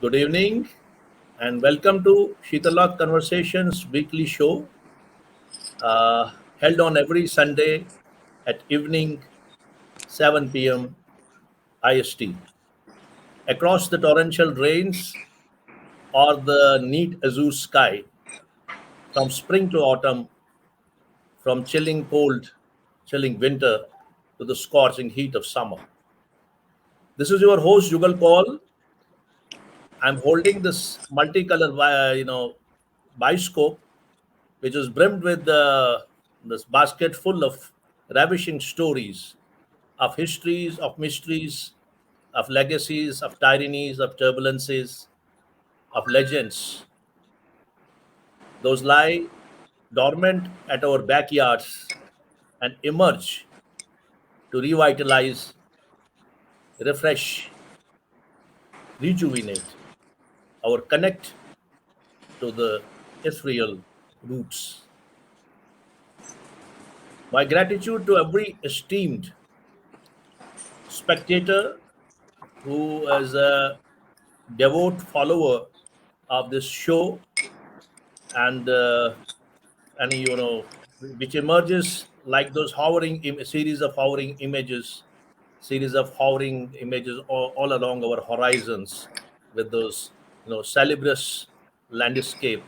Good evening and welcome to Shitalath Conversations weekly show held on every Sunday at evening 7 p.m. IST. Across the torrential rains or the neat azure sky, from spring to autumn, from chilling winter to the scorching heat of summer. This is your host Jugal Paul. I'm holding this multicolor, biscope which is brimmed with this basket full of ravishing stories of histories, of mysteries, of legacies, of tyrannies, of turbulences, of legends. Those lie dormant at our backyards and emerge to revitalize, refresh, rejuvenate our connect to the ethereal roots. My gratitude to every esteemed spectator who is a devout follower of this show and which emerges like those series of hovering images all along our horizons with those salubrious landscape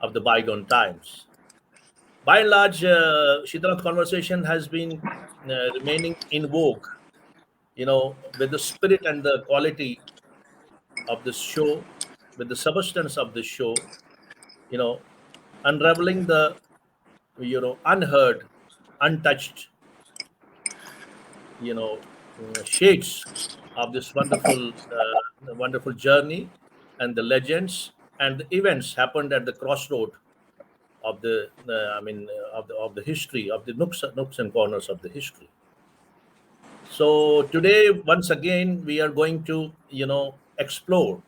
of the bygone times. By and large, Shitanath conversation has been remaining in vogue, with the spirit and the quality of this show, with the substance of this show, you know, unraveling the unheard, untouched, shades of this wonderful journey, and the legends and the events happened at the crossroad of the history of the nooks and corners of the history. So today, once again, we are going to explore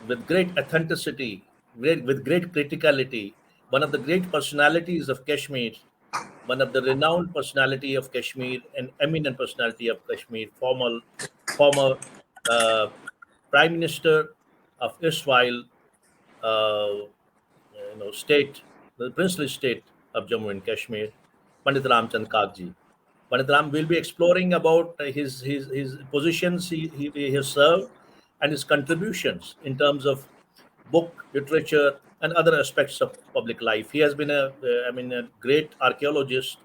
with great authenticity, with great criticality, one of the great personalities of Kashmir, one of the renowned personality of Kashmir, an eminent personality of Kashmir, former uh, Prime Minister of Israel, state, the princely state of Jammu and Kashmir, Pandit Ramchand Kakji. Pandit Ram will be exploring about his positions he has served and his contributions in terms of book, literature, and other aspects of public life. He has been a great archaeologist,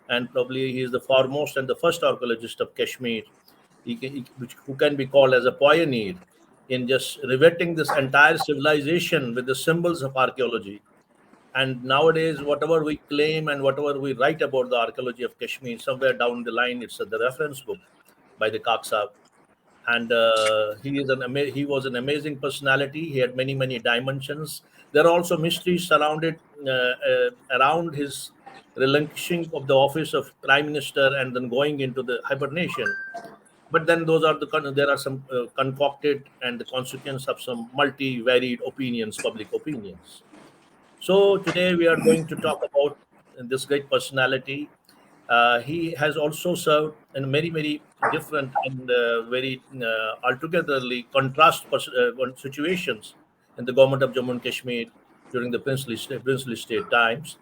and probably he is the foremost and the first archaeologist of Kashmir, who can be called as a pioneer in just riveting this entire civilization with the symbols of archaeology. And nowadays, whatever we claim and whatever we write about the archaeology of Kashmir, somewhere down the line, it's the reference book by the Kaksa. And he was an amazing personality. He had many dimensions. There are also mysteries surrounded around his relinquishing of the office of prime minister and then going into the hibernation. But then there are some concocted and the consequence of some multi-varied opinions, public opinions. So today we are going to talk about this great personality. He has also served in many different and very altogetherly situations in the government of Jammu and Kashmir during the princely state times,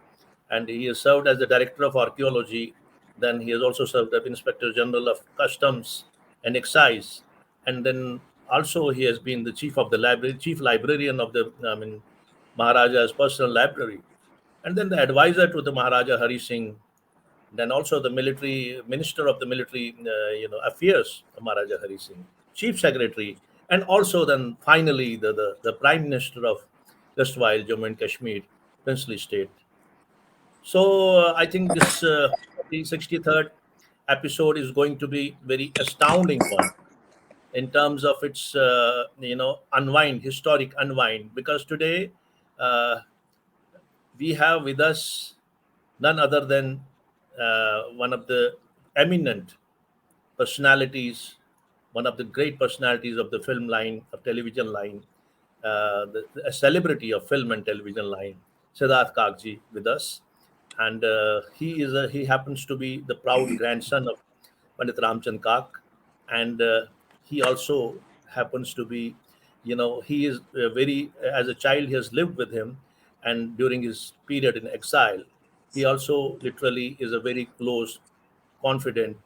and he has served as the director of archaeology. Then he has also served as inspector general of customs and excise, and then also he has been the chief librarian of the Maharaja's personal library, and then the advisor to the Maharaja Hari Singh, then also the military minister of the military affairs, Maharaja Hari Singh, chief secretary, and also then finally the prime minister of erstwhile Jammu and Kashmir, princely state. So I think this the 63rd episode is going to be very astounding one in terms of its historic unwind, because today uh, we have with us none other than one of the eminent personalities, one of the great personalities of the film line, of television line, a celebrity of film and television line, Sidharth Kakji, with us. And he happens to be the proud grandson of Pandit Ramchand Kak, and he also happens to be, he is very, as a child, he has lived with him, and during his period in exile, he also literally is a very close confident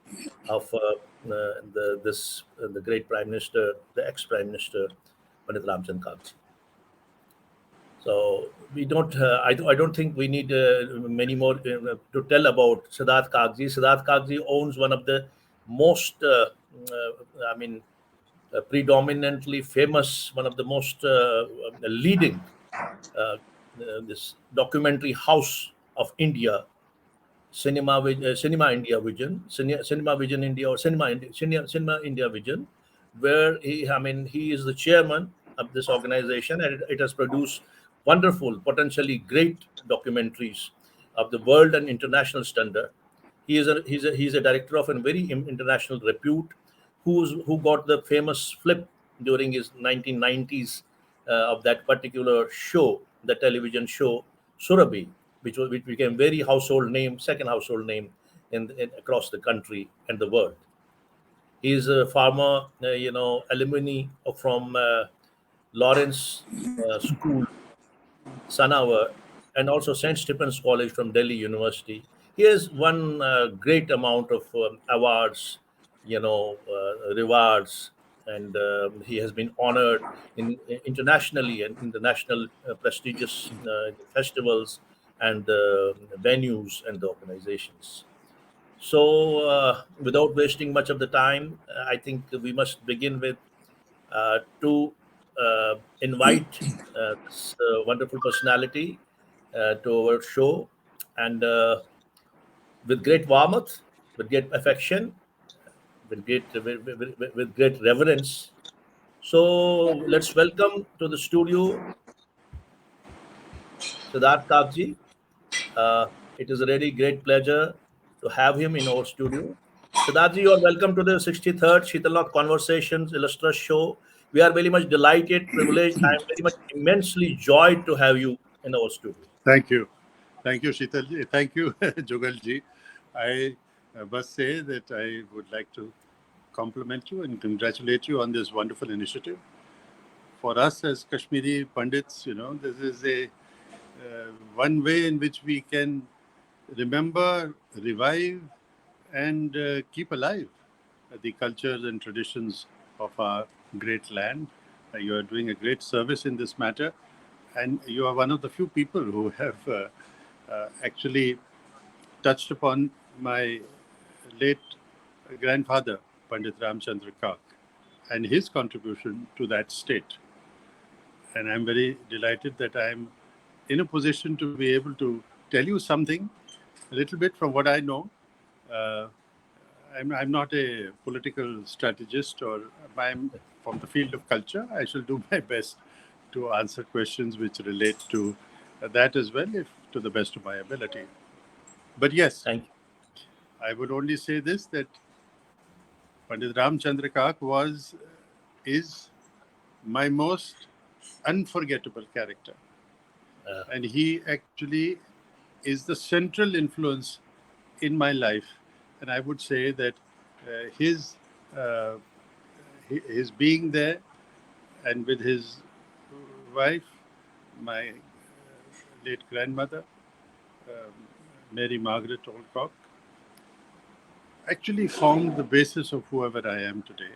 of the great Prime Minister, the ex Prime Minister, Pandit Ramchand Kakji. So we don't. I don't think we need many more to tell about Sidharth Kakji. Sidharth Kakji owns one of the most, I mean, predominantly famous, one of the most leading uh, this documentary house of India, Cinema India Vision, Cinema Vision India, or Cinema India Vision, where he is the chairman of this organization, and it has produced wonderful, potentially great documentaries of the world and international standard. He's a director of a very international repute, who got the famous flip during his 1990s of that particular show, the television show Surabhi, which became very household name, second household name in across the country and the world. He is a former, alumni from Lawrence School, Sanavar, and also St. Stephen's College from Delhi University. He has won a great amount of awards, rewards, and he has been honored internationally and international prestigious festivals and venues and the organizations. So, without wasting much of the time, I think we must begin with to invite this wonderful personality to our show, and with great warmth, with great affection, with great reverence. So let's welcome to the studio Siddharth Kakji. It is a really great pleasure to have him in our studio. Siddharthji, you are welcome to the 63rd Shitalath Conversations Illustrious Show. We are very much delighted, privileged. I am very much immensely joyed to have you in our studio. Thank you. Thank you, Sheetalji. Thank you, Jugalji. I must say that I would like to compliment you and congratulate you on this wonderful initiative. For us as Kashmiri Pandits, this is a one way in which we can remember, revive, and keep alive the cultures and traditions of our great land. You are doing a great service in this matter, and you are one of the few people who have actually touched upon my late grandfather, Pandit Chandra Kak, and his contribution to that state. And I'm very delighted that I'm in a position to be able to tell you something, a little bit from what I know. I'm not a political strategist, or I'm from the field of culture. I shall do my best to answer questions which relate to that as well, if to the best of my ability. But yes, Thank you. I would only say this, that Pandit Chandra Kak is my most unforgettable character. And he actually is the central influence in my life. And I would say that his being there, and with his wife, my late grandmother, Mary Margaret Olcock, actually formed the basis of whoever I am today.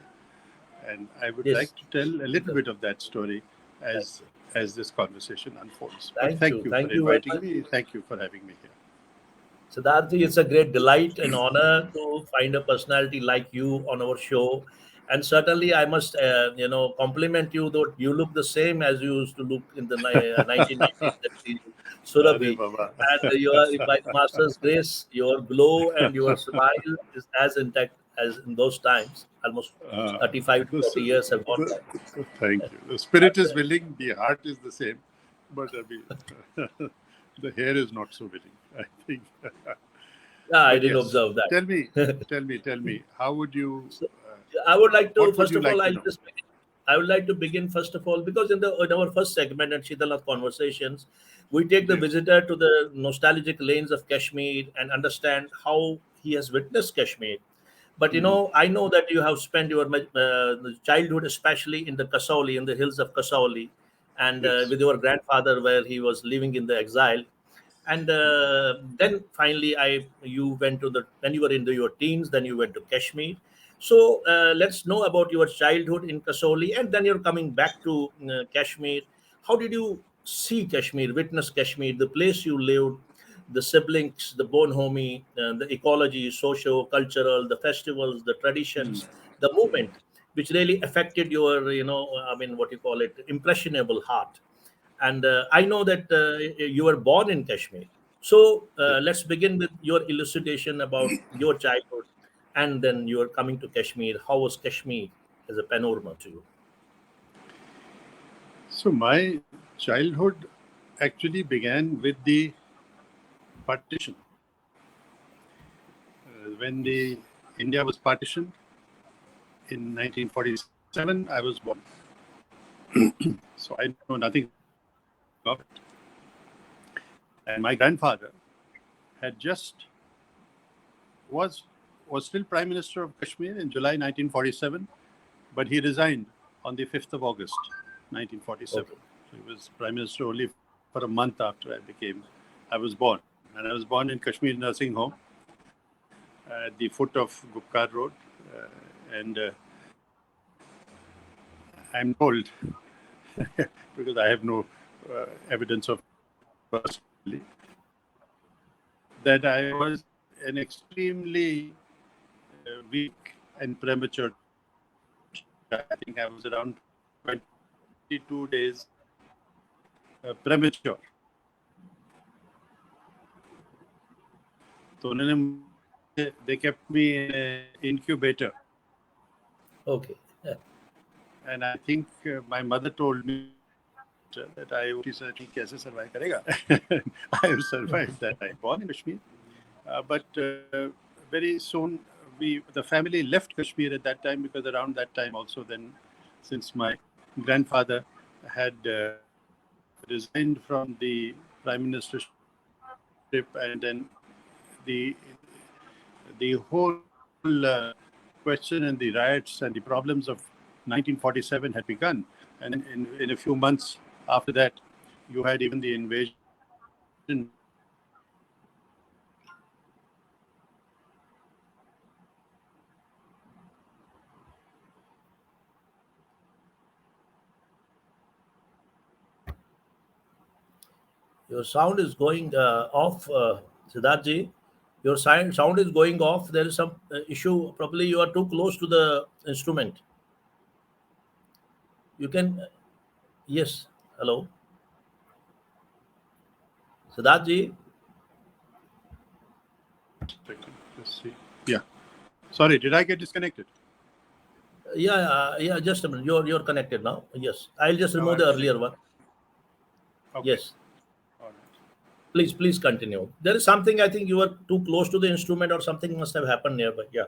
And I would Yes. like to tell a little bit of that story as this conversation unfolds. But Thank you. for Thank you very inviting much. me. Thank you for having me here. Siddharthi, it's a great delight and honor to find a personality like you on our show. And certainly, I must, compliment you that you look the same as you used to look in the 1990s at the Are Surabhi. Baba. And by the Master's grace, your glow and your smile is as intact as in those times. Almost 35 to 40 years have gone by. Thank you. The spirit is willing, the heart is the same, but the hair is not so willing, I think. Yeah, I But didn't yes, observe that. tell me, how would you? So, I would like to, What would first you of all, like to know? I would like to begin first of all, because in our first segment at Shitalath Conversations, we take the Yes. visitor to the nostalgic lanes of Kashmir and understand how he has witnessed Kashmir. But I know that you have spent your childhood, especially in the Kasauli, in the hills of Kasauli, and Yes. with your grandfather, where he was living in the exile. And then finally, you went to the when you were in your teens, then you went to Kashmir. So let's know about your childhood in Kasauli, and then you're coming back to Kashmir. How did you see Kashmir, witness Kashmir, the place you lived, the siblings, the bonhomie, the ecology, socio-cultural, the festivals, the Mm. traditions, the movement, which really affected your, I mean, what you call it, impressionable heart. And I know that you were born in Kashmir. So Yes. let's begin with your elucidation about your childhood, and then you are coming to Kashmir. How was Kashmir as a panorama to you? So my childhood actually began with the partition. When the India was partitioned in 1947, I was born. So I know nothing of it. And my grandfather had just was was still Prime Minister of Kashmir in July 1947, but he resigned on the 5th of August 1947. Okay. So he was Prime Minister only for a month after I was born. And I was born in Kashmir Nursing Home at the foot of Gupkar Road. And I'm told, because I have no evidence of personally, that I was an extremely weak and premature child. I think I was around 22 days premature. So they kept me in an incubator. Okay. And I think my mother told me that I would कैसे survive करेगा. I have survived that time. Born in Kashmir, but very soon the family left Kashmir at that time, because around that time also then, since my grandfather had resigned from the prime ministership, and then the the whole question and the riots and the problems of 1947 had begun. And then in a few months after that, you had even the invasion by the British in Kashmir. Your sound is going off, Siddharthji. Your sound is going off. There is some issue. Probably you are too close to the instrument. You can, yes. Hello, Siddharthji. Second, let's see. Yeah. Sorry, did I get disconnected? Yeah, yeah. Just a minute. You're connected now. Yes, I'll just Now remove I'm the earlier connected. one. Okay. Yes, All right. please continue. There is something. I think you were too close to the instrument, or something must have happened nearby. Yeah.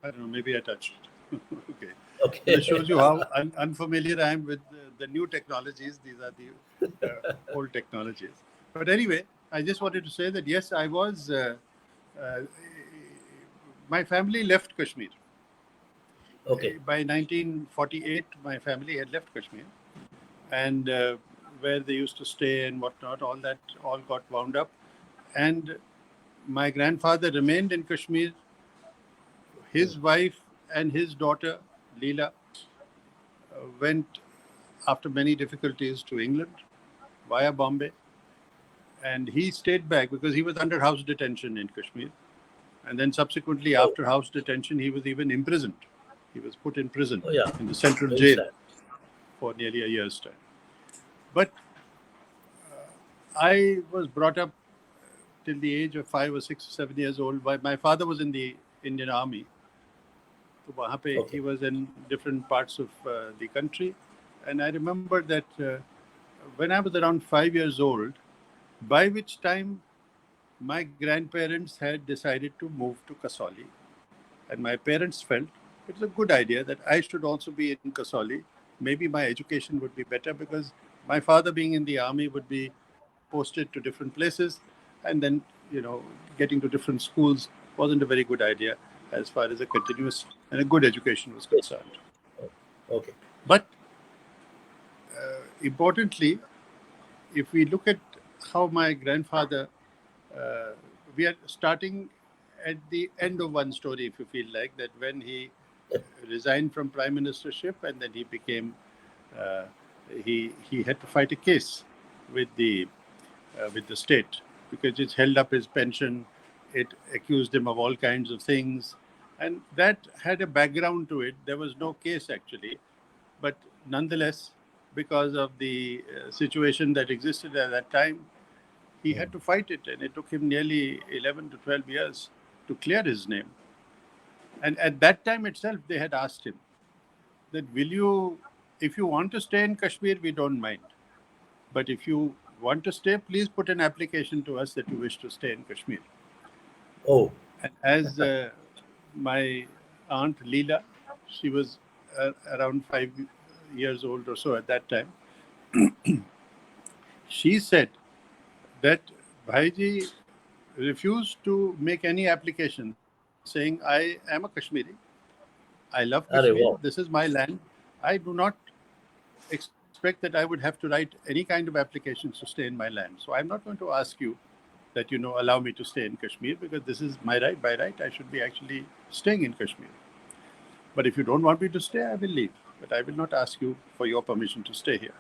I don't know, maybe I touched it. Okay. So this Okay. shows you how unfamiliar I am with the new technologies. These are the old technologies. But anyway, I just wanted to say that yes, I was. Uh, my family left Kashmir. Okay. By 1948, my family had left Kashmir, and where they used to stay and whatnot, all that all got wound up. And my grandfather remained in Kashmir. Hmm. His wife and his daughter, Leela, went after many difficulties to England via Bombay. And he stayed back because he was under house detention in Kashmir. And then subsequently, Oh, after house detention, he was even imprisoned. He was put in prison oh, yeah. in the central Very jail sad. for nearly a year's time. But I was brought up till the age of 5 or 6 or 7 years old. My father was in the Indian Army. So वहाँ पे Okay. he was in different parts of the country. And I remember that when I was around 5 years old, by which time my grandparents had decided to move to Kasauli. And my parents felt it was a good idea that I should also be in Kasauli. Maybe my education would be better, because my father, being in the army, would be posted to different places, and then, getting to different schools wasn't a very good idea. as far as a continuous and a good education was Yes. concerned. Okay. But importantly, if we look at how my grandfather, we are starting at the end of one story, if you feel like that, when he resigned from prime ministership and then he became, uh, he had to fight a case with the state because it held up his pension, it accused him of all kinds of things, and that had a background to it. There was no case actually, but nonetheless, because of the situation that existed at that time, he had to fight it, and it took him nearly 11 to 12 years to clear his name. And at that time itself, they had asked him that, will you, if you want to stay in Kashmir, we don't mind. But if you want to stay, please put an application to us that you wish to stay in Kashmir. Oh, And as my aunt Leela, she was around 5 years old or so at that time, she said that Bhaiji refused to make any application saying, I am a Kashmiri, I love Kashmir, Are, this wow. is my land, I do not expect that I would have to write any kind of applications to stay in my land. So I'm not going to ask you that, allow me to stay in Kashmir, because this is my right. By right, I should be actually staying in Kashmir. But if you don't want me to stay, I will leave. But I will not ask you for your permission to stay here.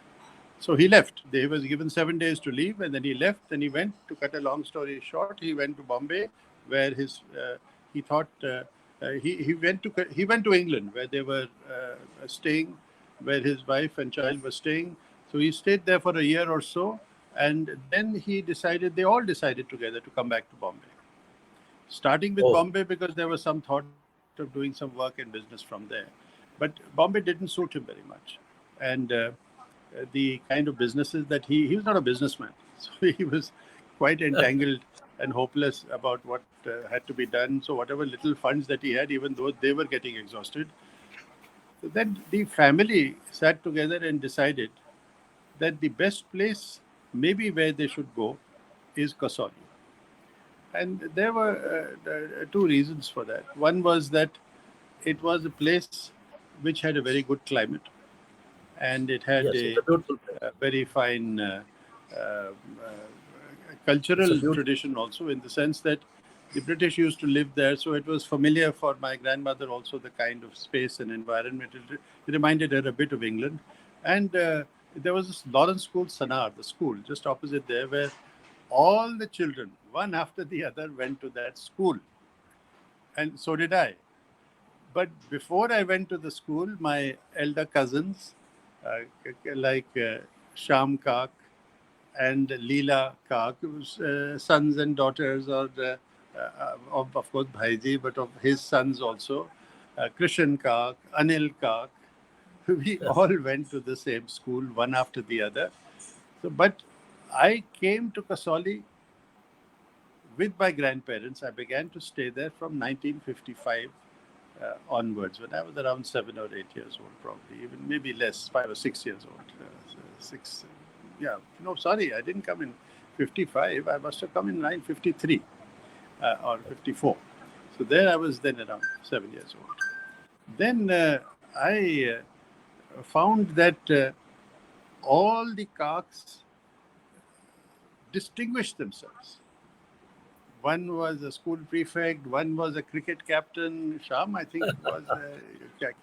So he left. He was given 7 days to leave, and then he left. Then he went. To cut a long story short, he went to Bombay, where he thought he went to England, where they were staying, where his wife and child were staying. So he stayed there for a year or so, and then they all decided together to come back to Bombay. Starting with Oh, Bombay because there was some thought of doing some work and business from there. But Bombay didn't suit him very much. And the kind of businesses that he was not a businessman. So he was quite entangled and hopeless about what had to be done. So whatever little funds that he had, even though they were getting exhausted, so then the family sat together and decided that the best place, maybe where they should go, is Kasauli. And there were two reasons for that. One was that it was a place which had a very good climate, and it had yes, it's a beautiful place. a very fine uh, It's a cultural beautiful. tradition also, in the sense that the British used to live there, so it was familiar for my grandmother also, the kind of space and environment. It reminded her a bit of England. And there was this Lawrence School, Sanar, the school just opposite there, where all the children, one after the other, went to that school. And so did I. But before I went to the school, my elder cousins, uh, like Sham Kak and Leela Kak, sons and daughters of course, Bhaiji, but of his sons also, Krishan Kak, Anil Kak, we Yes. all went to the same school, one after the other. So, but I came to Kasoli with my grandparents. I began to stay there from 1955 onwards, when I was around 7 or 8 years old, probably, even maybe less, 5 or 6 years old. Six, yeah, no, sorry, I didn't come in 55. I must have come in 1953 or 54. So there I was then around 7 years old. Then I found that all the Kaks distinguished themselves. One was a school prefect, one was a cricket captain. Sham, I think, was a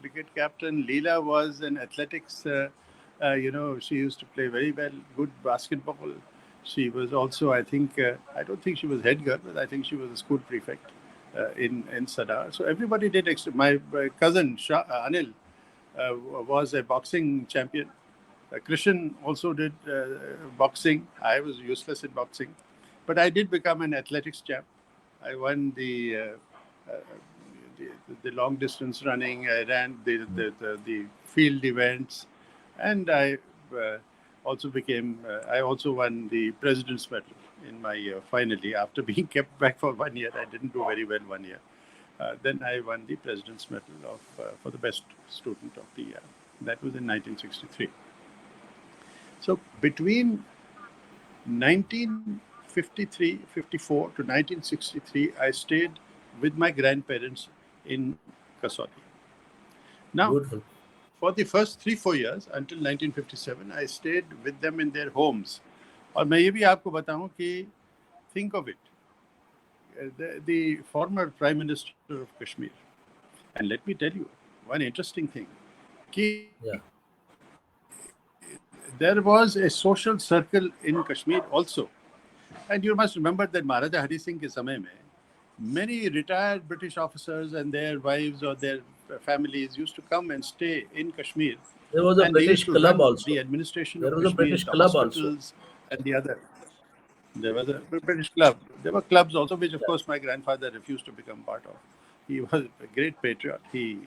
cricket captain. Leela was an athletics, she used to play very well, good basketball. She was also, I think, I don't think she was head girl, but I think she was a school prefect in Sadar. So everybody did extra. My cousin, Anil, was a boxing champion. Krishan also did boxing. I was useless in boxing, but I did become an athletics champ. I won uh, the long distance running. I ran the field events, and I also became. I also won the president's medal in my year. Finally, after being kept back for 1 year, I didn't do very well 1 year. Then I won the president's medal for the best student of the year. That was in 1963. So between 1953, 54 to 1963, I stayed with my grandparents in Kasoli. Now, Beautiful. for the first 3-4 years until 1957, I stayed with them in their homes. और मैं ये भी आपको बताऊं कि think of it, the former Prime Minister of Kashmir. And let me tell you one interesting thing. Ki Yeah. there was a social circle in Kashmir also. And you must remember that Maharaja Hari Singh ke samay mein, many retired British officers and their wives or their families used to come and stay in Kashmir. There was a And they used British to club run also. the administration There of was a Kashmir, British the club also. hospitals, and the other. There was a British club. There were clubs also, which of Yeah. course my grandfather refused to become part of. He was a great patriot. He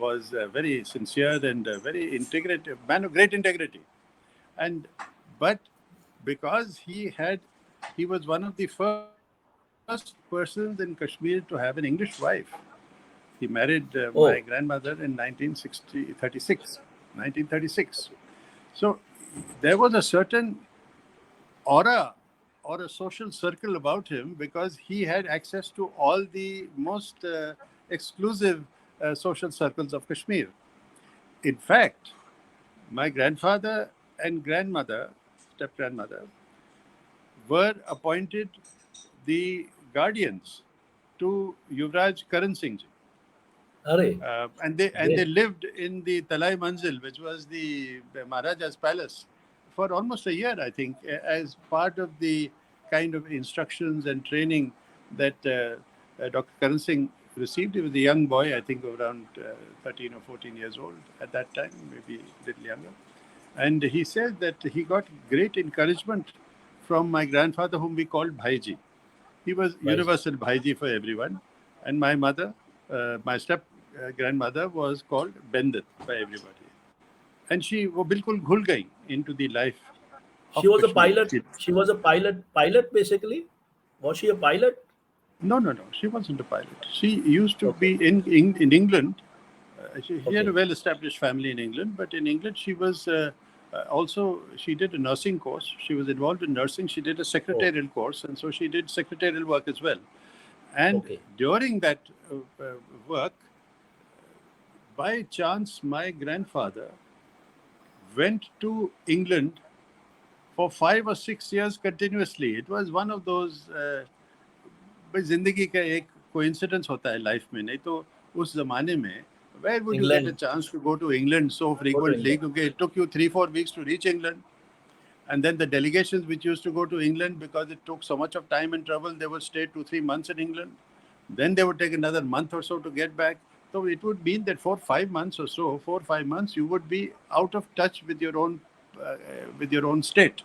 was very sincere and very integrative, man of great integrity. And but because he was one of the first persons in Kashmir to have an English wife. He married my Oh, grandmother in 1936. So there was a certain aura or a social circle about him because he had access to all the most exclusive social circles of Kashmir. In fact, my grandfather and grandmother, step grandmother, were appointed the guardians to Yuvraj Karan Singh ji. Arey, And they great. lived in the Talai Manzil, which was the Maharaja's palace, for almost a year, I think, as part of the kind of instructions and training that Dr. Karan Singh received. He was a young boy, I think, around 13 or 14 years old at that time, maybe a little younger. And he said that he got great encouragement from my grandfather, whom we called Bhaiji. He was Nice. universal Bhaiji for everyone. And my mother, my step grandmother, was called Bendat by everybody. And she वो बिल्कुल घुल गई into the life She of was a Kashmir. pilot. She was a pilot basically. Was she a pilot? No. She wasn't a pilot. She used to Okay. be in England. She had a Okay. well-established family in England, but in England she was also, she did a nursing course. She was involved in nursing. She did a Oh, secretarial course, and so she did secretarial work as well. And okay. during that work, by chance, my grandfather went to England for 5 or 6 years continuously. It was one of those भाई जिंदगी का एक coincidence होता है life में, नहीं तो उस जमाने में where would you get a England. chance to go to England so Go to frequently? England. Because it took you 3-4 weeks to reach England. And then the delegations which used to go to England, because it took so much of time and trouble, they would stay 2-3 months in England. Then they would take another month or so to get back. So it would mean that for 5 months or so, 4-5 months, you would be out of touch with your own state.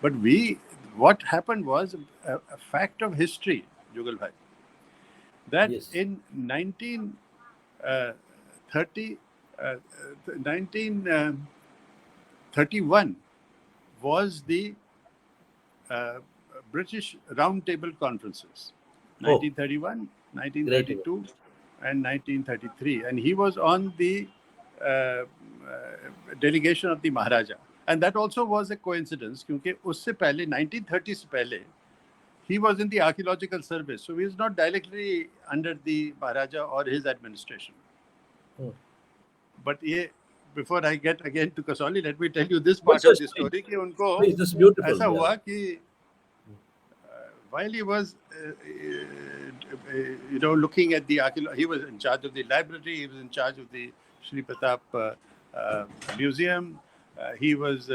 But what happened was a fact of history, Jugal Bhai, that Yes. in 1930, 1931 was the uh, British Round Table Conferences, Oh, 1931, great event. 1932, and 1933. And he was on the uh, uh, delegation of the Maharaja. And that also was a coincidence, क्योंकि उससे पहले 1930 से पहले he was in the archaeological service, so he was not directly under the Maharaja or his administration. Hmm. But before I get again to Kasoli, let me tell you this What's part your of the story? story कि उनको Please, this is beautiful. ऐसा Yeah. हुआ कि while he was looking at the archaeology, he was in charge of the library, he was in charge of the Shri Pratap museum, he was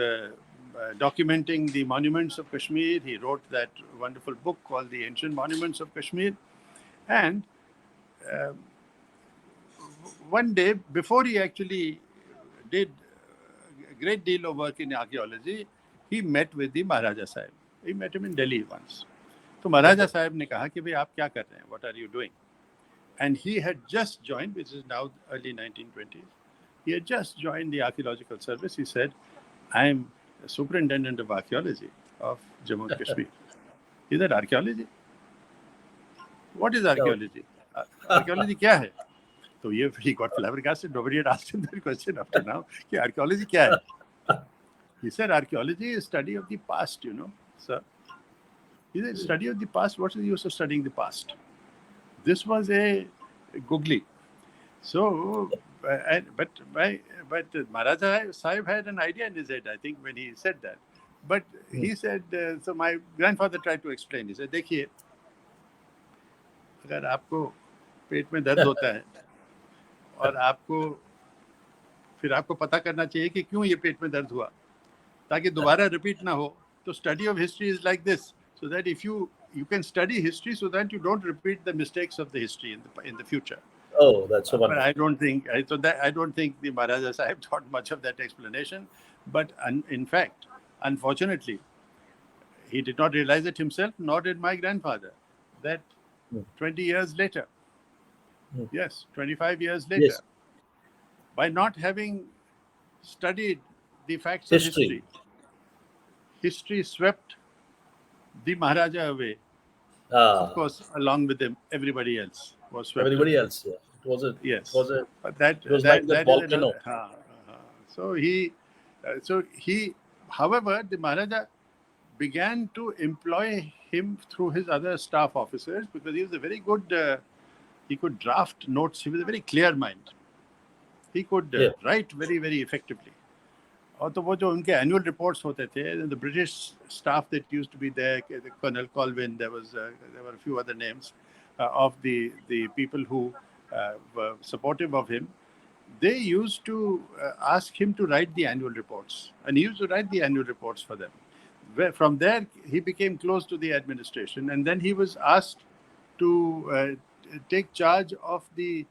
documenting the monuments of Kashmir. He wrote that wonderful book called The Ancient Monuments of Kashmir. And one day, before he actually did a great deal of work in archaeology, he met with the Maharaja Sahib. He met him in Delhi once. So Maharaja Okay. Sahib ने कहा कि भाई आप क्या कर रहे हैं? What are you doing? And he had just joined, which is now early 1920s. He had just joined the archaeological service. He said, I am superintendent of archaeology of Jammu and Kashmir. He said, archaeology? What is So, archaeology? Archaeology क्या है? So he got flabbergasted. Nobody had asked him that question up to now. कि archaeology क्या है? He said, archaeology is study of the past, sir. He said, study of the past, what's the use of studying the past? This was a googly. So, but Maharaja Sahib had an idea in his head, I think, when he said that. But Hmm. he said, so my grandfather tried to explain. He said, देखिए, अगर आपको पेट में दर्द होता है और आपको फिर आपको पता करना चाहिए कि क्यों ये पेट में दर्द हुआ, ताकि दोबारा रिपीट ना हो, तो study of history is like this, so that if you can study history so that you don't repeat the mistakes of the history in the future. Oh, that's so But wonderful. I don't think the Maharaja Sahib thought much of that explanation. But in fact, unfortunately, he did not realize it himself, nor did my grandfather. That Hmm. 20 years later, Hmm. yes, 25 years later, Yes, by not having studied the facts of history. history, history swept the Maharaja away. Of Ah, course, along with him, everybody else was swept everybody away. else. Yeah. Yes, but It was like that that is volcano. another. So he, however, the Maharaja began to employ him through his other staff officers because he was a very good. He could draft notes. He was a very clear mind. He could Yeah. write very very effectively. और तो वो जो उनके annual reports होते थे, the British staff that used to be there, Colonel Colvin, there were a few other names of the people who were supportive of him. They used to ask him to write the annual reports, and he used to write the annual reports for them. From there, he became close to the administration, and then he was asked to take charge of the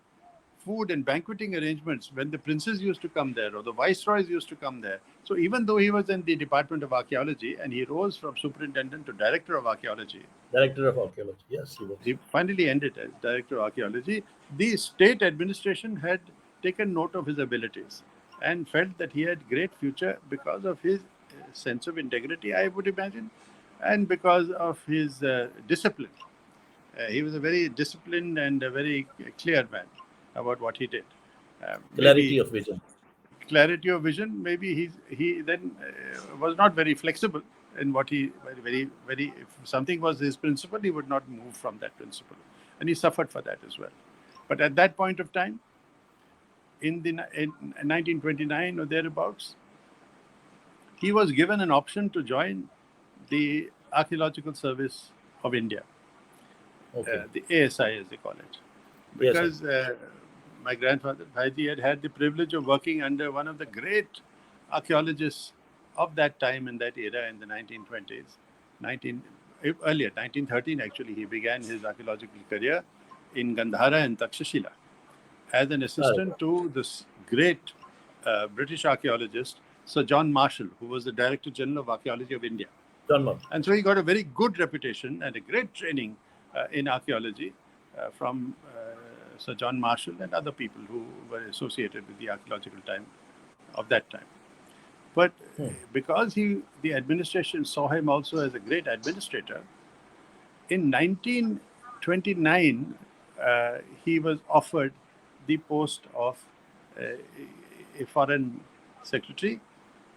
food and banqueting arrangements when the princes used to come there or the viceroys used to come there. So even though he was in the Department of Archaeology and he rose from superintendent to director of archaeology, Director of archaeology. Yes, he was. he finally ended as director of archaeology. The state administration had taken note of his abilities and felt that he had great future because of his sense of integrity, I would imagine, and because of his discipline. He was a very disciplined and a very clear man about what he did. Clarity Maybe of vision. clarity of vision. Maybe he then was not very flexible in what he very. If something was his principle, he would not move from that principle, and he suffered for that as well. But at that point of time, in 1929 or thereabouts, he was given an option to join the Archaeological Service of India, Okay. the ASI as they call it, Yes, sir. because my grandfather Bhaiji had the privilege of working under one of the great archaeologists of that time in that era in the 1920s. 19 Earlier 1913 actually he began his archaeological career in Gandhara and Takshashila as an assistant to this great British archaeologist Sir John Marshall, who was the Director General of Archaeology of India. John Monk. And so he got a very good reputation and a great training in archaeology from Sir John Marshall and other people who were associated with the archaeological time of that time. But because the administration saw him also as a great administrator, in 1929 he was offered the post of a foreign secretary,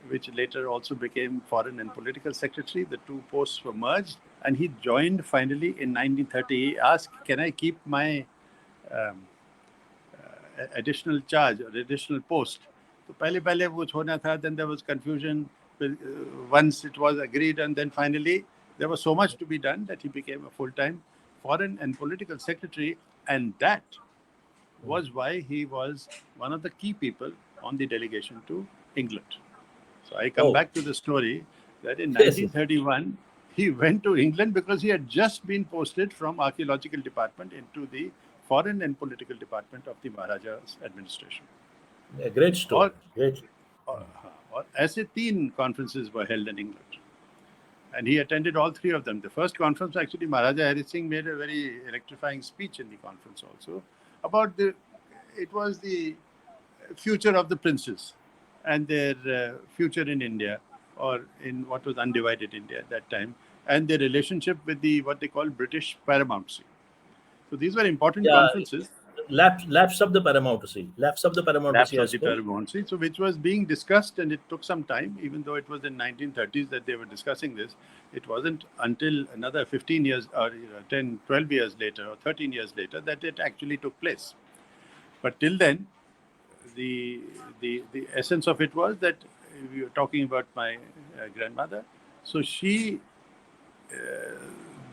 which later also became foreign and political secretary. The two posts were merged, and he joined finally in 1930. He asked, "Can I keep my um, additional charge or additional post?" So पहले वो छोड़ना था. Then there was confusion. Once it was agreed, and then finally there was so much to be done that he became a full-time foreign and political secretary, and that was why he was one of the key people on the delegation to England. So I come Oh, back to the story that in yes, yes. 1931 he went to England because he had just been posted from archaeological department into the foreign and political department of the Maharaja's administration. A great story. और Great. और ऐसे 3 conferences were held in England. And he attended all 3 of them. The first conference, actually, Maharaja Hari Singh made a very electrifying speech in the conference also about it was the future of the princes and their future in India or in what was undivided India at that time, and their relationship with what they call British paramountcy. So these were important Yeah, conferences. lapse of the paramountcy. Lapse of the paramountcy Lapse of has the told. paramountcy, so which was being discussed, and it took some time, even though it was in 1930s that they were discussing this. It wasn't until another 15 years or 10, 12 years later or 13 years later that it actually took place. But till then, the the essence of it was that we were talking about my grandmother. So she,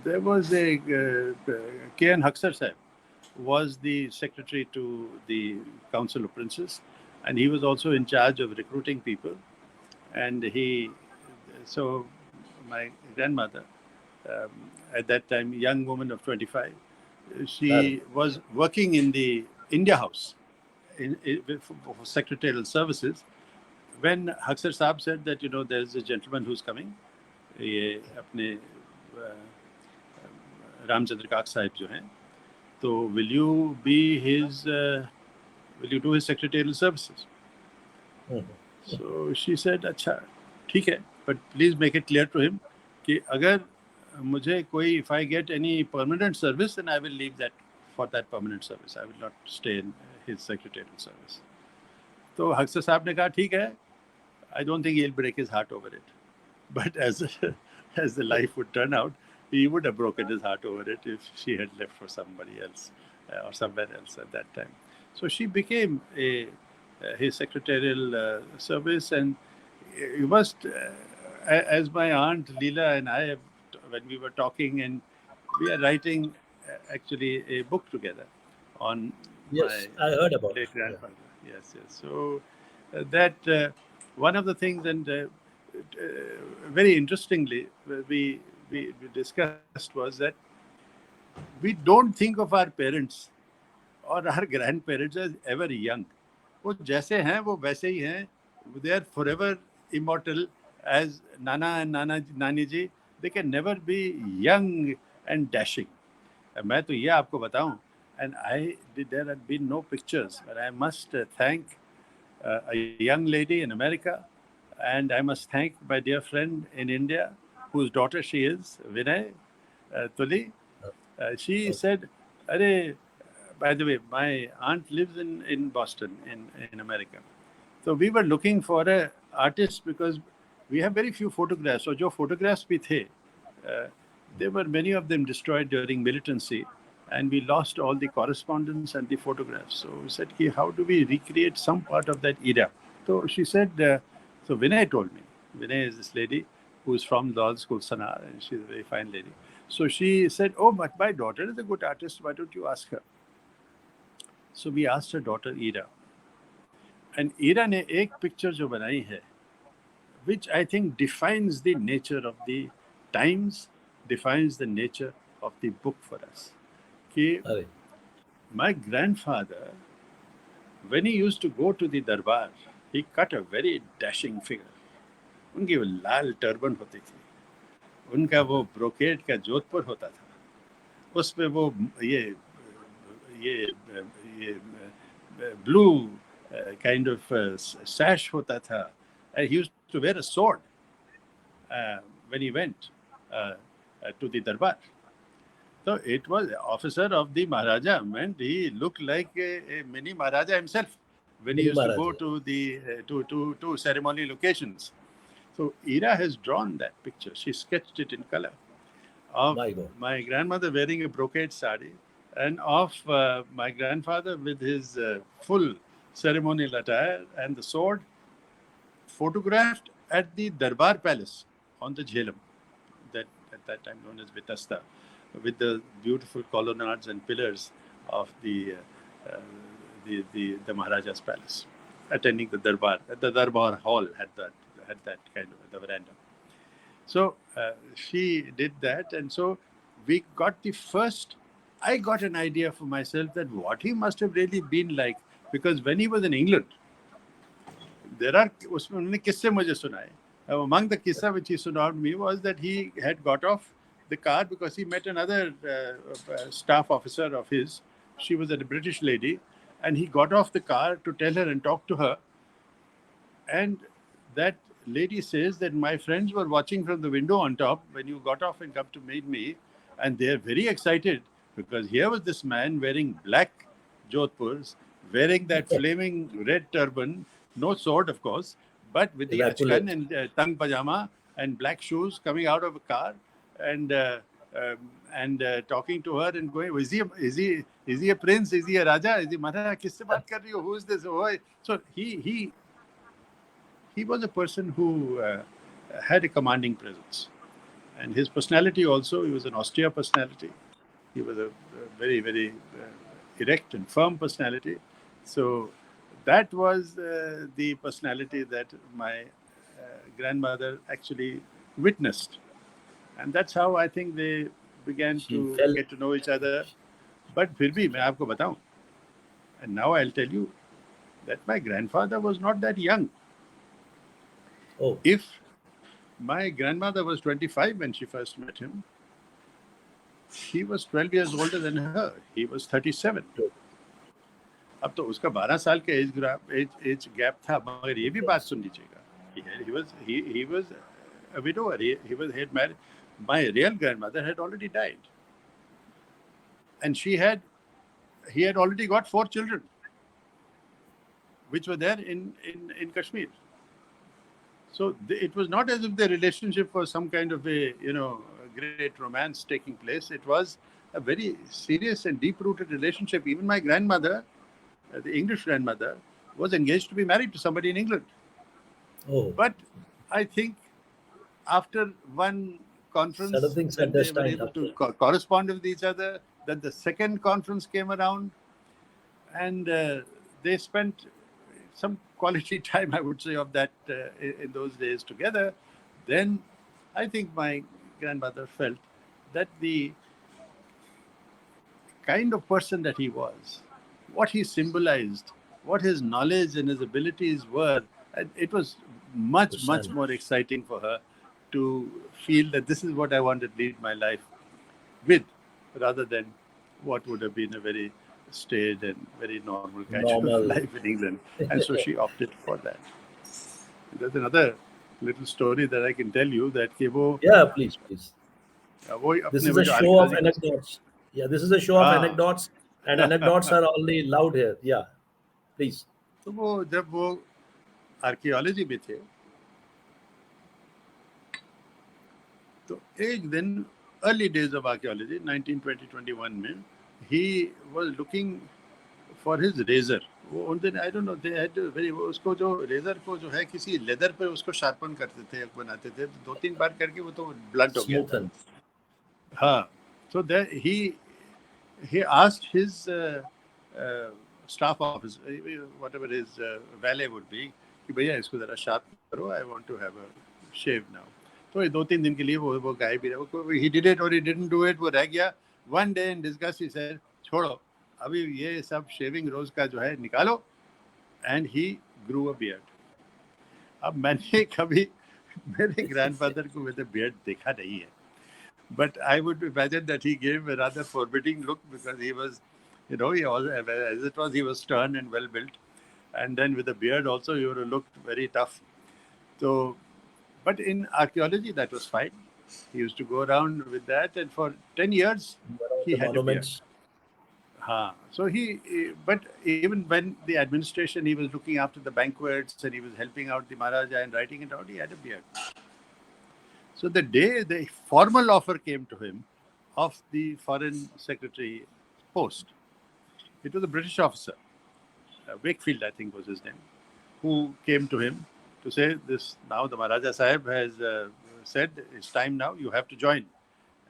there was a K.N. Haksar Sahib was the secretary to the Council of Princes, and he was also in charge of recruiting people. And so my grandmother, um, at that time, young woman of 25, Correct. she was working in the India House for secretarial services. When Haksar Saab said that, there's a gentleman who's coming, ये अपने रामचंद्र काक साहिब जो हैं, so will you do his secretarial services? Mhm. So she said, अच्छा ठीक है, but please make it clear to him कि अगर मुझे कोई, if I get any permanent service, then I will leave that for that permanent service. I will not stay in his secretarial service. तो हक्सर साहब ने कहा ठीक है, I don't think he'll break his heart over it. But as as the life would turn out, he would have broken his heart over it if she had left for somebody else or somewhere else at that time. So she became his secretarial service, and you must, as my aunt Leela and I, when we were talking, and we are writing actually a book together on my Yes, I heard about it. late Yeah. grandfather. Yes, yes. So that one of the things, and very interestingly, we discussed was that we don't think of our parents or our grandparents as ever young. वो जैसे हैं वो वैसे ही हैं. They are forever immortal as Nana and Nani ji. They can never be young and dashing. मैं तो ये आपको बताऊं, and there had been no pictures, but I must thank a young lady in America, and I must thank my dear friend in India, whose daughter she is, Vinay Tuli. She Okay. said, Are, by the way, my aunt lives in Boston, in America. So we were looking for an artist because we have very few photographs. So जो photographs भी थे, there were many of them destroyed during militancy, and we lost all the correspondence and the photographs. So we said, how do we recreate some part of that era? So she said, so Vinay told me. Vinay is this lady who's from Law School, Sana, and she's a very fine lady. So she said, oh, but my daughter is a good artist. Why don't you ask her? So we asked her daughter, Ira. And Ira ने एक picture जो बनाई है, which I think defines the nature of the times, defines the nature of the book for us. कि Correct. my grandfather, when he used to go to the darbar, he cut a very dashing figure. उनकी वो लाल turban होती थी, उनका वो brocade का जोधपुर होता था, उसमें वो ये blue kind of sash hota tha. And he used to wear a sword when he went to the darbar. So it was officer of the Maharaja, and he looked like a mini Maharaja himself when he Mini used to Maharaj. go to the to ceremony locations. So Ira has drawn that picture. She sketched it in color of My God. my grandmother wearing a brocade sari, and of my grandfather with his full ceremonial attire and the sword, photographed at the Darbar Palace on the Jhelum, that at that time known as Vitasta, with the beautiful colonnades and pillars of the Maharaja's palace, attending the Darbar. The Darbar hall had that kind of the veranda. So she did that, and so we got the first. I got an idea for myself that what he must have really been like, because when he was in England, there are उसमें उन्होंने किस्से मुझे सुनाए. Among the kissa which he surrounded me was that he had got off the car because he met another staff officer of his. She was a British lady, and he got off the car to tell her and talk to her. And that lady says that my friends were watching from the window on top when you got off and come to meet me, and they're very excited because here was this man wearing black Jodhpurs, wearing that flaming red turban, no sword, of course, but with the achkan and tang pajama and black shoes, coming out of a car and talking to her and going, is he a prince? Is he a raja? Is he Mara? Kisse baat kar rahi ho? Who is this? So he was a person who had a commanding presence. And his personality also, he was an austere personality. He was a very, very erect and firm personality. So that was the personality that my grandmother actually witnessed. And that's how I think they began to get to know each other. But फिर भी मैं आपको बताऊं, and now I'll tell you that my grandfather was not that young. Oh. If my grandmother was 25 when she first met him, he was 12 years older than her. He was 37. अब तो उसका 12 साल का एज गैप था, मगर ये भी बात सुन लीजिएगा. He was a widower. He had married. My real grandmother had already died, and he had already got 4 children, which were there in Kashmir. So it was not as if the relationship was some kind of a great romance taking place. It was a very serious and deep-rooted relationship. Even my grandmother, the English grandmother, was engaged to be married to somebody in England. Oh. But I think after one conference, when they were able to correspond with each other, then the second conference came around, and they spent some quality time, I would say, of that in those days together. Then I think my grandmother felt that the kind of person that he was, what he symbolized, what his knowledge and his abilities were, it was much more exciting for her to feel that this is what I want to lead my life with, rather than what would have been a very staid and very normal kind of life in England. And so she opted for that. There's another little story that I can tell you that yeah, please. This is a show of anecdotes. Yeah, this is a show of anecdotes, and anecdotes are only loud here. Yeah, please. तो वो जब वो archaeology में थे, तो एक दिन early days of archaeology, 1920-21 में, he was looking for his razor. वो उन दिन I don't know, they had very, उसको जो razor को जो है किसी leather पे उसको sharpen करते थे, बनाते थे, 2-3 बार करके वो तो blunt हो गया था. हाँ, so there he asked his staff office, whatever his valet would be, कि भैया इसको जरा sharp करो, I want to have a shave now. तो 2-3 दिन के लिए वो गाय भी रहा. He did it or he didn't do it, वो रह गया. One day in disgust he said, छोड़ो, अभी ये सब shaving rose का जो है निकालो, and he grew a beard. अब मैंने कभी मेरे grandfather को with a beard देखा नहीं है, but I would imagine that he gave a rather forbidding look, because he was, he was, as it was, he was stern and well built, and then with a beard also he would have looked very tough. So, but in archaeology that was fine. He used to go around with that, and for 10 years he had a beard. So but even when the administration, he was looking after the banquets and he was helping out the Maharaja and writing it out, he had a beard. So the day the formal offer came to him of the foreign secretary post, it was a British officer, Wakefield I think was his name, who came to him to say, this now the Maharaja Sahib has said it's time now, you have to join,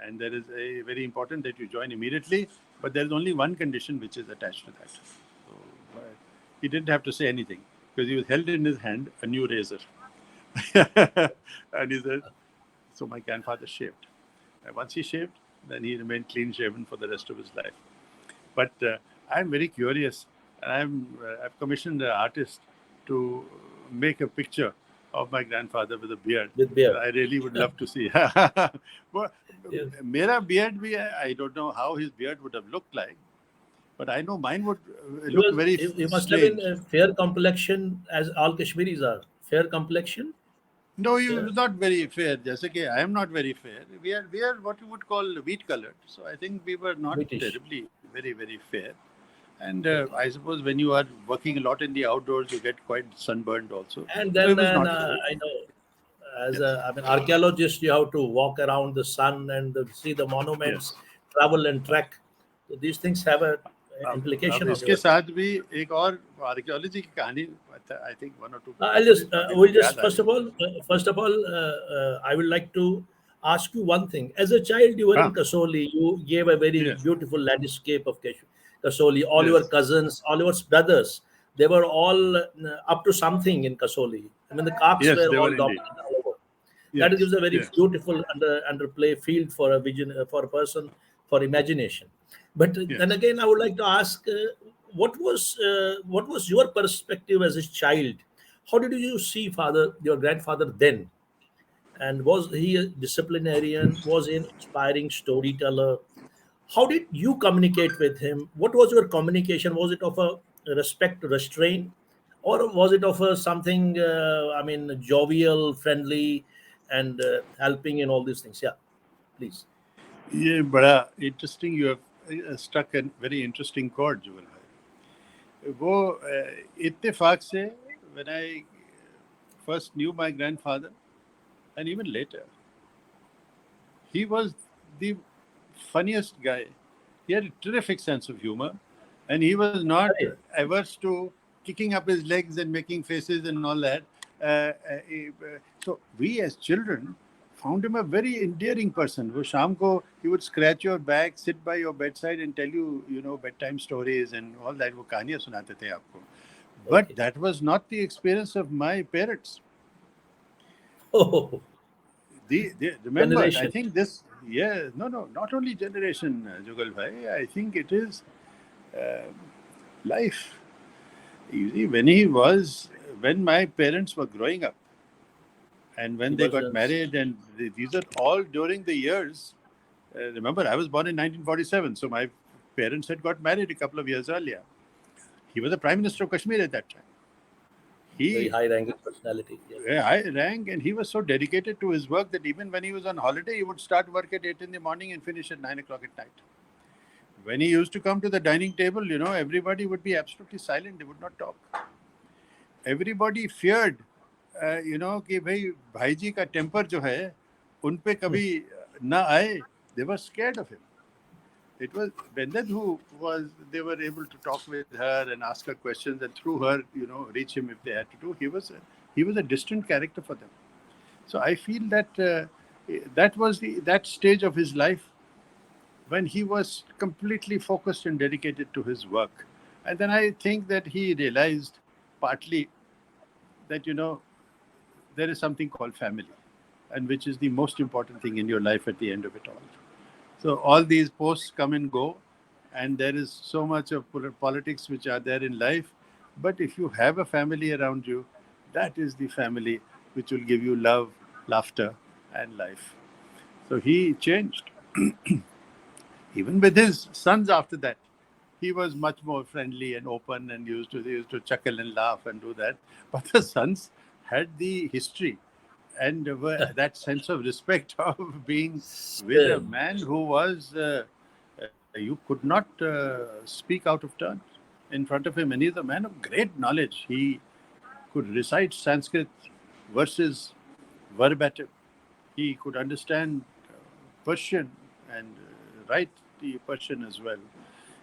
and there is a very important that you join immediately, but there is only one condition which is attached to that. So he didn't have to say anything, because he was held in his hand a new razor. And he said, so my grandfather shaved, and once he shaved, then he remained clean shaven for the rest of his life. But I'm very curious, and I've commissioned an artist to make a picture of my grandfather with a beard. I really would love to see. Well, Mera beard, I don't know how his beard would have looked like, but I know mine would look very strange. He must have been a fair complexion, as all Kashmiris are. Fair complexion? No, he was not very fair. Just like I am not very fair. We are what you would call wheat colored. So I think we were not terribly very, very fair. And I suppose when you are working a lot in the outdoors, you get quite sunburned also. And So it then was not great. I know, as Yes. a, I mean, archaeologist, you have to walk around the sun and see the monuments, Yes. travel and trek. So these things have a अब implication on इसके your. साथ भी एक और archaeology की कहानी I think one और to I'll मुझे just अभी we'll याद just आ रही है. first of all, I would like to ask you one thing. As a child, you were in हाँ. Kasoli. You gave a very Yes. beautiful landscape of Kasoli. All your Yes. cousins, all your brothers, they were all up to something in Kasoli. I mean, the Kaks Yes, were they all were indeed. dominant all over. That Yes. gives a very Yes. beautiful underplay field for a vision for a person for imagination. But then Yes. again, I would like to ask, what was your perspective as a child? How did you see your grandfather then? And was he a disciplinarian? Was he an inspiring storyteller? How did you communicate with him? What was your communication? Was it of a respect, restraint, or was it of a something? I mean, jovial, friendly, and helping in all these things? Yeah, please. ये बड़ा interesting you have struck an very interesting chord Jugal भाई. वो इत्तेफाक से when I first knew my grandfather and even later he was the funniest guy. He had a terrific sense of humor, and he was not Arey, averse to kicking up his legs and making faces and all that. So we as children found him a very endearing person. वो शाम को he would scratch your back, sit by your bedside, and tell you, you know, bedtime stories and all that. वो कहानियाँ सुनाते थे आपको. But okay. that was not the experience of my parents. Oh, Remember, I generation. think this, yeah, no, not only generation, Jugal Bhai, I think it is uh, life. You see, when my parents were growing up and when they got Divergence. married, and these are all during the years. Remember, I was born in 1947, so my parents had got married a couple of years earlier. He was the Prime Minister of Kashmir at that time. Very He high-ranking personality. Yes. high rank, and he was so dedicated to his work that even when he was on holiday, he would start work at 8 in the morning and finish at 9 o'clock at night. When he used to come to the dining table, you know, everybody would be absolutely silent. They would not talk. Everybody feared, you know, कि भाई भाई जी का temper जो है उन पे कभी ना आए. They were scared of him. It was Bended who was, they were able to talk with her and ask her questions, and through her, you know, reach him if they had to do. He was a distant character for them. So I feel that that was that stage of his life when he was completely focused and dedicated to his work. And then I think that he realized partly that, you know, there is something called family, and which is the most important thing in your life at the end of it all. So all these posts come and go, and there is so much of politics which are there in life. But if you have a family around you, that is the family which will give you love, laughter, and life. So he changed. Even with his sons after that, he was much more friendly and open, and used to chuckle and laugh and do that. But the sons had the history and that sense of respect of being with a Same. man who was you could not speak out of turn in front of him. And he's a man of great knowledge. He could recite Sanskrit verses verbatim. He could understand Persian and write the Persian as well.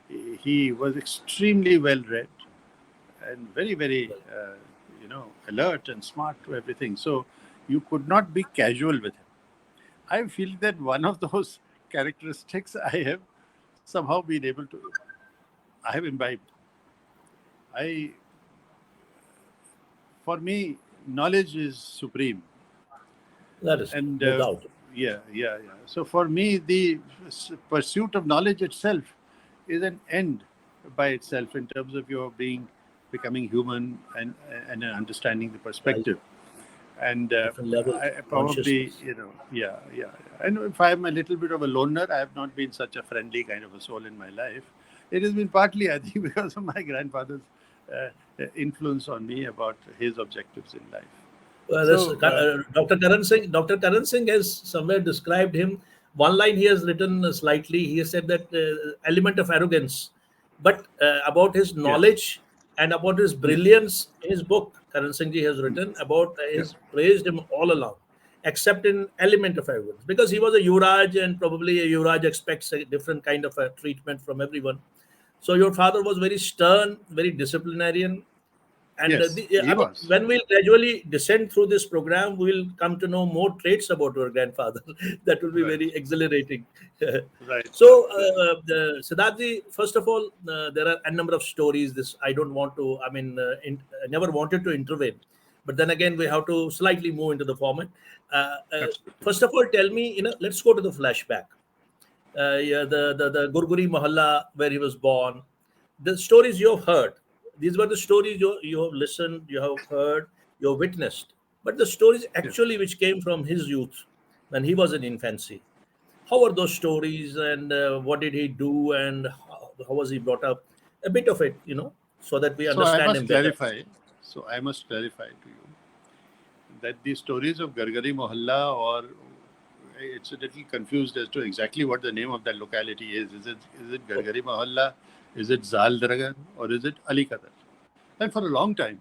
He was extremely well read and very, very, you know, alert and smart to everything. So you could not be casual with him. I feel that one of those characteristics I have somehow been able to, I have imbibed. I, for me, knowledge is supreme. That is And no doubt. yeah. So for me, the pursuit of knowledge itself is an end by itself in terms of your becoming human and understanding the Right. perspective. And Different levels I of probably, consciousness. you know, yeah. And if I'm a little bit of a loner, I have not been such a friendly kind of a soul in my life. It has been partly, I think, because of my grandfather's influence on me about his objectives in life. So, Dr. Karan Singh has somewhere described him. One line he has written slightly. He has said that element of arrogance but about his Yes. knowledge and about his Yeah. brilliance. In his book, Karan Singh ji has written about Yeah. his praised him all along, except in element of arrogance, because he was a Yuvraj, and probably a Yuvraj expects a different kind of a treatment from everyone. So your father was very stern, very disciplinarian, and Yes, he I mean, was. when we'll gradually descend through this program, we'll come to know more traits about your grandfather. That will be Right. very exhilarating. Right. So, Right. Right. Siddharthi, first of all, there are a number of stories. This I don't want to. I mean, I never wanted to intervene, but then again, we have to slightly move into the format. Absolutely. First of all, tell me, let's go to the flashback. Yeah, the Gurguri Mahalla where he was born. The stories you have heard. These were the stories you have listened, you have heard, you have witnessed. But the stories Yes. actually which came from his youth when he was in infancy. How are those stories, and what did he do, and how was he brought up? A bit of it, so that we So I understand must him better. clarify. So I must clarify to you that the stories of Gargari Mohalla, or it's a little confused as to exactly what the name of that locality is. Is it Gargari Mohalla? Is it Zal Daragan? Or is it Ali Qadar? And for a long time,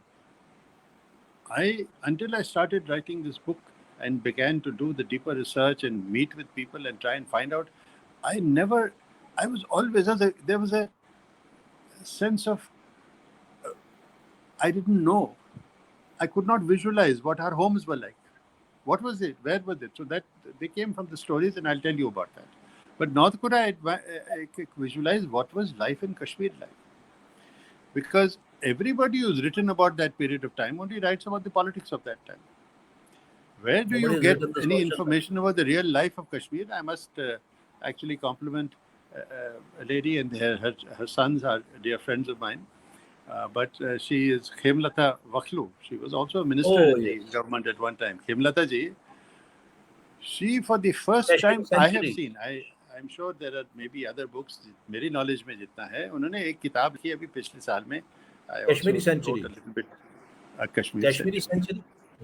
until I started writing this book and began to do the deeper research and meet with people and try and find out, I was always, there was a sense of, I didn't know. I could not visualize what our homes were like. What was it? Where was it? So that they came from the stories, and I'll tell you about that. But nor could I visualize what was life in Kashmir like. Because everybody who's written about that period of time only writes about the politics of that time. Where do Nobody you has get written the any social life. information about the real life of Kashmir? I must actually compliment a lady, and her sons are dear friends of mine. But she is Khemlata Wakhlu. She was also a minister Oh in the yes, government at one time. Khemlata ji, she for the first Kashmir time I have century, seen. I'm sure there are maybe other books. मेरी knowledge में जितना है, उन्होंने एक किताब लिखी अभी पिछले साल में. I Kashmiri also wrote a century, little bit Kashmir Kashmiri Century. century.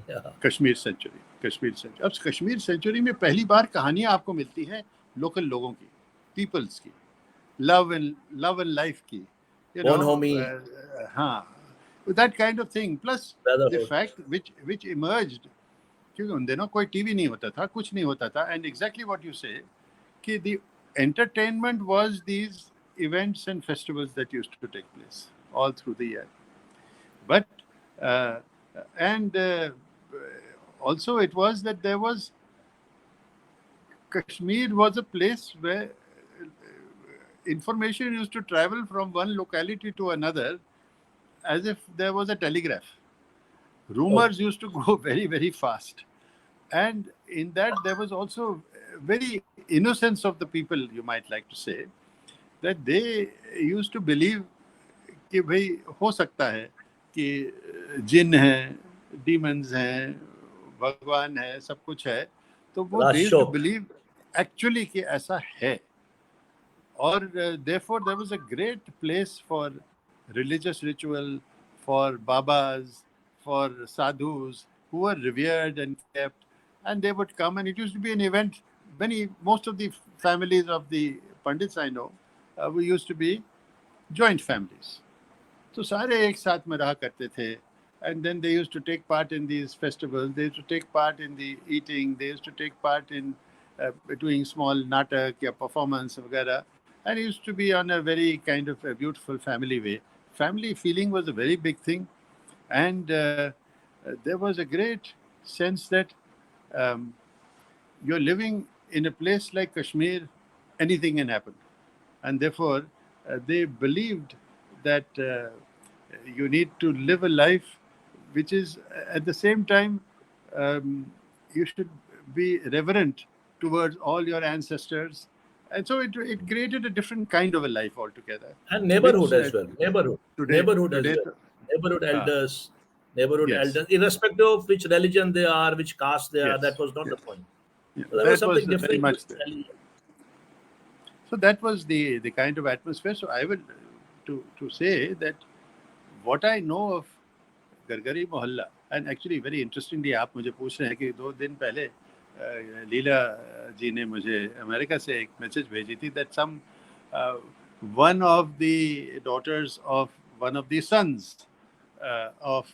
Yeah. Kashmir century. Kashmir century. अब कश्मीर सेंचुरी में पहली बार कहानियां आपको मिलती हैं लोकल लोगों की, पीपल्स की, लव एंड लाइफ की, यू नो. Bonhomie, हाँ, that kind of thing. Plus the brotherhood. fact which emerged, क्योंकि उन दिनों कोई टीवी नहीं होता था, कुछ नहीं होता था, and exactly what you say, कि the entertainment was these events and festivals that used to take place all through the year. But uh, and also it was that there was, Kashmir was a place where information used to travel from one locality to another as if there was a telegraph. Oh, Rumors used to go very, very fast. And in that, there was also very innocence of the people, you might like to say, that they used to believe कि भाई हो सकता है कि जिन हैं, demons हैं, भगवान है, सब कुछ है. तो वो they used to Rashok. believe actually कि ऐसा है. Or therefore there was a great place for religious ritual, for babas, for sadhus who were revered and kept, and they would come, and it used to be an event. Most of the families of the pandits I know, we used to be joint families. तो सारे एक साथ में रहा करते थे. And then they used to take part in these festivals. They used to take part in the eating. They used to take part in doing small natak या performance वगैरह. And it used to be on a very kind of a beautiful family way. Family feeling was a very big thing. And there was a great sense that um, you're living in a place like Kashmir, anything can happen. And therefore, they believed that you need to live a life which is at the same time, you should be reverent towards all your ancestors. And so it created a different kind of a life altogether, And neighborhood which as well. Neighborhood. today, Neighborhood as today, well. Neighborhood uh, elders. Neighborhood yes, elders. Irrespective of which religion they are, which caste they are, that yes, was not yes, the point. yeah, So there was that was something very different with much there. religion. So that was the kind of atmosphere. So I will to say that what I know of गरगरी मोहल्ला, and actually very interestingly आप मुझे पूछ रहे हैं कि 2 दिन पहले लीला जी ने मुझे अमेरिका से एक मैसेज भेजी थी that some one of the daughters of one of the sons of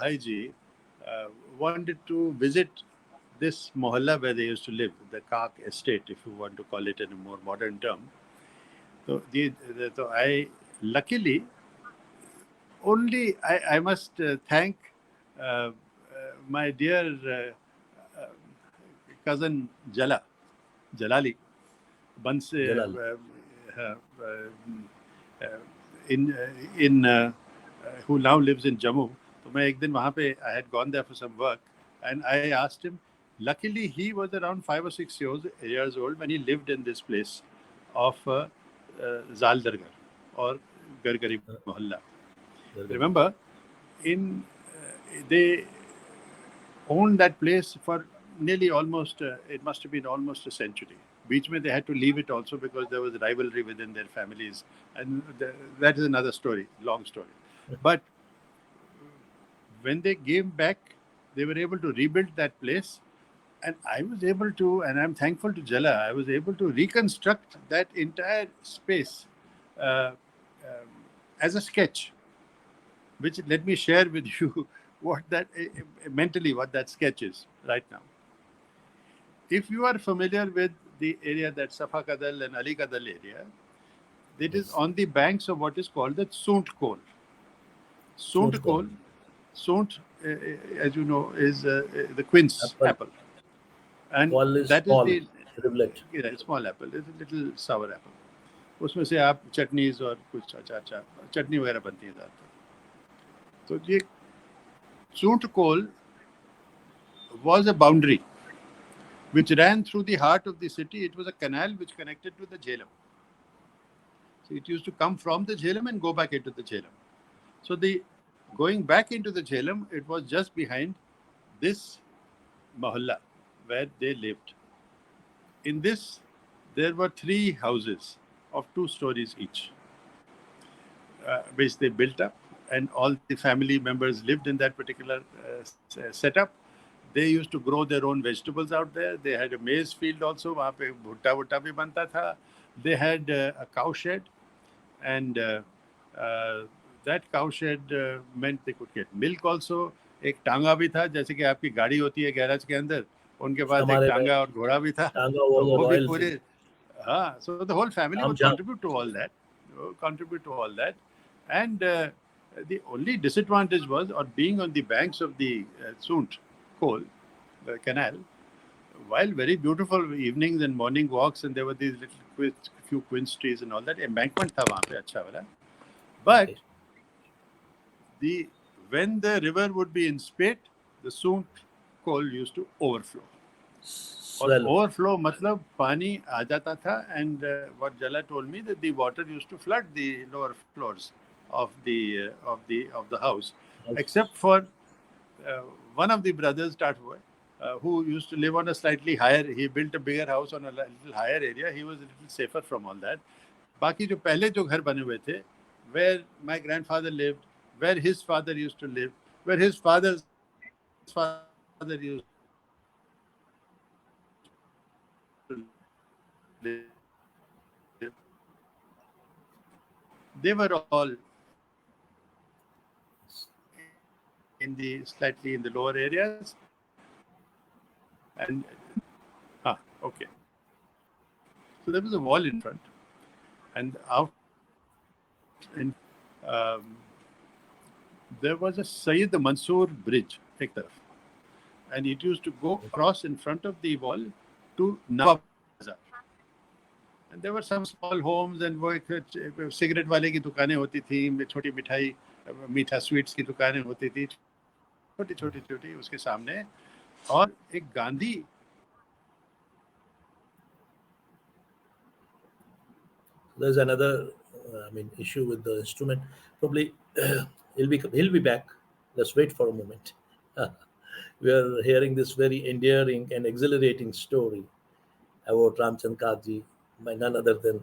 Bhaiji wanted to visit this mohalla where they used to live, the Kak estate, if you want to call it in a more modern term. So I luckily I must thank my dear cousin Jalali, once Jalali. uh, in who now lives in Jammu. तो मैं एक दिन वहाँ पे I had gone there for some work and I asked him. Luckily, he was around 5 or 6 years old when he lived in this place of Zal Dargar or Gargari Mohalla. Remember, in they owned that place for nearly almost, it must have been almost a century. Beach mein they had to leave it also because there was rivalry within their families. And that is another story, long story. But when they came back, they were able to rebuild that place. And I was able to, and I'm thankful to Jala, I was able to reconstruct that entire space uh, um, as a sketch, which let me share with you what that mentally what that sketch is right now. If you are familiar with the area that Safa Kadal and Ali Kadal area, it is on the banks of what is called the Sunt Kol. Sunt Kol, Sunt, as you know, is the quince apple. And Kol is that small, is rivulet. small apple. It's a little sour apple. उसमें से आप chutneys और कुछ अचार चटनी वगैरह बनती है ज़्यादातर. तो ये Sunt Kol was a boundary which ran through the heart of the city. It was a canal which connected to the Jhelum. So it used to come from the Jhelum and go back into the Jhelum. So the going back into the Jhelum, it was just behind this mohalla where they lived. In this, there were 3 houses of 2 stories each, which they built up, and all the family members lived in that particular setup. They used to grow their own vegetables out there. They had a maize field also. वहाँ पे भुट्टा वुट्टा भी बनता था. They had a cow shed, and that cow shed meant they could get milk also. एक टांगा भी था, जैसे कि आपकी गाड़ी होती है गैराज के अंदर, उनके पास एक टांगा और घोड़ा भी था. तो वो भी पूरे, हाँ. So the whole family would contribute to all that, and the only disadvantage was, or being on the banks of the Sunt Kol, the canal, while very beautiful evenings and morning walks, and there were these little few quince trees and all that, embankment tha wahan pe अच्छा वाला. But when the river would be in spate, the Sunt Kol used to overflow. और overflow मतलब पानी आ जाता था, and what Jala told me that the water used to flood the lower floors of the house, except for one of the brothers, who used to live on a slightly higher. He built a bigger house on a little higher area. He was a little safer from all that. बाकी जो पहले जो घर बने हुए थे, where my grandfather lived, where his father used to live, where his father's father used to live, they were all slightly in the lower areas, and okay. So there was a wall in front, and out in there was a Sayyid Mansoor bridge, ek taraf, and it used to go across in front of the wall to Nawab Bazaar. And there were some small homes, and वो एक cigarette वाले की दुकानें होती थी, छोटी मिठाई मीठा स्वीट्स की दुकानें होती थी, छोटी छोटी छोटी उसके सामने, और एक Gandhi. There's another, issue with the instrument. Probably he'll be back. Let's wait for a moment. We are hearing this very endearing and exhilarating story about Ramchandra Kak ji by none other than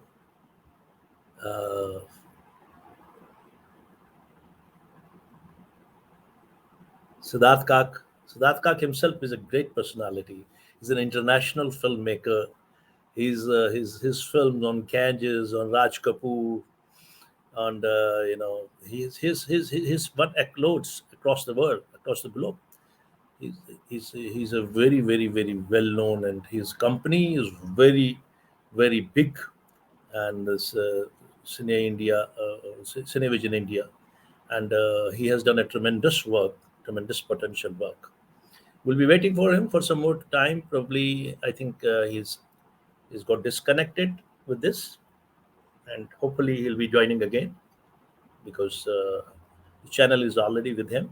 Sidharth Kak. Sidharth Kak himself is a great personality. He's an international filmmaker. his films on Ganges, on Raj Kapoor, and his what explodes across the world, across the globe. He's he's a very well known, and his company is very big, and this Cine India, Cinevision India, and he has done a tremendous work, tremendous potential work. We'll be waiting for him for some more time. Probably, I think he's got disconnected with this, and hopefully he'll be joining again because the channel is already with him.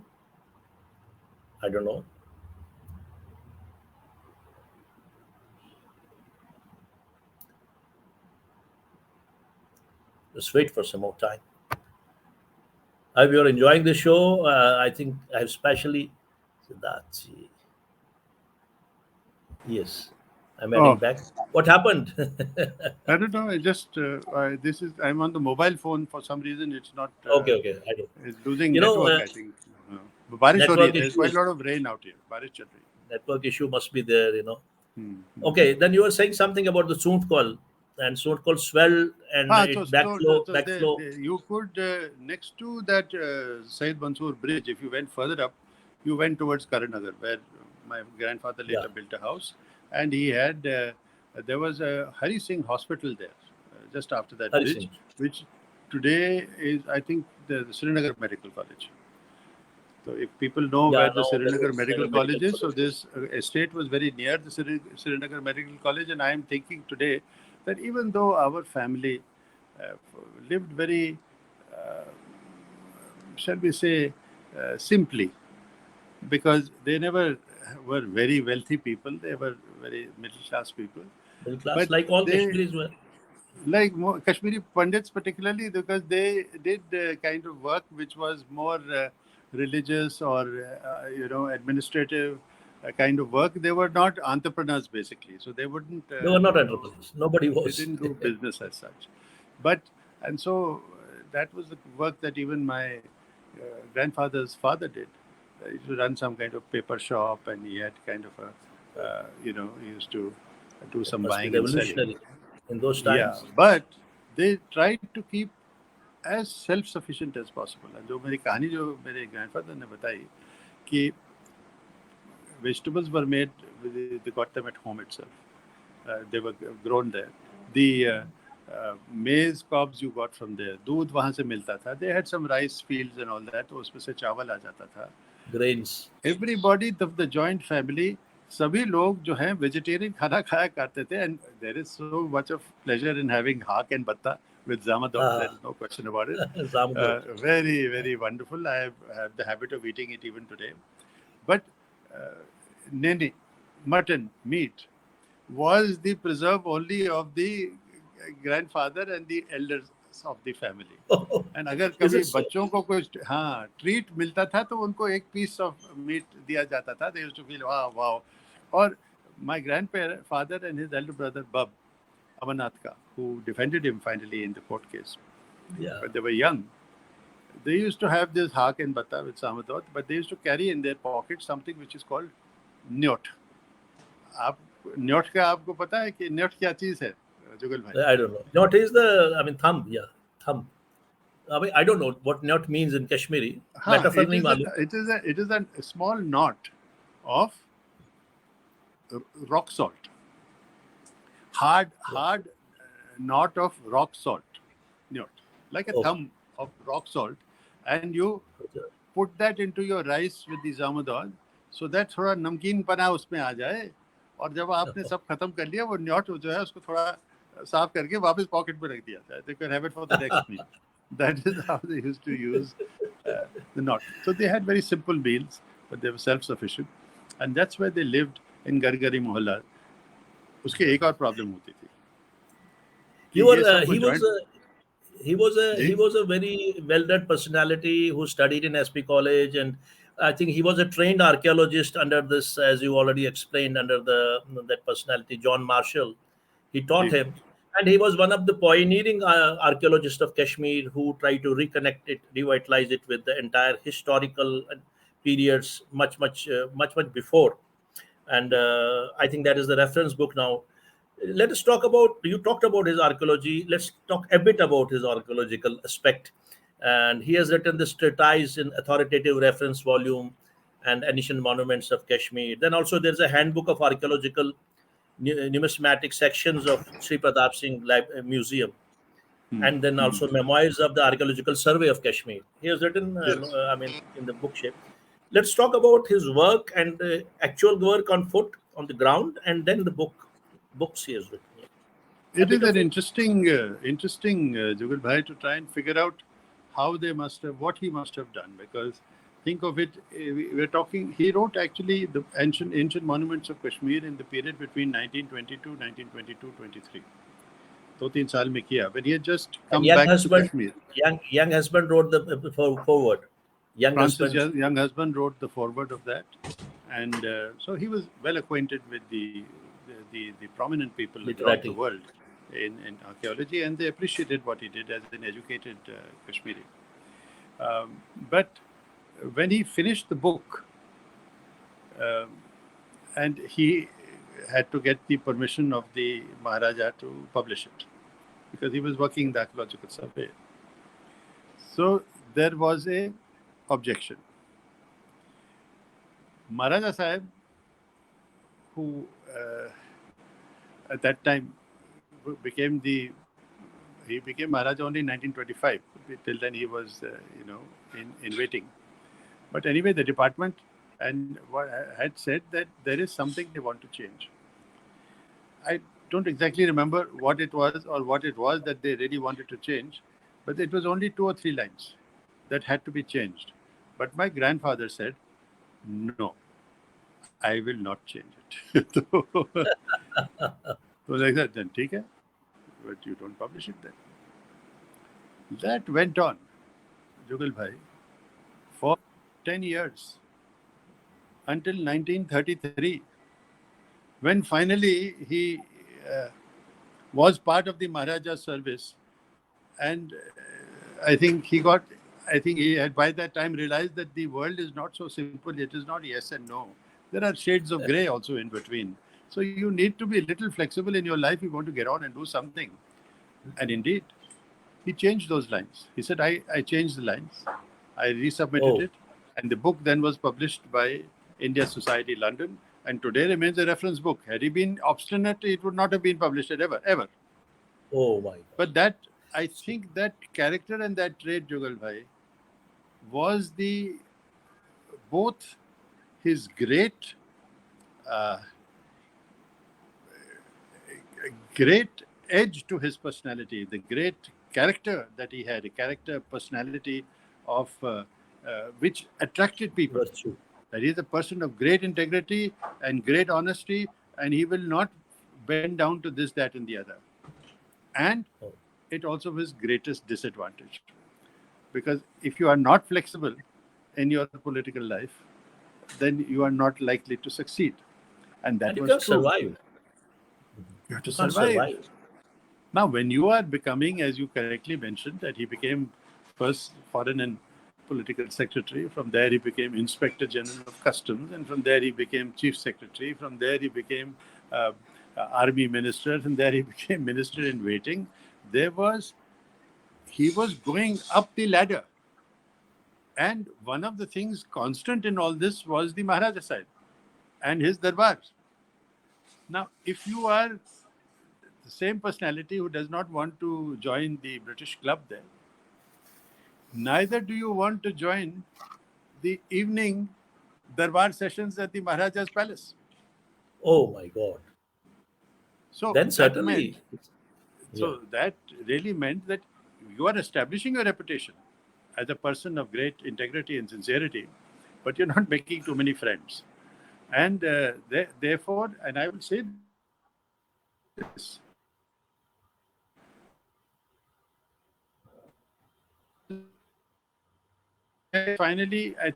I don't know. Just wait for some more time. I hope you're enjoying the show. I think I've specially Sidharth. Yes, I'm adding Oh, back. What happened? I don't know. I just I'm on the mobile phone for some reason. It's not. Okay, okay. I don't. It's losing You know, network. I think. बारिश हो रही है. network There's quite issues. a lot of rain out here. बारिश चल रही है. Network issue must be there. Hmm. Okay, then you were saying something about the Soont call, and Soont call swell and Ah, it backflow, backflow. you could next to that Said Mansoor Bridge, if you went further up, you went towards Karanagar, where my grandfather Yeah, later built a house, and he had there was a Hari Singh Hospital there, just after that Hari bridge, Singh. which today is, I think, the Srinagar Medical College. So if people know where Yeah, the now there Srinagar is Medical Srinagar Medical College is, so College. this estate was very near the Srinagar Medical College, and I am thinking today that even though our family uh, lived very, uh, shall we say, simply, because they never were very wealthy people, they were very middle class people, Middle class, but like all they Kashmiris were. like Kashmiri Pandits, particularly because they did kind of work which was more religious or administrative kind of work. They were not entrepreneurs basically, so they wouldn't They were not do. entrepreneurs. Nobody They was. didn't do business as such, but and so that was the work that even my grandfather's father did. He used to run some kind of paper shop, and he had kind of a he used to do It some must be buying and selling. revolutionary in those Yeah, times. but they tried to keep as self-sufficient as possible. And जो मेरी कहानी जो मेरे grandfather ने बताई कि vegetables were made, they got them at home itself. They were grown there. The maize cobs you got from there, दूध वहाँ से मिलता था. They had some rice fields and all that. तो उसमें से चावल आ जाता था. Grains. Everybody of the joint family, सभी लोग जो हैं vegetarian खाना खाया करते थे, and there is so much of pleasure in having haq and batta with zamadot. There is no question about it. Zamdor. Very wonderful. I have the habit of eating it even today. But nene, mutton, meat was the preserve only of the grandfather and the elders of the family. And अगर Is कभी it so? बच्चों को कुछ treat मिलता था तो उनको एक पीस ऑफ मीट दिया जाता था. दे यूज्ड टू फील वाह वाह. और my grandfather and his elder brother Bab Amarnath Ka, who defended him finally in the court case Yeah. when they were young, they used to have this haq and bata with samadot, but they used to carry in their pocket something which is called note. आप note का आपको पता है कि note क्या चीज है जुगल भाई? I don't know. Not is the, I mean, thumb. Yeah, thumb. I mean, I don't know what not means in Kashmiri. हाँ, Metaphor नहीं मालूम. it is a small knot of rock salt, hard knot of rock salt, knot, like a Okay. thumb of rock salt, and you put that into your rice with the zamadon, so that थोड़ा नमकीन पना उसमें आ जाए. और जब आपने सब खत्म कर लिया, वो न्योट जो है उसको थोड़ा साफ करके वापस पॉकेट में रख दिया जाए. They can have it for the next meal. That is how they used to use the knot. So they had very simple meals, but they were self-sufficient, and that's where they lived in Gargari Mohalla. उसकी एक और problem होती थी कि You were, ये सब he was joint. he जी was a very well-read personality who studied in SP College, and I think he was a trained archaeologist under this, as you already explained, under the that personality, John Marshall. He taught जी him, and he was one of the pioneering archaeologists of Kashmir who tried to reconnect it, revitalize it with the entire historical periods, much before. And I think that is the reference book now. Let us talk about, you talked about his archaeology. Let's talk a bit about his archaeological aspect. And he has written this treatise in authoritative reference volume and ancient monuments of Kashmir. Then also there's a handbook of archaeological numismatic sections of Sri Pratap Singh Museum, and then also memoirs of the archaeological survey of Kashmir. He has written, Yes. I mean, in the book shape. Let's talk about his work and actual work on foot, on the ground, and then the books he has written. Yeah. A It bit is of an it. interesting, Jugal Bhai, to try and figure out how they must have, what he must have done. Because think of it, we're talking. He wrote actually the ancient monuments of Kashmir in the period between 1922, 1922-23. 2-3 साल में किया when he had just And come back to Kashmir. young husband wrote the forward. Young Francis husband young husband wrote the foreword of that, and so he was well acquainted with the prominent people throughout the literati. world in archaeology, and they appreciated what he did as an educated Kashmiri. But when he finished the book, um, and he had to get the permission of the Maharaja to publish it because he was working the archaeological survey. So there was a objection. Maharaja Sahib, who at that time became he became Maharaja only in 1925. Till then he was in waiting. But anyway, the department and had said that there is something they want to change. I don't exactly remember what it was or what it was that they really wanted to change, but it was only 2 or 3 lines that had to be changed. But my grandfather said, "No, I will not change it." So like that, then take it, but you don't publish it then. That went on, Jugal Bhai, for 10 years until 1933, when finally he uh, was part of the Maharaja's service. And I think he had by that time realized that the world is not so simple. It is not yes and no. There are shades of gray also in between. So you need to be a little flexible in your life if you want to get on and do something. And indeed, he changed those lines. He said, I changed the lines. I resubmitted Oh, it. And the book then was published by India Society London. And today remains a reference book. Had he been obstinate, it would not have been published ever, ever. oh my But God. that, I think that character and that trait, Jugal Bhai, was the both his uh, great edge to his personality, the great character that he had, a character personality of which attracted people. Virtue. That he is a person of great integrity and great honesty, and he will not bend down to this, that, and the other. And Oh. it also was greatest disadvantage, because if you are not flexible in your political life, then you are not likely to succeed. And that And you was can't true. survive. You have to You can't survive. survive. Now, when you are becoming, as you correctly mentioned, that he became first foreign and political secretary, from there he became inspector general of customs, and from there he became chief secretary, from there he became uh, army minister, and there he became minister in waiting. He was going up the ladder. And one of the things constant in all this was the Maharaja side and his darbars. Now, if you are the same personality who does not want to join the British club there, neither do you want to join the evening darbar sessions at the Maharaja's palace. Oh my God. So Then that meant, certainly, yeah. so that really meant that you are establishing your reputation as a person of great integrity and sincerity, but you're not making too many friends. And therefore, and I will say this, finally, I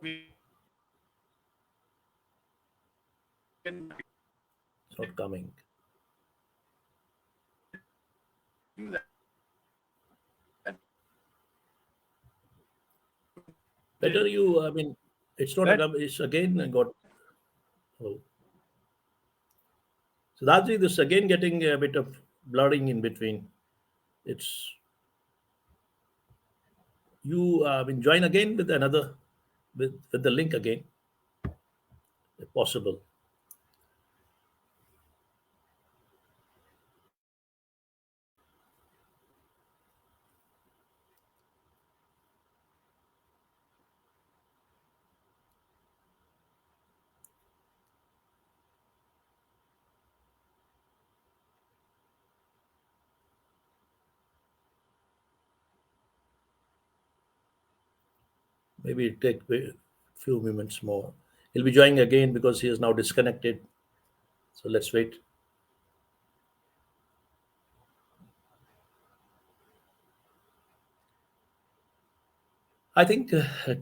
think It's not coming. Better you, I mean, It's not That a. It's again got. Oh. So Dadji, this again getting a bit of blurring in between. It's you. Join again with another with the link again, if possible. Maybe it take a few moments more. He'll be joining again because he is now disconnected. So let's wait. I think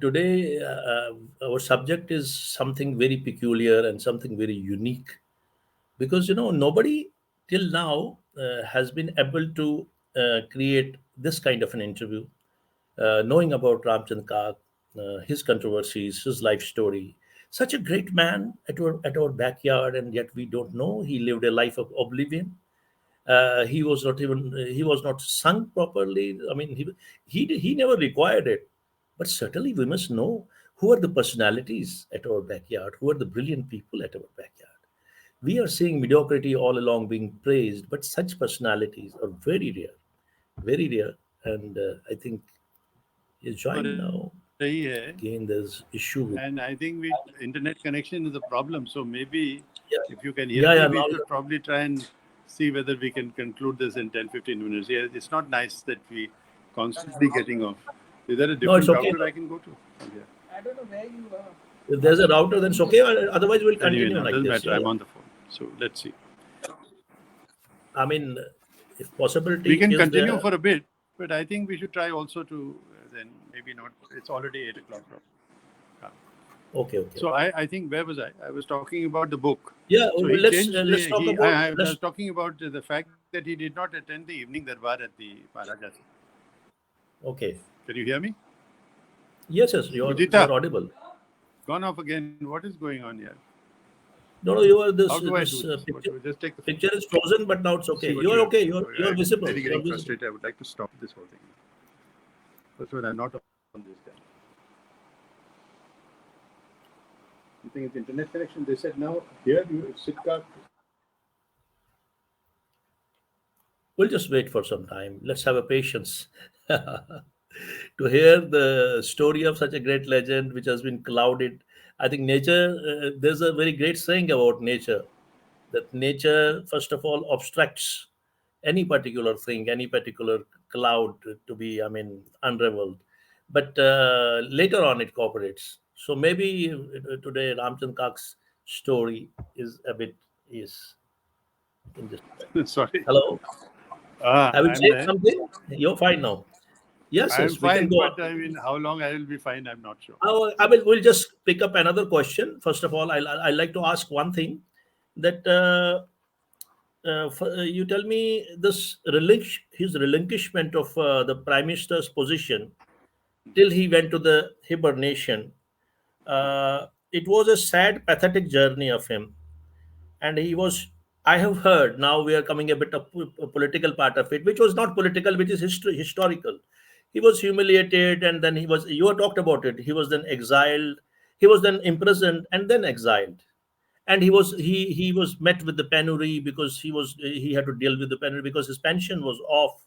today our subject is something very peculiar and something very unique because nobody till now has been able to create this kind of an interview, knowing about Ramchand Kak, his controversies, his life story. Such a great man at our backyard, and yet we don't know he lived a life of oblivion. He was not sung properly. I mean, he never required it, but certainly we must know who are the personalities at our backyard, who are the brilliant people at our backyard. We are seeing mediocrity all along being praised, but such personalities are very rare. And I think he's joined now. रही है. Again, there's issue with. And I think internet connection is a problem. So maybe Yeah, if you can hear me, yeah. we Now, should probably try and see whether we can conclude this in 10-15 minutes. Yeah, it's not nice that we constantly getting off. Is there a no, it's different okay. router I can go to? Yeah. I don't know where you are. If there's a router, then it's okay. Otherwise, we'll Anyway, continue no, like doesn't this. matter. Yeah. I'm on the phone. So let's see. I mean, if possibility We can is continue there, for a bit, but I think we should try also to then maybe not. It's already 8 o'clock now. okay. So I think where was I? I was talking about the book. Yeah, So well, he let's changed. let's talk about. I Let's, was talking about the fact that he did not attend the evening darbar at the Maharajas. okay. Can you hear me? Yes, you're Udita. audible. Gone off again. What is going on here? No, you are this. How do I This do this? picture, Just take the picture is frozen, but now it's okay. see what You are you okay. have. You're I'm visible. very You're getting visible. frustrated. I would like to stop this whole thing. That's what I'm not on this guy. You think it's internet connection? They said now here you Sidharth. We'll just wait for some time. Let's have a patience to hear the story of such a great legend, which has been clouded. I think nature. There's a very great saying about nature that nature, first of all, obstructs any particular thing, any particular cloud to be, unraveled. But later on, it cooperates. So maybe today Ramchand Kak's story is a bit is in this. Sorry. Hello, I will I'm say there. something. You're fine now. Yes, I'm we can fine, go on. but I mean, how long I will be fine, I'm not sure. We'll just pick up another question. First of all, I like to ask one thing that you tell me this his relinquishment of the prime minister's position till he went to the hibernation. It was a sad, pathetic journey of him, and he was. I have heard now we are coming a bit of a political part of it, which was not political, which is historical. He was humiliated, and then he was. You have talked about it. He was then exiled. He was then imprisoned and then exiled, and he was met with the penury because he had to deal with the penury because his pension was off.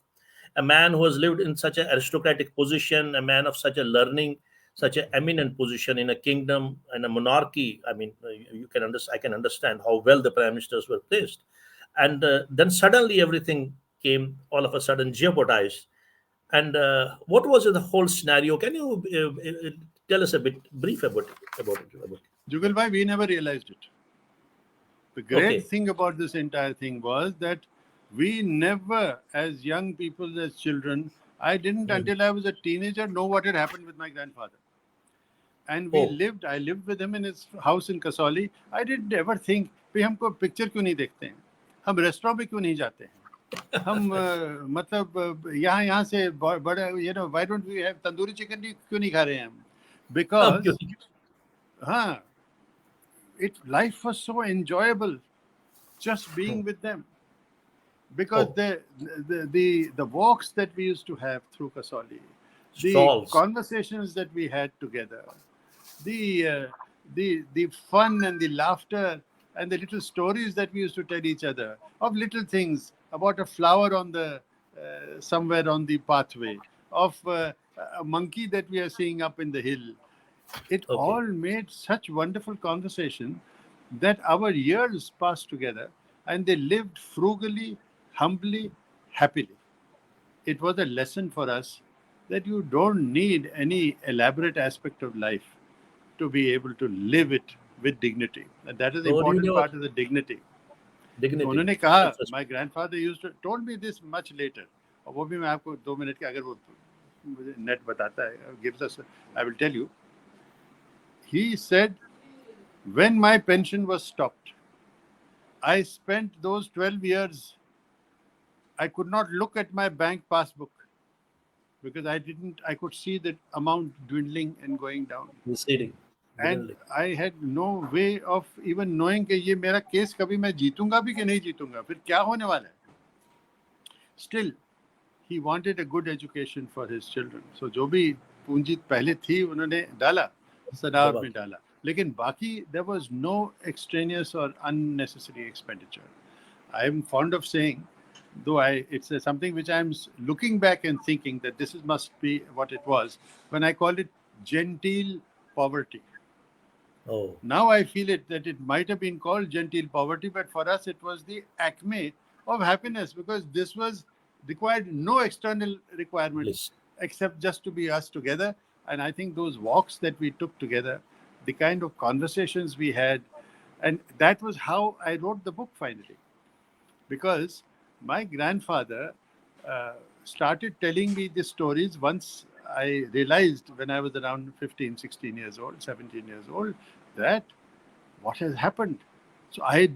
A man who has lived in such an aristocratic position, a man of such a learning, such an eminent position in a kingdom and a monarchy. I mean, you can understand. I can understand how well the prime ministers were placed, and then suddenly everything came all of a sudden jeopardized. And what was the whole scenario? Can you tell us a bit brief about it? Jugal bhai, we never realized it. The great Okay. thing about this entire thing was that we never, as young people, as children, I didn't until I was a teenager know what had happened with my grandfather. And Oh. I lived with him in his house in Kasauli. I didn't ever think, भाई हमको picture क्यों नहीं देखते हैं, हम restaurant पे क्यों नहीं जाते हैं, हम मतलब यहाँ से बड़ा why don't we have tandoori chicken क्यों नहीं खा रहे हैं हम, because huh, life was so enjoyable just Hmm. being with them. Because Oh, the walks that we used to have through Kasoli, the strolls. conversations that we had together, the the fun and the laughter and the little stories that we used to tell each other of little things, about a flower on the somewhere on the pathway, of a monkey that we are seeing up in the hill. It Okay. all made such wonderful conversation that our years passed together, and they lived frugally, humbly, happily. It was a lesson for us that you don't need any elaborate aspect of life to be able to live it with dignity. And that is the So do you important know part, of the dignity. तो dignity, उन्होंने कहा, self-respect? my grandfather used to told me this much later. और वो भी मैं आपको 2 minute के, अगर वो मुझे नेट बताता है, gives us, I will tell you. He said, when my pension was stopped, I spent those 12 years, I could not look at my bank passbook because I could see that amount dwindling and going down. Receding, And dwindling. I had no way of even knowing कि ये मेरा case कभी मैं जीतूंगा भी कि नहीं जीतूंगा, फिर क्या होने वाला है. Still, he wanted a good education for his children. So जो भी पूंजी पहले थी उन्होंने डाला, सदावत Jabak. में डाला. लेकिन बाकी there was no extraneous or unnecessary expenditure. I am fond of saying, though it's something which I'm looking back and thinking that must be what it was when I called it genteel poverty. Oh, Now I feel that it might have been called genteel poverty, but for us it was the acme of happiness, because this was required no external requirement bliss. except just to be us together. And I think those walks that we took together, the kind of conversations we had, and that was how I wrote the book finally. Because my grandfather started telling me these stories once I realized, when I was around 15, 16 years old, 17 years old, that what has happened. So I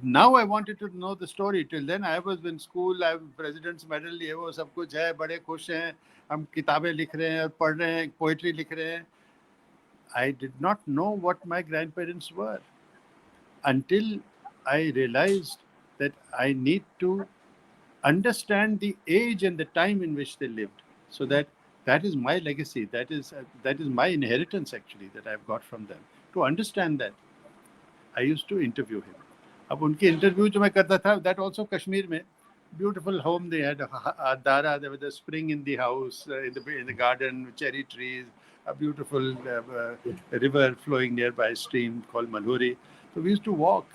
wanted to know the story. Till then I was in school, I have president's medal, ये वो सब कुछ है, बड़े खुश हैं, हम किताबें लिख रहे हैं, पढ़ रहे हैं, poetry लिख रहे हैं. I did not know what my grandparents were until I realized that I need to understand the age and the time in which they lived, so that is my legacy, that is my inheritance actually, that I've got from them. To understand that, I used to interview him. अब उनके interview जो मैं करता था, that also Kashmir में, beautiful home they had, Dara, there was a spring in the house, in the garden, cherry trees, a beautiful river flowing nearby, a stream called Malhuri. So we used to walk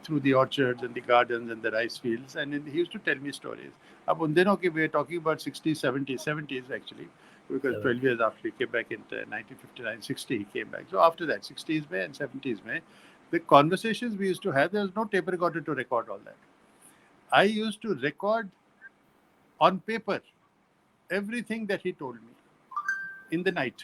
through the orchards and the gardens and the rice fields, and he used to tell me stories. अब उन दिनों की, we are talking about 60s, 70s, 70s actually, because 12 years after he came back in 1959, 60 he came back. So after that, 60s में and 70s में, the conversations we used to have, there was no tape recorder to record all that. I used to record on paper everything that he told me in the night.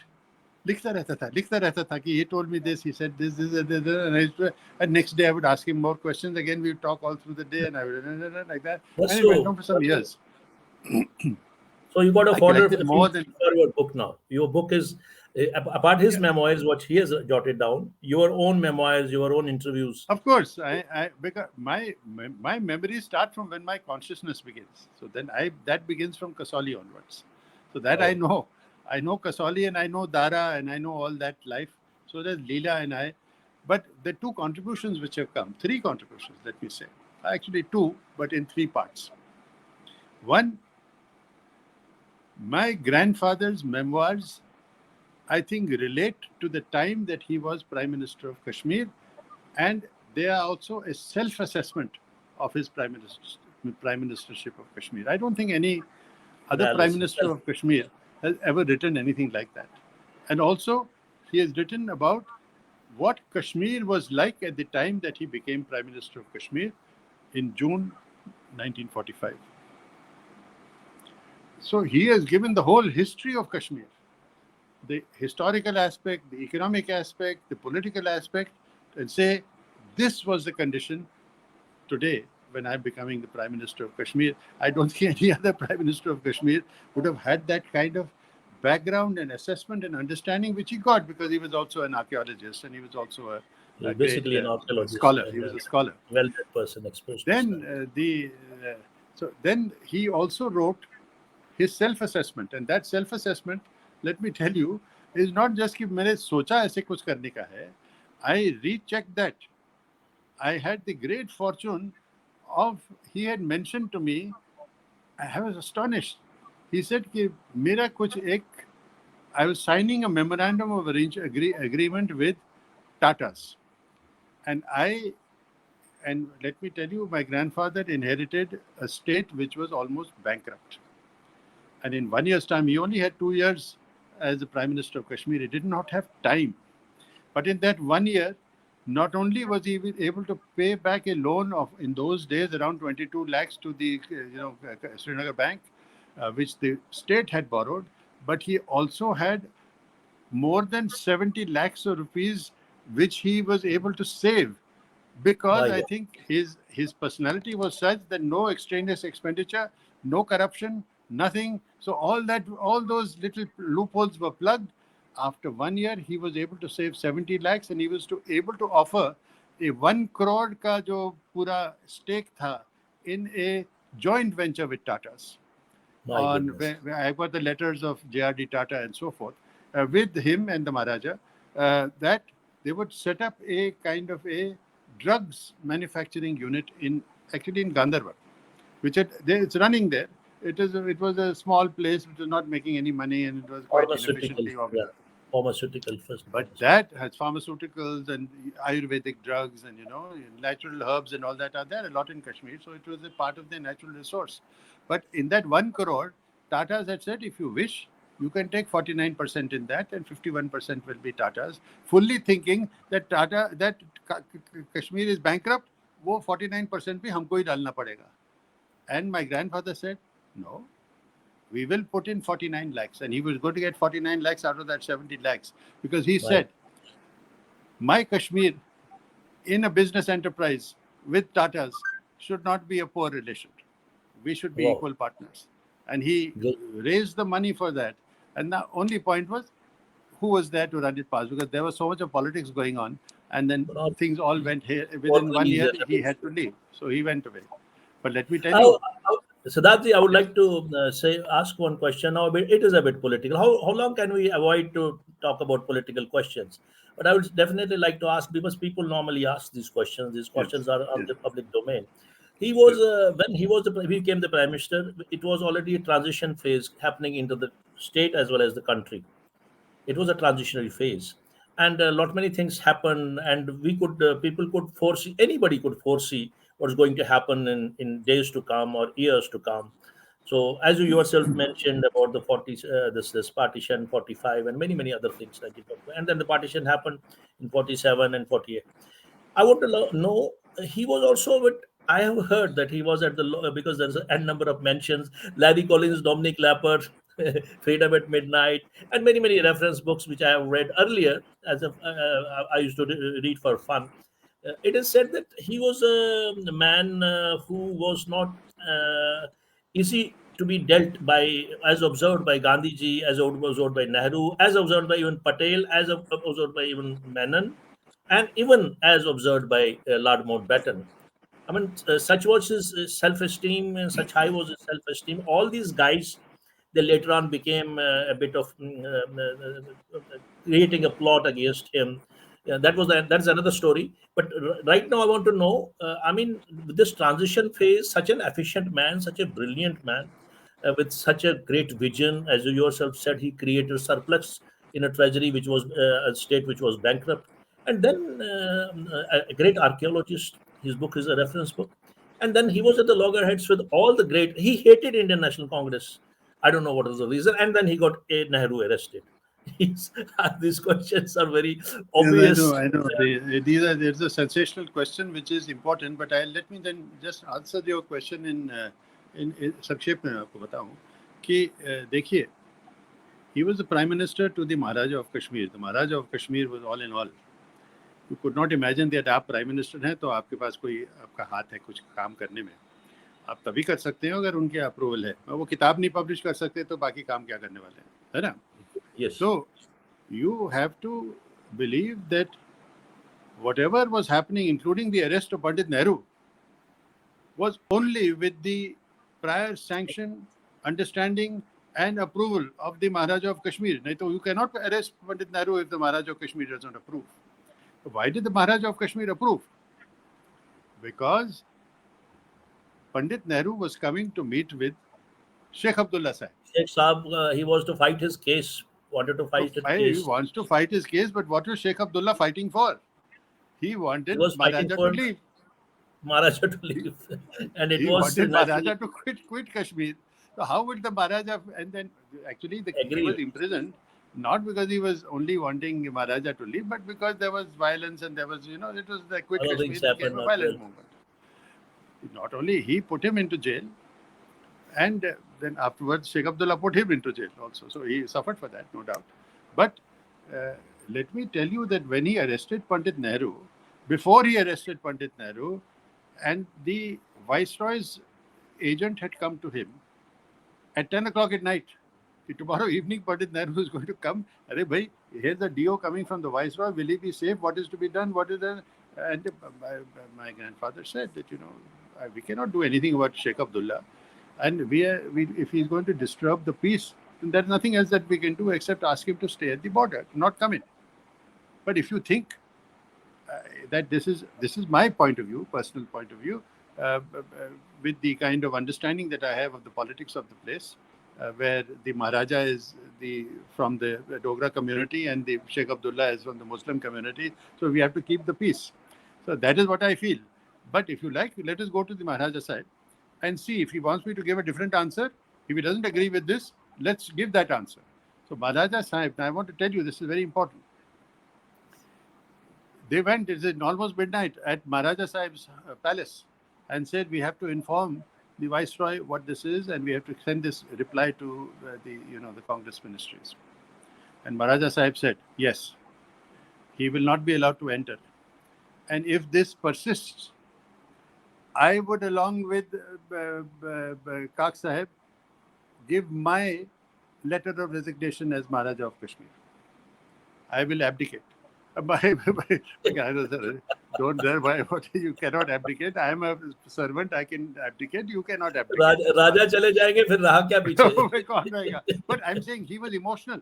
लिखता रहता था कि he told me this, he said this, and next day I would ask him more questions. Again, we would talk all through the day, and I would like that. That's And it went so. on for some years. So you got a I fodder collected more feed than, for your book now. Your book is apart his yeah, memoirs, what he has jotted down, your own memoirs, your own interviews. of course. Because my memories start from when my consciousness begins. So then that begins from Kasoli onwards. So that Oh, I know Kasoli, and I know Dara, and I know all that life. So there's Leela and I. But the two contributions which have come, three contributions, let me say, actually two, but in three parts. One, my grandfather's memoirs, I think, relate to the time that he was Prime Minister of Kashmir, and they are also a self-assessment of his prime ministership of Kashmir. I don't think any other Prime analysis. Minister of Kashmir has ever written anything like that. And also, he has written about what Kashmir was like at the time that he became Prime Minister of Kashmir in June 1945. So he has given the whole history of Kashmir, the historical aspect, the economic aspect, the political aspect, and say this was the condition today when I'm becoming the Prime Minister of Kashmir. I don't think any other Prime Minister of Kashmir would have had that kind of background and assessment and understanding which he got because he was also an archaeologist and he was also a He's great basically an archaeologist scholar. He and was a a scholar. well-read person, experienced Then personality. then he also wrote his self-assessment, and that self-assessment, let me tell you, is not just कि मैंने सोचा ऐसे कुछ करने का है. I rechecked that. I had the great fortune of, he had mentioned to me, I was astonished. He said कि मेरा कुछ एक, I was signing a memorandum of agreement with Tatas, and let me tell you, my grandfather inherited a state which was almost bankrupt. And in 1 year's time, he only had 2 years as the Prime Minister of Kashmir. He did not have time. But in that 1 year, not only was he able to pay back a loan of, in those days, around 22 lakhs to the Srinagar Bank, which the state had borrowed, but he also had more than 70 lakhs of rupees, which he was able to save because My I God. think his personality was such that no extraneous expenditure, no corruption, nothing. So all those little loopholes were plugged. After 1 year, he was able to save 70 lakhs, and he was able to offer a 1 crore ka jo pura stake tha in a joint venture with Tata's. My goodness. Where I got the letters of JRD Tata and so forth with him and the Maharaja, that they would set up a kind of a drugs manufacturing unit in Gandharva, which it's running there. It was a small place which was not making any money and it was quite Pharmaceutical, inefficiently yeah. organized. Pharmaceutical first. But that has pharmaceuticals and Ayurvedic drugs and natural herbs and all that are there a lot in Kashmir. So it was a part of their natural resource. But in that 1 crore, Tata's had said, if you wish, you can take 49% in that and 51% will be Tata's, fully thinking that Kashmir is bankrupt, वो 49% भी हमको ही डालना पड़ेगा. And my grandfather said, no, we will put in 49 lakhs. And he was going to get 49 lakhs out of that 70 lakhs. Because he said, my Kashmir in a business enterprise with Tata's should not be a poor relation. We should be equal partners. And he raised the money for that. And the only point was, who was there to run it past? Because there was so much of politics going on. And then things all went here. Within 1 year, he had to leave. So he went away. But let me tell you. Sidharth, I would like to ask one question. Now, it is a bit political. How long can we avoid to talk about political questions? But I would definitely like to ask, because people normally ask these questions. These questions are of the public domain. He was when he became the prime minister. It was already a transition phase happening into the state as well as the country. It was a transitionary phase, and a lot many things happened, and we could people could foresee, anybody could foresee what's going to happen in days to come or years to come. So as you yourself mentioned about the 40s, this partition 45 and many other things, and then the partition happened in 47 and 48. I want to know, he was also with, I have heard that he was at the because there's a n number of mentions, Larry Collins, Dominic Lapper, Freedom at Midnight, and many reference books which I have read earlier as I used to read for fun. It is said that he was a man who was not easy to be dealt by, as observed by Gandhiji, as observed by Nehru, as observed by even Patel, as observed by even Menon, and even as observed by Lord Mountbatten. I mean, such was his self-esteem, and such high was his self-esteem. All these guys, they later on became a bit of creating a plot against him. Yeah, that's another story. But right now, I want to know. I mean, with this transition phase, such an efficient man, such a brilliant man, with such a great vision, as you yourself said, he created surplus in a treasury which was a state which was bankrupt, and then a great archaeologist. His book is a reference book, and then he was at the loggerheads with all the great. He hated Indian National Congress. I don't know what was the reason, and then he got a Nehru arrested. These questions are very obvious. Yes, I know. There's a sensational question which is important, but let me then just answer your question in संक्षेप में आपको बताऊं कि देखिए, he was the prime minister to the Maharaja of Kashmir. The Maharaja of Kashmir was all in all. You could not imagine that आप prime minister हैं तो आपके पास कोई आपका हाथ है कुछ काम करने में. आप तभी कर सकते हो अगर उनके अप्रूवल है. वो किताब नहीं पब्लिश कर सकते तो बाकी काम क्या करने वाले हैं, है ना? Yes. So you have to believe that whatever was happening, including the arrest of Pandit Nehru, was only with the prior sanction, understanding, and approval of the Maharaja of Kashmir. You cannot arrest Pandit Nehru if the Maharaja of Kashmir does not approve. So why did the Maharaja of Kashmir approve? Because Pandit Nehru was coming to meet with Sheikh Abdullah Sahib. Sheikh Saab, he was to fight his case, wanted to So fight his he case. wants to fight his case, but what was Sheikh Abdullah fighting for? He He wanted was fighting Maharaja to for leave. Maharaja to He, leave. And it he was wanted naturally Maharaja to quit Kashmir. So how would the Maharaja? And then actually he was agree. imprisoned not because he was only wanting Maharaja to leave, but because there was violence and there was it was the quit Other Kashmir things became happen a as violent well. movement. Not only he put him into jail, and then afterwards Sheikh Abdullah put him into jail also. So he suffered for that, no doubt. But uh, let me tell you that when he arrested Pandit Nehru, before he arrested Pandit Nehru, and the Viceroy's agent had come to him at 10 o'clock at night. Tomorrow evening, Pandit Nehru is going to come. Arey bhai, here's the DO coming from the Viceroy. Will he be safe? What is to be done? What is done? And my grandfather said that, we cannot do anything about Sheikh Abdullah. And if he's going to disturb the peace, then there's nothing else that we can do except ask him to stay at the border, not come in. But if you think that this is my point of view, personal point of view, with the kind of understanding that I have of the politics of the place, where the Maharaja is from the Dogra community and the Sheikh Abdullah is from the Muslim community, so we have to keep the peace. So that is what I feel. But if you like, let us go to the Maharaja side and see if he wants me to give a different answer. If he doesn't agree with this, let's give that answer. So Maharaja Sahib, I want to tell you, this is very important. They went, it's almost midnight, at Maharaja Sahib's palace and said, we have to inform the Viceroy what this is and we have to send this reply to the Congress ministries. And Maharaja Sahib said, yes, he will not be allowed to enter. And if this persists, I would, along with Kak Sahib, give my letter of resignation as Maharaja of Kashmir. I will abdicate. Don't dare, you cannot abdicate. I am a servant, I can abdicate, you cannot abdicate. राजा चले जाएंगे फिर रहा क्या पीछे. But I'm saying he was emotional.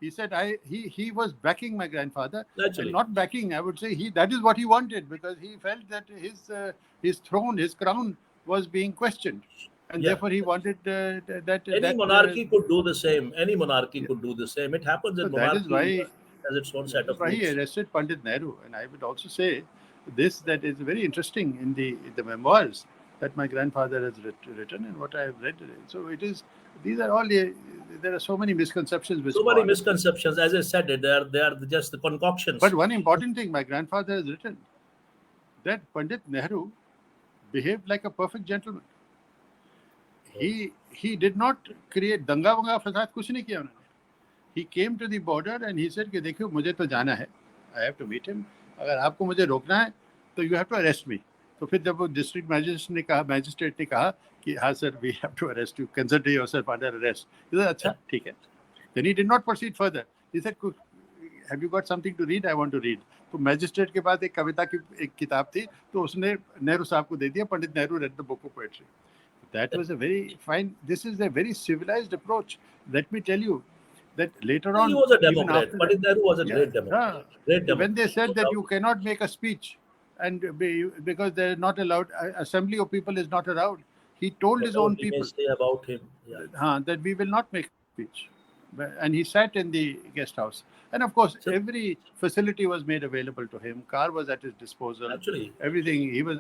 He said he was backing my grandfather. Naturally. And not backing, I would say that is what he wanted, because he felt that his throne, his crown was being questioned. And therefore he wanted that. Any monarchy could do the same. Any monarchy could do the same. It happens in monarchy. That is why has its own set of why he rules. arrested Pandit Nehru. And I would also say this, that is very interesting in the memoirs that my grandfather has written and what I have read. So these are all, there are so many misconceptions. So many misconceptions. As I said, they are just the concoctions. But one important thing my grandfather has written, that Pandit Nehru behaved like a perfect gentleman. He did not create danga wanga fasad, kuch nahi kiya unhone. He came to the border and he said कि देखियो मुझे तो जाना है, I have to meet him. अगर आपको मुझे रोकना है तो you have to arrest me. तो फिर जब वो डिस्ट्रिक्ट मैजिस्ट्रेट ने कहा कि हाँ sir, we have to arrest you, consider yourself under arrest. He said अच्छा ठीक है. Then he did not proceed further. He said, have you got something to read? I want to read. तो magistrate के बाद एक कविता की एक किताब थी, तो उसने नेहरू साहब को दे दिया. Pandit Nehru read the book of poetry. That was a very fine. This is a very civilized approach. Let me tell you that later on, he was a Democrat. Pandit Nehru was a great Democrat. Great Democrat. When they said that you cannot make a speech, and because they're not allowed, assembly of people is not allowed, he told his own people say about him, that we will not make a speech. And he sat in the guest house. And of course, every facility was made available to him. Car was at his disposal. Actually, everything. He was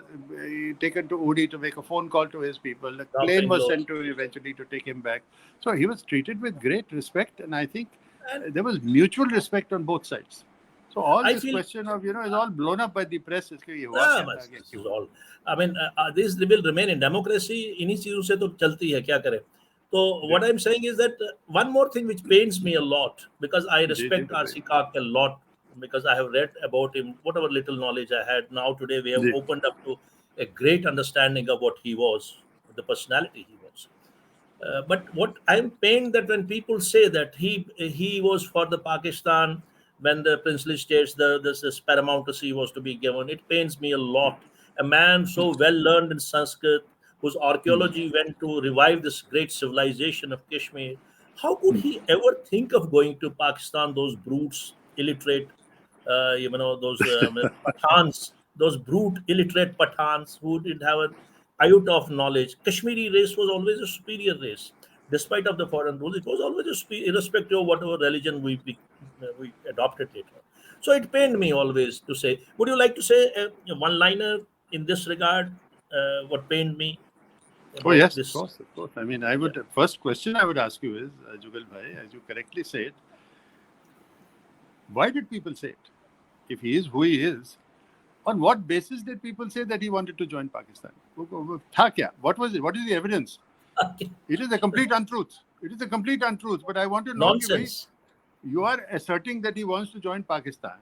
taken to Udi to make a phone call to his people. The plane was sent to him eventually to take him back. So he was treated with great respect. And I think there was mutual respect on both sides. So all this question of, is all blown up by the press. This is all. I mean, this will remain in democracy. इन्हीं चीजों से तो चलती है, क्या करें. So what I'm saying is that one more thing which pains me a lot, because I respect R.C. Kak a lot, because I have read about him, whatever little knowledge I had. Now today we have opened up to a great understanding of what he was, the personality he was. But what I'm pained that when people say that he was for the Pakistan when the princely states this paramountcy was to be given, it pains me a lot. A man so well learned in Sanskrit, whose Hmm. archaeology went to revive this great civilization of Kashmir, how could Hmm. he ever think of going to Pakistan? Those brutes, illiterate, those Pathans, those brute illiterate Pathans who didn't have an iota of knowledge. Kashmiri race was always a superior race, despite of the foreign rule. It was always irrespective of whatever religion we adopted later. So it pained me always to say. Would you like to say one liner in this regard? What pained me Oh about yes, of this? course, of course. I mean, I Yeah. would first question I would ask you is, Jugal Bhai, as you correctly said, why did people say it? If he is who he is, on what basis did people say that he wanted to join Pakistan? Tha kya? What was it? What is the evidence? It is a complete untruth. It is a complete untruth. But I want to know, ki, bhai, Nonsense. you are asserting that he wants to join Pakistan.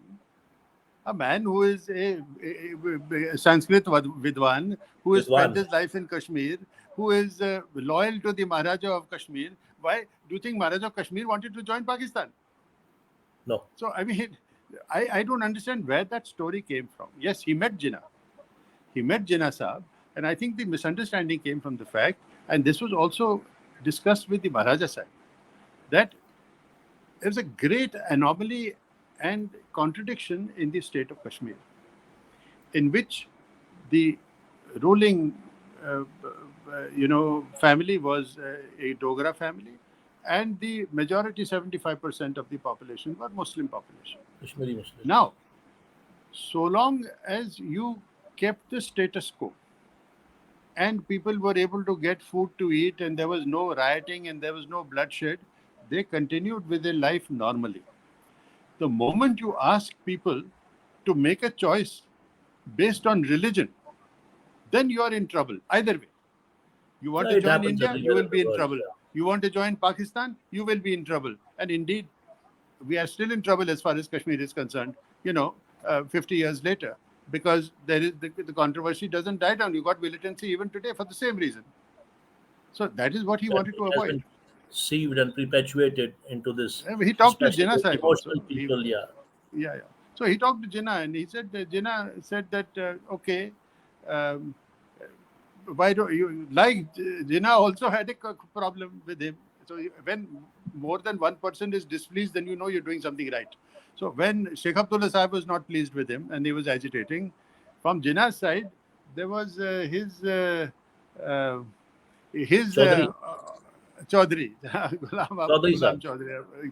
A man who is a Sanskrit Vidwan, who has With spent one. his life in Kashmir, who is loyal to the Maharaja of Kashmir. Why do you think Maharaja of Kashmir wanted to join Pakistan? No. So, I mean, I don't understand where that story came from. Yes, he met Jinnah. He met Jinnah Saab. And I think the misunderstanding came from the fact, and this was also discussed with the Maharaja Sahib, that there's a great anomaly and contradiction in the state of Kashmir, in which the ruling, family was a Dogra family, and the majority, 75% of the population, were Muslim population. Kashmiri Muslim. Now, so long as you kept the status quo and people were able to get food to eat and there was no rioting and there was no bloodshed, they continued with their life normally. The moment you ask people to make a choice based on religion, then you are in trouble. Either way. You want to It join happens India, you everywhere will in the be in world. trouble. Yeah. You want to join Pakistan, you will be in trouble. And indeed, we are still in trouble as far as Kashmir is concerned, 50 years later, because there is the controversy doesn't die down. You got militancy even today for the same reason. So that is what he wanted It to has avoid. been sieved and perpetuated into this, He talked to especially Jinnah the Sahib also. emotional people. Yeah. Yeah, yeah. So he talked to Jinnah, and he said that Jinnah said that okay, um, why don't you like Jinnah also had a problem with him. So when more than one person is displeased, then you know you're doing something right. So when Sheikh Abdullah Sahib was not pleased with him and he was agitating, from Jinnah's side there was uh, his Chaudhary. Chaudhry, Gulam Sahib.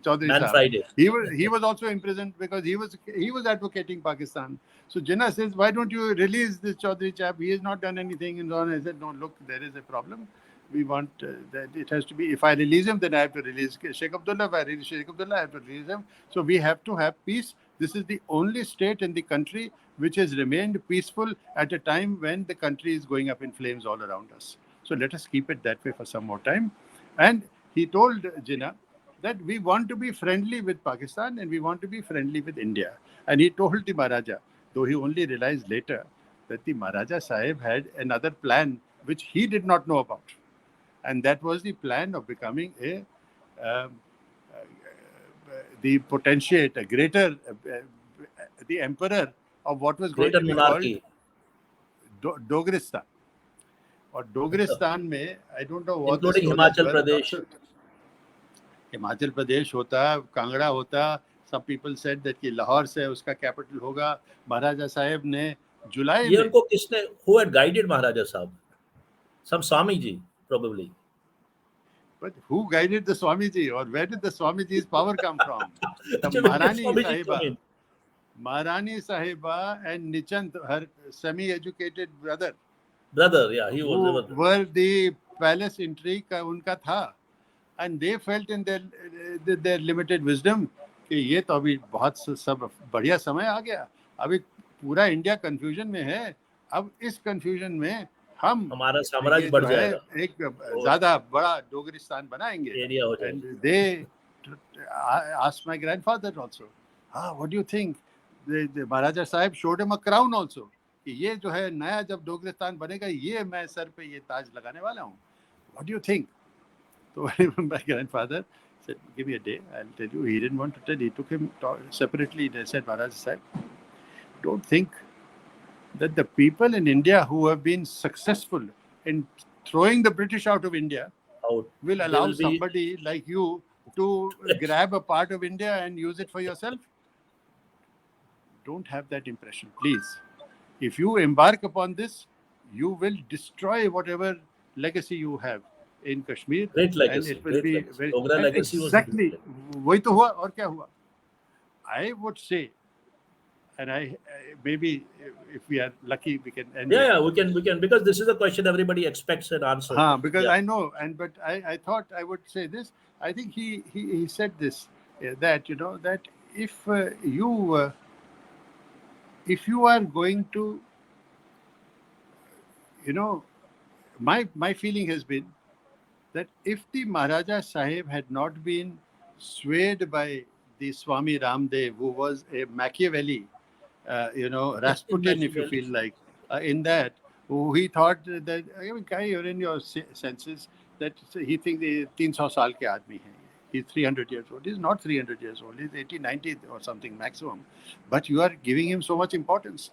Chaudhry Man Sahib. Friday. He was also imprisoned because he was advocating Pakistan. So Jinnah says, why don't you release this Chaudhry chap? He has not done anything. And so on. I said, no, look, there is a problem. We want that it has to be. If I release him, then I have to release Sheikh Abdullah. If I release Sheikh Abdullah, I have to release him. So we have to have peace. This is the only state in the country which has remained peaceful at a time when the country is going up in flames all around us. So let us keep it that way for some more time. And he told Jinnah that we want to be friendly with Pakistan and we want to be friendly with India. And he told the Maharaja, though he only realized later that the Maharaja Sahib had another plan which he did not know about. And that was the plan of becoming um, the potentiate, a greater, the emperor of what was going Greater to be called monarchy, Dogristan. और डोगरिस्तान में I don't know what the including stories Himachal वर Pradesh. Himachal Pradesh होता, कांगड़ा होता. सब people said that कि लाहौर से उसका capital होगा. महाराजा साहब ने जुलाई ये में उनको किसने who had guided Maharaja Sahib? Some Swami ji, probably. but who guided the Swamiji or where did the Swamiji's power come from? The अच्छा, when did Maharani Swami ji come Sahiba, in? Maharani Sahiba and Nichand, her semi-educated brother, Brother, yeah, he was who never. were the palace intrigue का उनका था. And they felt in their limited wisdom कि ये तो अभी बहुत सब बढ़िया समय आ गया. अभी पूरा इंडिया कंफ्यूजन में है. अब इस कंफ्यूजन में हम हमारा साम्राज्य ये बढ़ जो है जाएगा. एक ज्यादा बड़ा डोगरिस्तान बनाएंगे. एरिया हो And जाएगा. they asked my grandfather also, what do you think? The Maharaja Sahib showed him a crown also. कि ये जो है नया जब डोगरिस्तान बनेगा, ये मैं सर पे ये ताज लगाने वाला हूँ. What do you think? So my grandfather said, "Give me a day, I'll tell you." He didn't want to tell. He took him separately. They said, "Maharaj Sahib, don't think that the people in India who have been successful in throwing the British out of India Out. will They allow will be. somebody like you to grab a part of India and use it for yourself. Don't have that impression, please. If you embark upon this, you will destroy whatever legacy you have in Kashmir, Great and legacy. it will Great be legacy. very Dogra and legacy was exactly great. वही तो हुआ और क्या हुआ. I would say, and maybe if we are lucky, we can end Yeah, it. yeah, we can because this is a question everybody expects an answer. Because Yeah. I know, but I thought I would say this. I think he said this, that that if you are going to, my feeling has been that if the Maharaja Sahib had not been swayed by the Swami Ramdev, who was a Machiavelli, Rasputin, if you Machiavelli. feel like, in that, who he thought that, I mean, Kai, you're in your senses, that he thinks the 300 saal ke aadmi hai. He's 300 years old. He's not 300 years old. He's 80, 90 or something maximum. But you are giving him so much importance.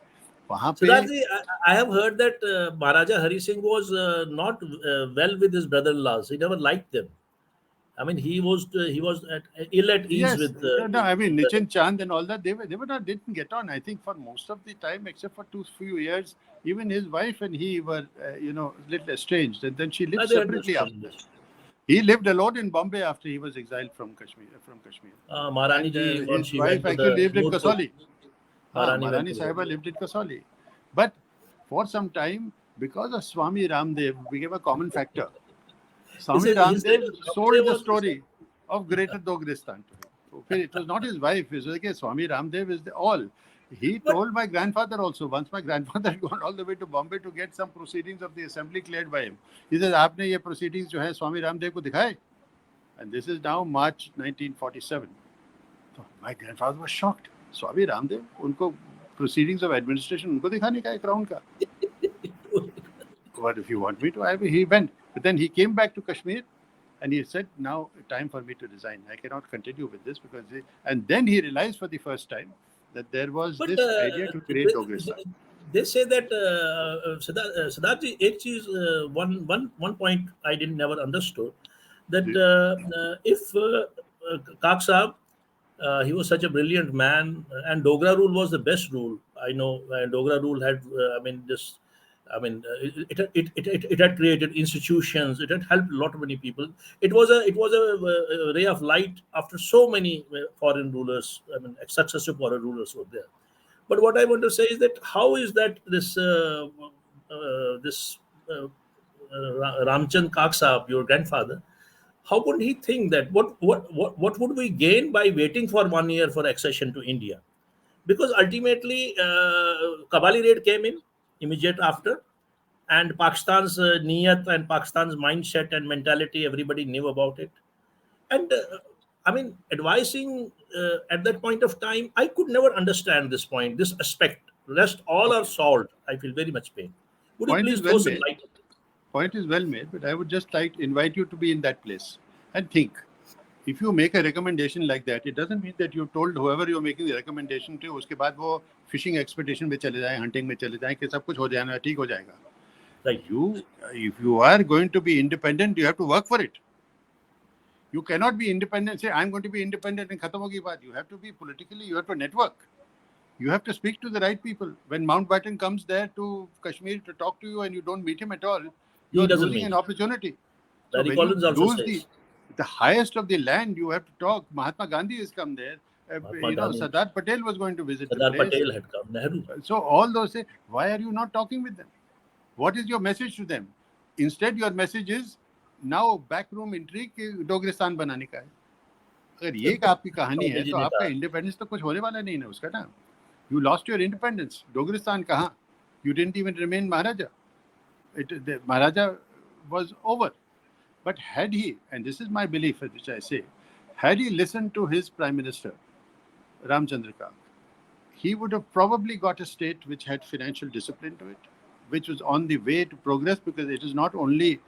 वहाँ पे Siddharthi, I have heard that Maharaja Hari Singh was not well with his brother-in-laws. He never liked them. I mean, he was ill at ease yes, with no, I his mean brother. Nichin Chand and all that. They were not, didn't get on. I think for most of the time, except for few years, even his wife and he were little estranged. And then she lived They separately understood. after that. He lived alone in Bombay after he was exiled from Kashmir. Maharani And ji, once his she went wife to actually the lived in Nurpur, Kasauli. Maharani went Maharani to Sahiba the. lived in Kasauli. But for some time, because of Swami Ramdev, became a common factor. Swami His name Ramdev is sold Ramdev the was this. story of Greater Dogristan to him. Okay, it was not his wife. It was like, Swami Ramdev is the all. He But told my grandfather also, once my grandfather had gone all the way to Bombay to get some proceedings of the assembly cleared by him. He says, आपने ये proceedings जो है Swami Ramdev को दिखाए? And this is now March 1947. So my grandfather was shocked. Swami Ramdev, उनको proceedings of administration उनको दिखाने का है crown का. But if you want me to, he went. But then he came back to Kashmir and he said, now time for me to resign. I cannot continue with this because... And then he realized for the first time that there was but this idea to create Dogristan. they say that Siddharthi, एक चीज one point I didn't never understood that if Kak Saab, he was such a brilliant man, and Dogra rule was the best rule. I know, and Dogra rule had, it had created institutions. It had helped a lot of many people. It was a ray of light after so many foreign rulers. I mean, successive foreign rulers were there. But what I want to say is that how is that this Ramchand Kak Saab, your grandfather, how would he think that what would we gain by waiting for 1 year for accession to India? Because ultimately, Kabali raid came in immediate after, and Pakistan's niyat and Pakistan's mindset and mentality, everybody knew about it. And I mean, advising at that point of time, I could never understand this aspect. Rest all are Okay. solved. I feel very much pain. Would you Point please is throw well some made. light? Point is well made, but I would just like to invite you to be in that place and think. If you make a recommendation like that, it doesn't mean that you told whoever you're making the recommendation to, उसके बाद वो fishing expedition में चले जाएं, hunting में चले जाएं, कि सब कुछ हो जाएगा, ठीक हो जाएगा. Right. If you are going to be independent, you have to work for it. You cannot be independent, say, I'm going to be independent and khatam hogi baat. You have to be politically, you have to network. You have to speak to the right people. When Mountbatten comes there to Kashmir to talk to you and you don't meet him at all, you He are doesn't losing mean an it. opportunity. So Larry when you Collins also lose says. the highest of the land, you have to talk. Mahatma Gandhi has come there. Mahatma Gandhi, Sardar Patel was going to visit the Sardar place. Patel had come. Nehru. So all those say, why are you not talking with them? What is your message to them? Instead, your message is now backroom intrigue कि डोगरिस्तान बनाने का है. अगर ये आपकी कहानी है अटल जी तो ने आपका कहा. इंडिपेंडेंस तो कुछ होने वाला नहीं ना उसका ना. You lost your independence. डोगरिस्तान कहाँ? You didn't even remain Maharaja. The Maharaja was over. But had he, and this is my belief, which I say, had he listened to his Prime Minister, Chandra Kak, he would have probably got a state which had financial discipline to it, which was on the way to progress, because it is not only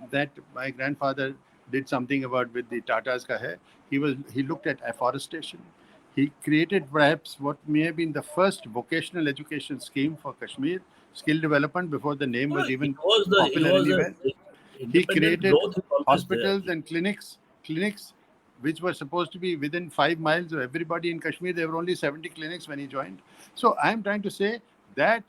that my grandfather did something about with the Tatas ka hai. He looked at afforestation. He created perhaps what may have been the first vocational education scheme for Kashmir, skill development, before the name was He even was he popular was a anywhere. He independent created growth is always there. hospitals and clinics which were supposed to be within 5 miles of everybody in Kashmir. There were only 70 clinics when he joined. So I'm trying to say that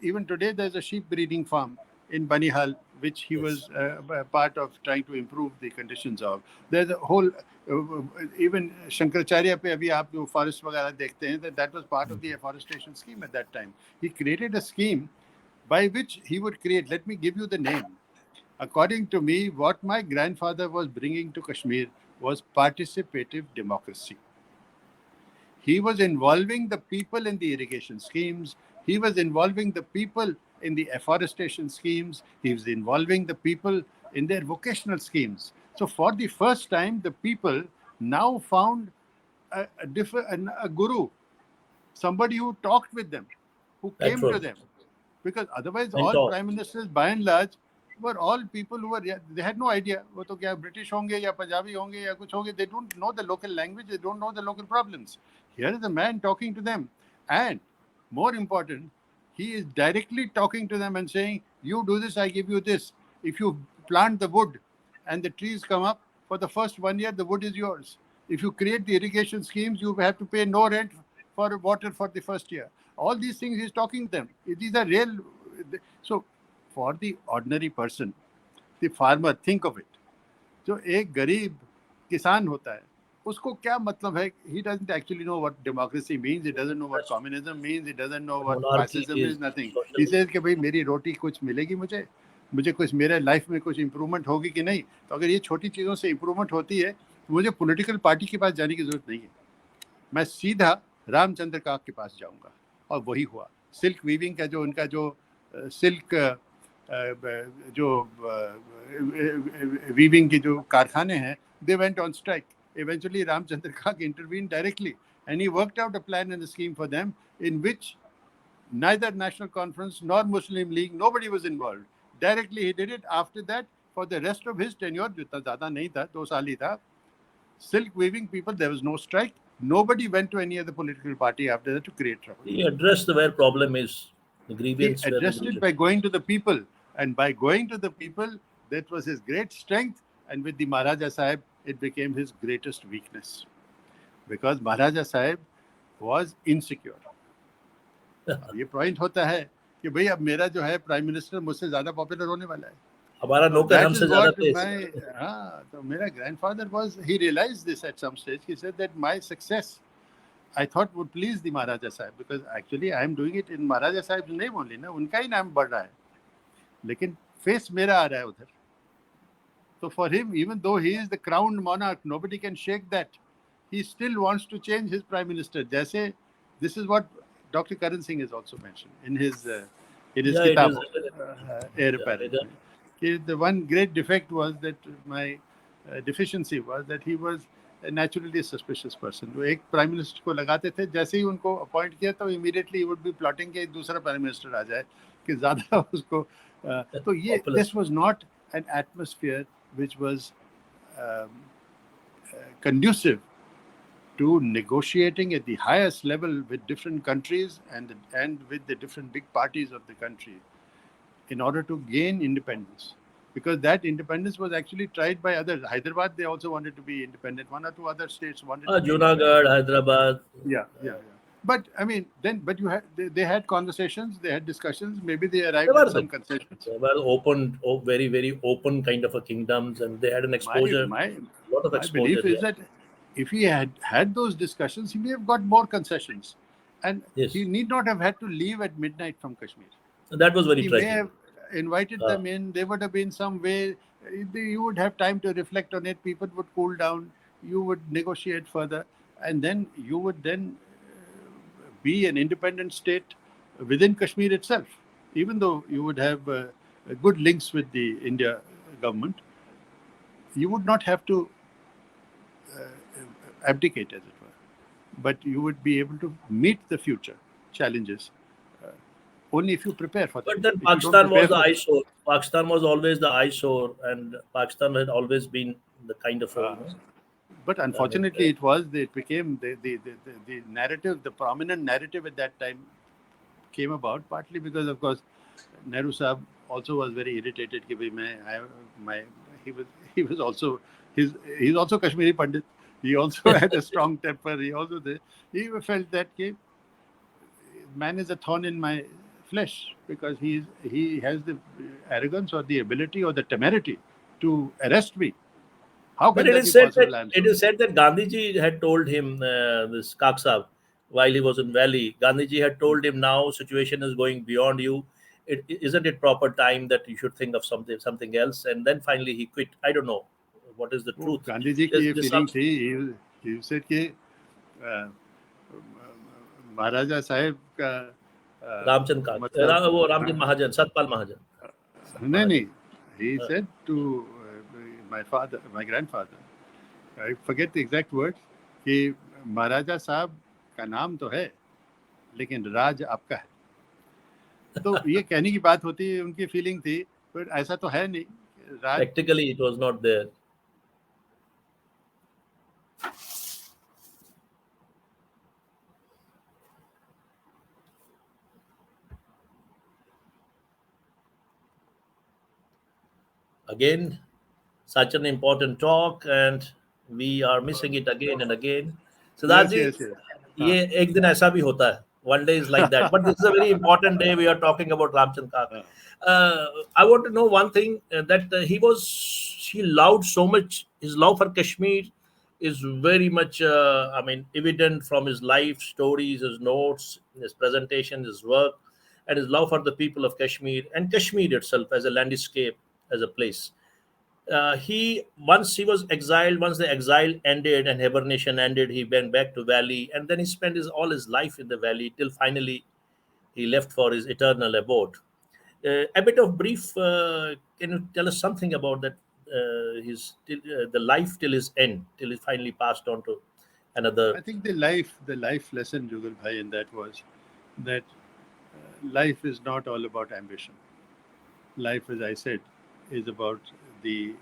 even today there's a sheep breeding farm in Banihal, which he Yes. was a part of trying to improve the conditions of. There's a whole, even Shankaracharya pe abhi aap jo forest वगैरह देखते हैं, that was part of the afforestation scheme at that time. He created a scheme by which he would create, let me give you the name. According to me, what my grandfather was bringing to Kashmir was participative democracy. He was involving the people in the irrigation schemes. He was involving the people in the afforestation schemes. He was involving the people in their vocational schemes. So for the first time, the people now found a guru, somebody who talked with them, who That's came to true. them. Because otherwise, all Mentor. prime ministers, by and large, were all people who were, they had no idea. वो तो क्या British होंगे या पंजाबी होंगे या कुछ होंगे. They don't know the local language. They don't know the local problems. Here is a man talking to them. And more important, he is directly talking to them and saying, you do this, I give you this. If you plant the wood and the trees come up, for the first 1 year, the wood is yours. If you create the irrigation schemes, you have to pay no rent for water for the first year. All these things he's talking to them. These are real. So for the ordinary person, the farmer, think of it. जो एक गरीब किसान होता है, उसको क्या मतलब है? He doesn't actually know what democracy means. He doesn't know what communism means. He doesn't know what Monarchy fascism is is. Nothing. He social. says कि भाई मेरी रोटी कुछ मिलेगी मुझे कुछ मेरे लाइफ में कुछ इम्प्रूवमेंट होगी कि नहीं. तो अगर ये छोटी चीज़ों से इम्प्रूवमेंट होती है, मुझे पॉलिटिकल पार्टी के पास जाने की जरूरत नहीं है. मैं सीधा रामचंद्र काक के पास जाऊंगा. और वही हुआ. सिल्क वीविंग का जो उनका जो सिल्क जो वीविंग के जो कारखाने हैं, they went on strike. Eventually Ramchandra Kak intervened directly and he worked out a plan and a scheme for them in which neither National Conference nor Muslim League, nobody was involved. Directly he did it. After that, for the rest of his tenure, जितना ज़्यादा नहीं था, 2 साल ही था, silk weaving people, there was no strike. Nobody went to any other political party after that to create trouble. He addressed where problem is, the He grievance where the addressed it grievance. by going to the people. And by going to the people, that was his great strength. And with the Maharaja Sahib, it became his greatest weakness. Because Maharaja Sahib was insecure. अब ये point होता है कि भाई अब मेरा जो है प्राइम मिनिस्टर मुझसे ज़्यादा पॉपुलर होने वाला है. हमारा नौकर That हमसे is ज्यादा what तेज. my तो मेरा grandfather was, he realized this at some stage. He said that my success, I thought, would please the Maharaja Sahib, because actually I am doing it in Maharaja Sahib's name only. ना उनका ही नाम बढ़ रहा है, लेकिन face मेरा आ रहा है उधर. So for him, even though he is the crowned monarch, nobody can shake that. He still wants to change his prime minister. जैसे, this is what Dr. Karan Singh has also mentioned in his Yeah, it is kitab, written. Heir Yeah, Apparent. it- The one great defect was that my deficiency was that he was a naturally suspicious person. वो एक prime minister को लगाते थे, जैसे ही उनको appoint किया तो immediately would be plotting के दूसरा प्राइम मिनिस्टर आ जाए कि ज़्यादा उसको. तो ये Popular. This was not an atmosphere which was conducive to negotiating at the highest level with different countries and with the different big parties of the country in order to gain independence. Because that independence was actually tried by others. Hyderabad, they also wanted to be independent. 1 or 2 other states wanted to be independent. Junagadh, Hyderabad. Yeah. But I mean, but you had they had conversations, they had discussions. Maybe they They arrived were, at some concessions. they were open, very, very open kind of a kingdoms, and they had an exposure, My lot of my exposure. belief is Yeah. that if he had those discussions, he may have got more concessions, and Yes. he need not have had to leave at midnight from Kashmir. That was very He may tragic. have invited them in. There would have been some way. You would have time to reflect on it. People would cool down. You would negotiate further, and then you would then be an independent state within Kashmir itself. Even though you would have good links with the India government, you would not have to abdicate, as it were. But you would be able to meet the future challenges only if you prepare for them. But then If you don't Pakistan was prepare the for them- eyesore. Pakistan was always the eyesore, and Pakistan had always been the kind of But unfortunately, it became the narrative, the prominent narrative at that time came about partly because, of course, Nehru Sahab also was very irritated. Ki bhai he was also he's also Kashmiri Pandit. He also had a strong temper. He felt that man is a thorn in my flesh because he has the arrogance or the ability or the temerity to arrest me. How But can that be possible? I'm it sorry. is said that Gandhiji had told him, this Kak Sahib, while he was in Valley, Gandhiji had told him, now situation is going beyond you. Isn't it proper time that you should think of something else? And then finally he quit. I don't know what is the वो truth. Gandhi ji की ये feeling थी. He said कि महाराजा साहेब का Ramchand Kak, मतलब वो Ramchand Mahajan, Satpal Mahajan. नहीं नहीं. He said to my grandfather, I forget the exact words, कि महाराजा साहब का नाम तो है लेकिन राज आपका है. तो ये कहने की बात होती है, उनकी फीलिंग थी, पर ऐसा तो है नहीं. Practically, it was not there. Again, such an important talk, and we are missing it again and again. Siddharth ji, yes. ये एक दिन ऐसा भी होता है. One day is like that. But this is a very important day. We are talking about Ramchand Kak. I want to know one thing, that he loved so much. His love for Kashmir is very much, evident from his life stories, his notes, his presentation, his work, and his love for the people of Kashmir and Kashmir itself as a landscape, as a place. Once he was exiled, once the exile ended and hibernation ended, he went back to Valley, and then he spent all his life in the Valley till finally he left for his eternal abode. A bit of brief. Can you tell us something about that? The life till his end, till he finally passed on to another. I think the life lesson, Jugal Bhai, in that was that life is not all about ambition. Life, as I said, is about the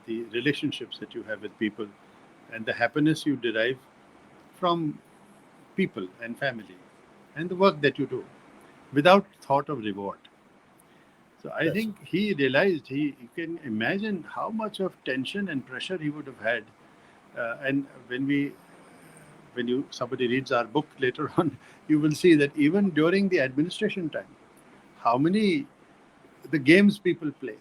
relationships that you have with people and the happiness you derive from people and family and the work that you do without thought of reward. So I think he realized, you can imagine how much of tension and pressure he would have had. And when somebody reads our book later on, you will see that even during the administration time, how many the games people play.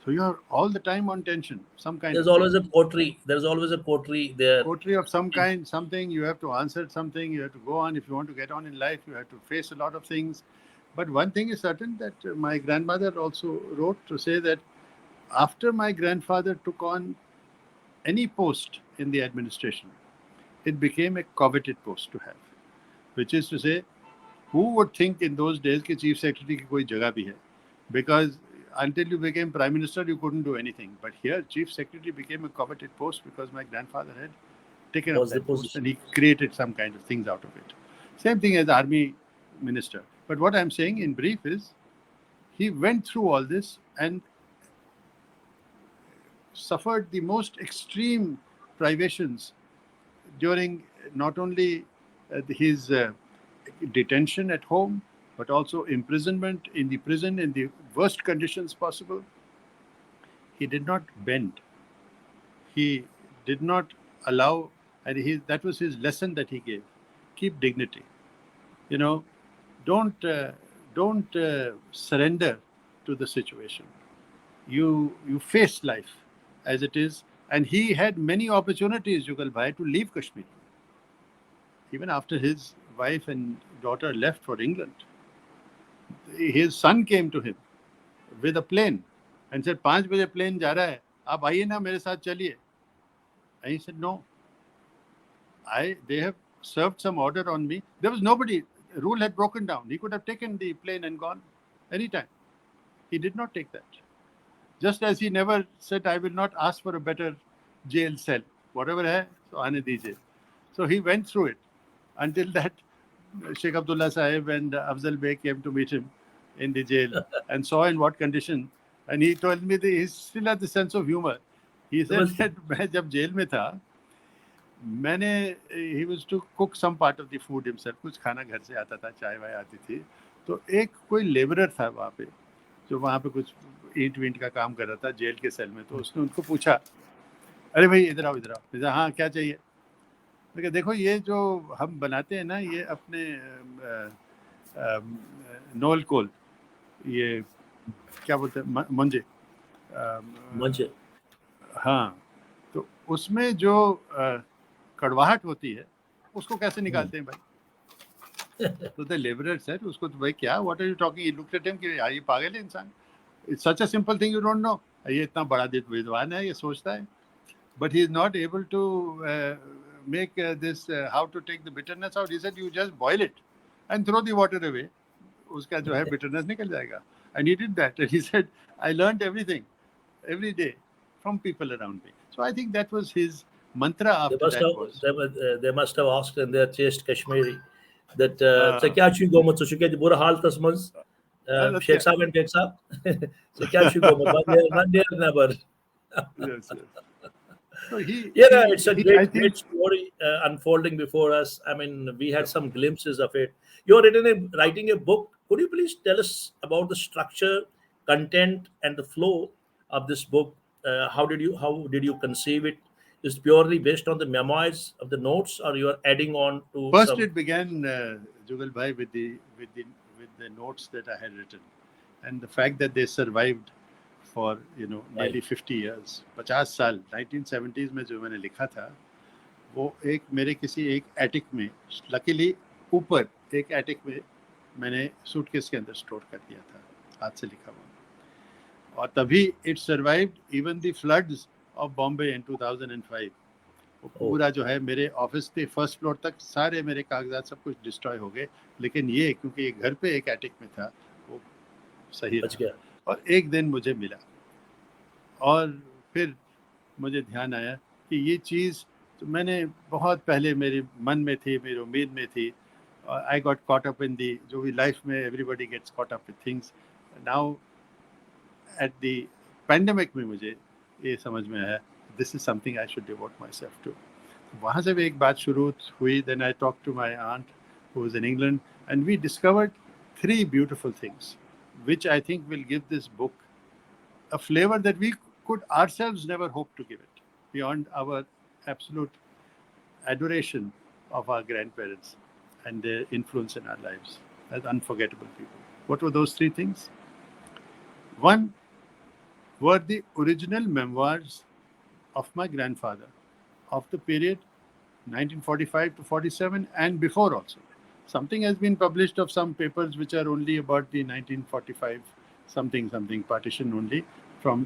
So you are all the time on tension, some kind. There's always a coterie. There's always a coterie there. Coterie of some kind, something you have to answer, something you have to go on. If you want to get on in life, you have to face a lot of things. But one thing is certain, that my grandmother also wrote to say that after my grandfather took on any post in the administration, it became a coveted post to have. Which is to say, who would think in those days that chief secretary ki koi jagah bhi hai? Because until you became prime minister, you couldn't do anything. But here, chief secretary became a coveted post because my grandfather had taken up that post and he created some kind of things out of it. Same thing as army minister. But what I'm saying in brief is, he went through all this and suffered the most extreme privations during not only his detention at home, but also imprisonment in the prison in the worst conditions possible. He did not bend. He did not allow, and that was his lesson that he gave. Keep dignity. Don't surrender to the situation. You face life as it is. And he had many opportunities, Jugal Bhai, to leave Kashmir. Even after his wife and daughter left for England, his son came to him with a plane and said, 5 baje plane ja raha hai, aap aaiye na mere saath chaliye. And he said, no, they have served some order on me. There was nobody, the rule had broken down. He could have taken the plane and gone anytime. He did not take that. Just as he never said, I will not ask for a better jail cell. Whatever hai, so aane dijiye. So he went through it until that Sheikh Abdullah Sahib and Afzal Bey came to meet him in the jail and saw in what condition. And he told me that he still had the sense of humor. He There said was that मैं जब jail में था, मैंने he was to cook some part of the food himself. कुछ खाना घर से आता था, चाय वाय आती थी. तो एक कोई लेबरर था वहाँ पे, जो वहाँ पे कुछ ईंट वींट का काम कर रहा था जेल के सेल में. तो उसने उनको पूछा, अरे भाई इधर आओ, इधर आओ. इधर, हाँ क्या चाहिए? मैं कहा, देखो ये जो हम बनाते हैं ना, ये अपने नोल कोल, ये क्या बोलते हैं, मंजे, much. हाँ, तो उसमें जो कड़वाहट होती है उसको कैसे निकालते हैं भाई? तो द लेबरर सेड, उसको तो भाई क्या, what are you talking? He looked at him कि यार ये पागल है इंसान, it's such a simple thing, you don't know. ये इतना बड़ा विद्वान है, ये सोचता है, but he is not able to make this how to take the bitterness out. He said you just boil it and throw the water away, उसका जो है bitterness निकल जाएगा. And he did that, and he said I learned everything every day from people around me. So I think that was his mantra They after must that have was they must have asked in their chased Kashmiri that so kya chu go mat so shuke bura hal tasmaz Sheikh Sahib and Sheikh Sahib so kya chu go mat one day never. yes, yes. So Yeah, it's a I think great story unfolding before us. I mean, we had some glimpses of it. You're writing a book. Could you please tell us about the structure, content, and the flow of this book? How did you conceive it? Is it purely based on the memoirs of the notes, or you are adding on to first some? it began, Jugal bhai, with the notes that I had written, and the fact that they survived for Right. nearly 50 years, 50 साल, 1970s में जो मैंने लिखा था, वो एक मेरे किसी एक एटिक में, लकीली ऊपर एक एटिक में मैंने सूटकेस के अंदर स्टोर कर दिया था, हाथ से लिखा हुआ. और तभी it survived even the floods of Bombay in 2005. वो Oh, पूरा जो है, मेरे ऑफिस के फर्स्ट फ्लोर तक सारे मेरे कागजात सब कुछ डिस्ट्रॉय हो गए, लेकिन ये क्योंकि ये घर पे एक एटिक में था, वो सही bach रहा. gaya. और एक दिन मुझे मिला, और फिर मुझे ध्यान आया कि ये चीज़ तो मैंने बहुत पहले मेरे मन में थी, मेरी उम्मीद में थी. I got caught up in the, जो भी लाइफ में everybody gets caught up with things. Now at the pandemic में मुझे ये समझ में आया, this is something I should devote myself to. वहाँ से भी एक बात शुरू हुई. Then I talk to my aunt who is in England, and we discovered 3 beautiful things which I think will give this book a flavor that we could ourselves never hope to give it, beyond our absolute adoration of our grandparents and their influence in our lives as unforgettable people. What were those 3 things? One were the original memoirs of my grandfather of the period 1945 to 47 and before also. Something has been published of some papers which are only about the 1945 something partition only, from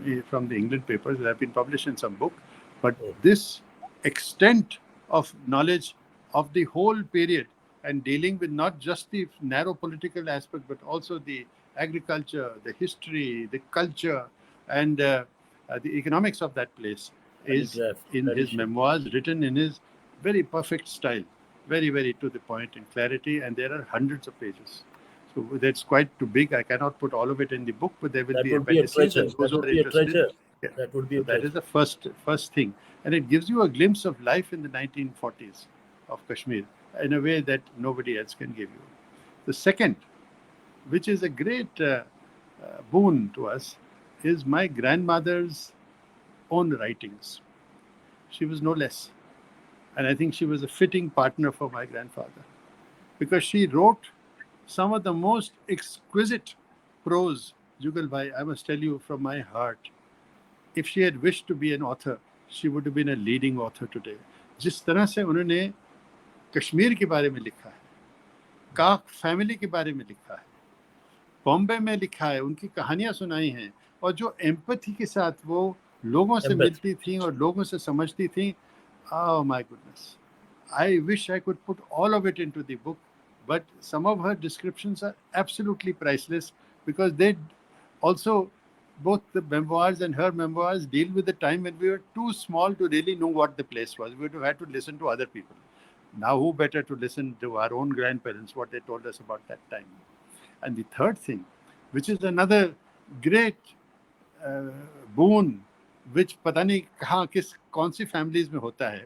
the England papers that have been published in some book. But Oh, this extent of knowledge of the whole period, and dealing with not just the narrow political aspect but also the agriculture, the history, the culture, and the economics of that place, is calligraph, in his tradition. memoirs, written in his very perfect style, very, very to the point in clarity, and there are hundreds of pages. So that's quite too big. I cannot put all of it in the book, but there will That be would be a appendices, treasure. and those That who would are be a interested. treasure. Yeah. That would be So a that is treasure. the first thing, and it gives you a glimpse of life in the 1940s of Kashmir in a way that nobody else can give you. The second, which is a great boon to us, is my grandmother's own writings. She was no less, and I think she was a fitting partner for my grandfather, because she wrote some of the most exquisite prose. Jugal bhai, I must tell you from my heart, if she had wished to be an author, she would have been a leading author today. जिस तरह से उन्होंने कश्मीर के बारे में लिखा है, काक फैमिली के बारे में लिखा है, बॉम्बे में लिखा है, उनकी कहानियां सुनाई हैं, और जो एम्पैथी के साथ वो लोगों से Empathy. मिलती थी और लोगों से समझती थी. Oh my goodness. I wish I could put all of it into the book, but some of her descriptions are absolutely priceless, because they also, both the memoirs and her memoirs, deal with the time when we were too small to really know what the place was. We would have had to listen to other people. Now, who better to listen to our own grandparents, what they told us about that time? And the third thing, which is another great boon which पता नहीं कहाँ कौन सी families में होता है.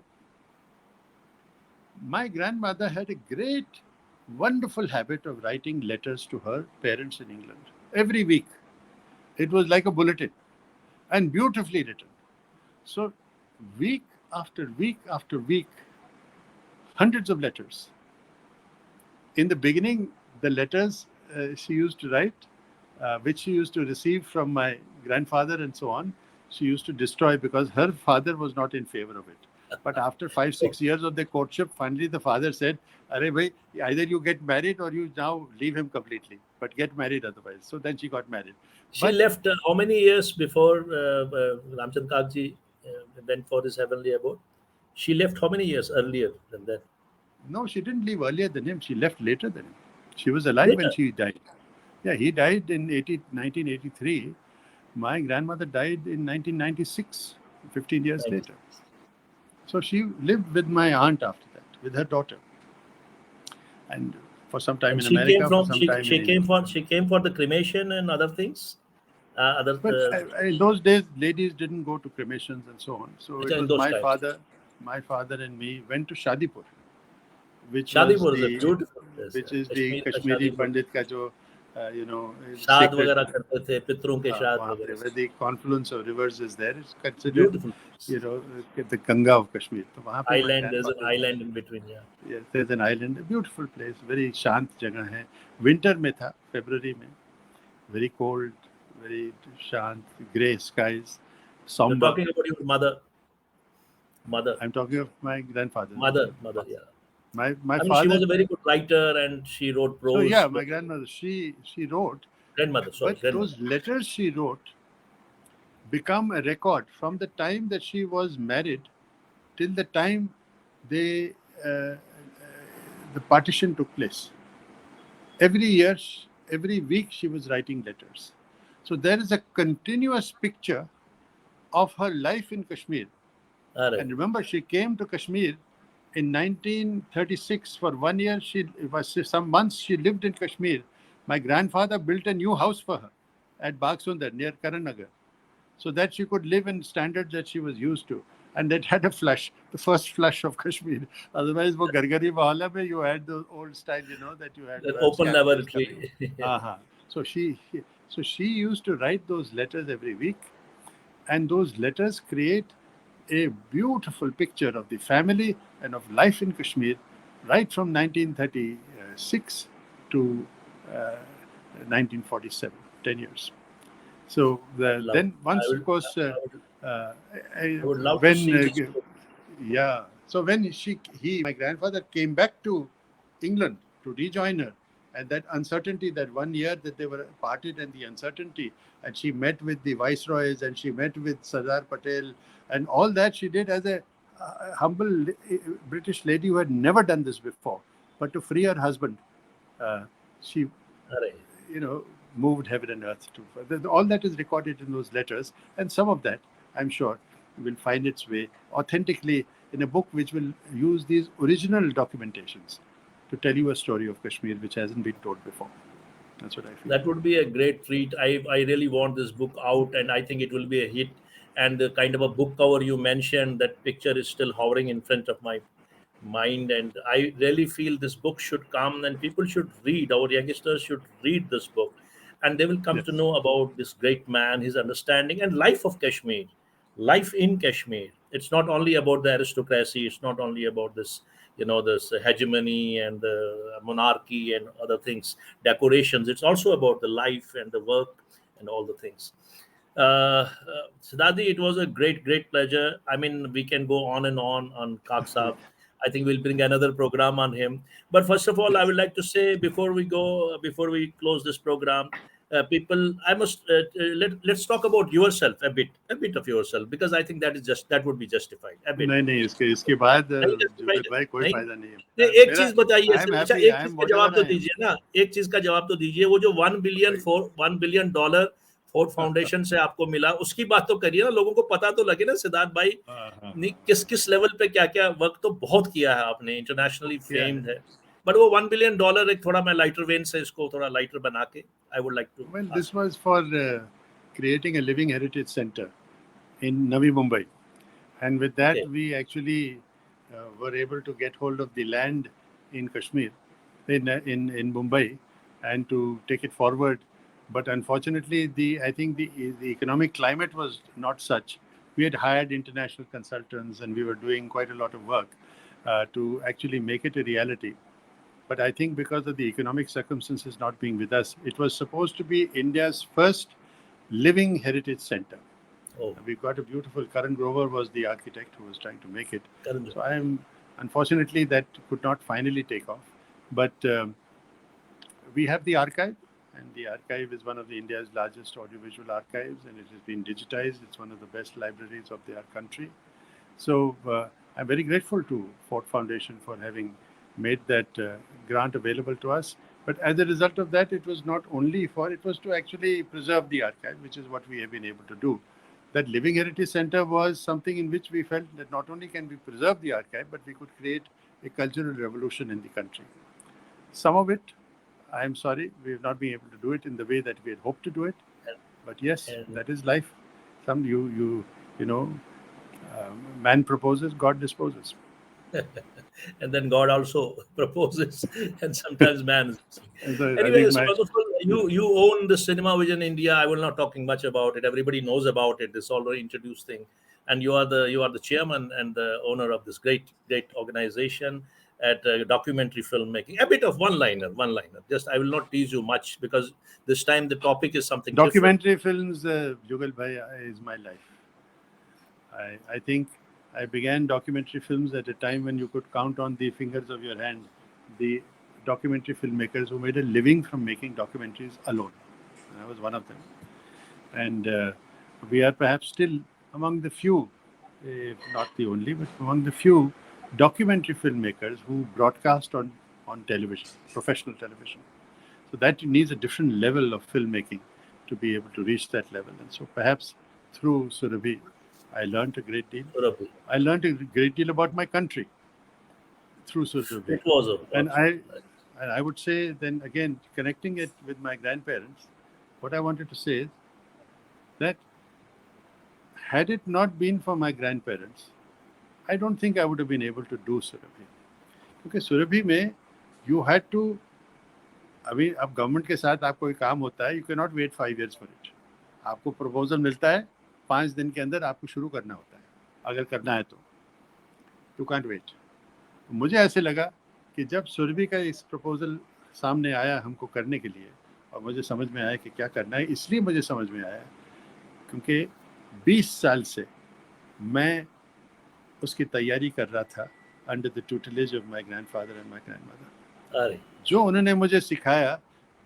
My grandmother had a great, wonderful habit of writing letters to her parents in England every week. It was like a bulletin and beautifully written. So, week after week after week, hundreds of letters. In the beginning, the letters she used to write, which she used to receive from my grandfather and so on, she used to destroy because her father was not in favor of it. But after 5-6 years of the courtship, finally the father said, "Arey bhai, either you get married or you now leave him completely, but get married otherwise." So then she got married. She But left how many years before Ramchand Kakji went for his heavenly abode? She left how many years earlier than that? no, she didn't leave earlier than him. She left later than him. She was alive when Later. she died. Yeah, he died in 1983. My grandmother died in 1996, 15 years 90. later. So she lived with my aunt after that, with her daughter. And for some time And in she came America, for from some time in India. she came for the cremation and other things. Other But in those days, ladies didn't go to cremations and so on. So it in was those times. my father and me went to Shadipur, which was Shadipur is a beautiful place. which is the Kashmir का Kashmiri Shadipur. Pandit ka jo, you know, श्राद्ध sacred. वगैरह करते थे, पितरों के श्राद्ध वहाँ पे वगैरह. where the confluence of rivers is there. It's considered, Beautiful place. you know, the Ganga of Kashmir. So वहाँ पे my Island, there's an grandfather. island in between. Yeah. Yes, there's an island, a beautiful place, very शांत जगह है. Winter में था, February में, very cold, very शांत, grey skies, You're somber. talking about your mother, I'm talking of my grandfather. mother. Yeah. My I mean, she father. was a very good writer and she wrote So prose. yeah, my grandmother. She wrote, Grandmother, sorry, but grandmother. those letters she wrote become a record from the time that she was married till the time they the partition took place. Every year, every week, she was writing letters. So there is a continuous picture of her life in Kashmir. All right. And remember, she came to Kashmir in 1936 for 1 year. Some months she lived in Kashmir. My grandfather built a new house for her at Bagsundar near Karanagar, so that she could live in standards that she was used to. And that had a flush, the first flush of Kashmir. Otherwise, wo gargari wahala mein you had the old style, you know, that you had That open scavengers laboratory. coming. Uh-huh. So she used to write those letters every week, and those letters create a beautiful picture of the family and of life in Kashmir, right from 1936 to 1947, 10 years. So then once, of course, I would love to when see this book. yeah, so when my grandfather came back to England to rejoin her, and that uncertainty, that 1 year that they were parted, and the uncertainty, and she met with the viceroys, and she met with Sardar Patel, and all that she did as a humble British lady who had never done this before, but to free her husband, she, you know, moved heaven and earth to. All that is recorded in those letters, and some of that, I'm sure, will find its way authentically in a book which will use these original documentations to tell you a story of Kashmir which hasn't been told before. That's what I feel. That would be a great treat. I really want this book out, and I think it will be a hit. And the kind of a book cover you mentioned, that picture is still hovering in front of my mind, and I really feel this book should come and people should read. Our youngsters should read this book, and they will come Yes. to know about this great man, his understanding and life of Kashmir, life in Kashmir. It's not only about the aristocracy. It's not only about this, this hegemony and the monarchy and other things, decorations. It's also about the life and the work and all the things. Siddharthi, it was a great pleasure. I mean, we can go on Kak Saab. I think we'll bring another program on him. But first of all, I Yes. would like to say before we close this program, people, I must let's talk about yourself a bit of yourself, because I think that would be justified a bit. नहीं इसके बाद नहीं justified जुगल भाई कोई नहीं फायदा नहीं है. नहीं, एक मेरा चीज बताइए I am सिर्फ. अच्छा, happy. एक I चीज am का whatever जवाब तो I am. दीजिए ना, एक चीज का जवाब तो दीजिए. वो जो $1 billion फोर्ड फाउंडेशन से आपको मिला, उसकी बात तो करिए ना. लोगों को पता तो लगे ना सिद्धार्थ भाई ने किस लेवल पे क्या क्या वर्क तो बहुत किया है आपने, इंटरनेशनली किया है. फेम्ड है. बट वो $1 billion एक थोड़ा मैं लाइटर वेन से इसको थोड़ा लाइटर बना के I would like to Well, this was for creating a living heritage center in Navi Mumbai. And with that, Okay. we actually were able to get hold of the land in Kashmir, in Mumbai, and to take it forward. But unfortunately, I think the economic climate was not such. We had hired international consultants, and we were doing quite a lot of work to actually make it a reality. But I think because of the economic circumstances not being with us, it was supposed to be India's first living heritage center. Oh, We got a beautiful. Karan Grover was the architect who was trying to make it. Karan. So unfortunately, that could not finally take off. But we have the archive, and the archive is one of India's largest audiovisual archives, and it has been digitized. It's one of the best libraries of our country. So I'm very grateful to Ford Foundation for having made that grant available to us. But as a result of that, it was not only it was to actually preserve the archive, which is what we have been able to do. That Living Heritage Center was something in which we felt that not only can we preserve the archive, but we could create a cultural revolution in the country. Some of it, I'm sorry, we have not been able to do it in the way that we had hoped to do it. But yes, And that is life. Some you know, man proposes, God disposes. and then God also proposes, and sometimes man. So I Anyway, think it's wonderful. You own the Cinema Vision India. I will not talking much about it. Everybody knows about it. This already introduced thing, and you are the chairman and the owner of this great organization at documentary filmmaking. A bit of one liner. Just I will not tease you much because this time the topic is something different. documentary films, Jugal Bhai, is my life. I think I began documentary films at a time when you could count on the fingers of your hand the documentary filmmakers who made a living from making documentaries alone. And I was one of them. And we are perhaps still among the few, if not the only, but among the few documentary filmmakers who broadcast on television, professional television. So that needs a different level of filmmaking to be able to reach that level. And so perhaps through Surabhi, I learned a great deal. Surabhi. I learned a great deal about my country through Surabhi. It was a And what? I would say then again, connecting it with my grandparents, what I wanted to say is that had it not been for my grandparents, I don't think I would have been able to do Surabhi. Because Surabhi में you had to, अभी अब government के साथ आपको कोई काम होता है, you cannot wait 5 years for it. आपको प्रपोजल मिलता है, 5 दिन के अंदर आपको शुरू करना होता है, अगर करना है तो. You can't wait. मुझे ऐसे लगा कि जब सुरभि का इस प्रपोजल सामने आया हमको करने के लिए और मुझे समझ में आया कि क्या करना है, इसलिए मुझे समझ में आया क्योंकि 20 साल से मैं उसकी तैयारी कर रहा था under the tutelage of my grandfather and my grandmother. अरे जो उन्होंने मुझे सिखाया,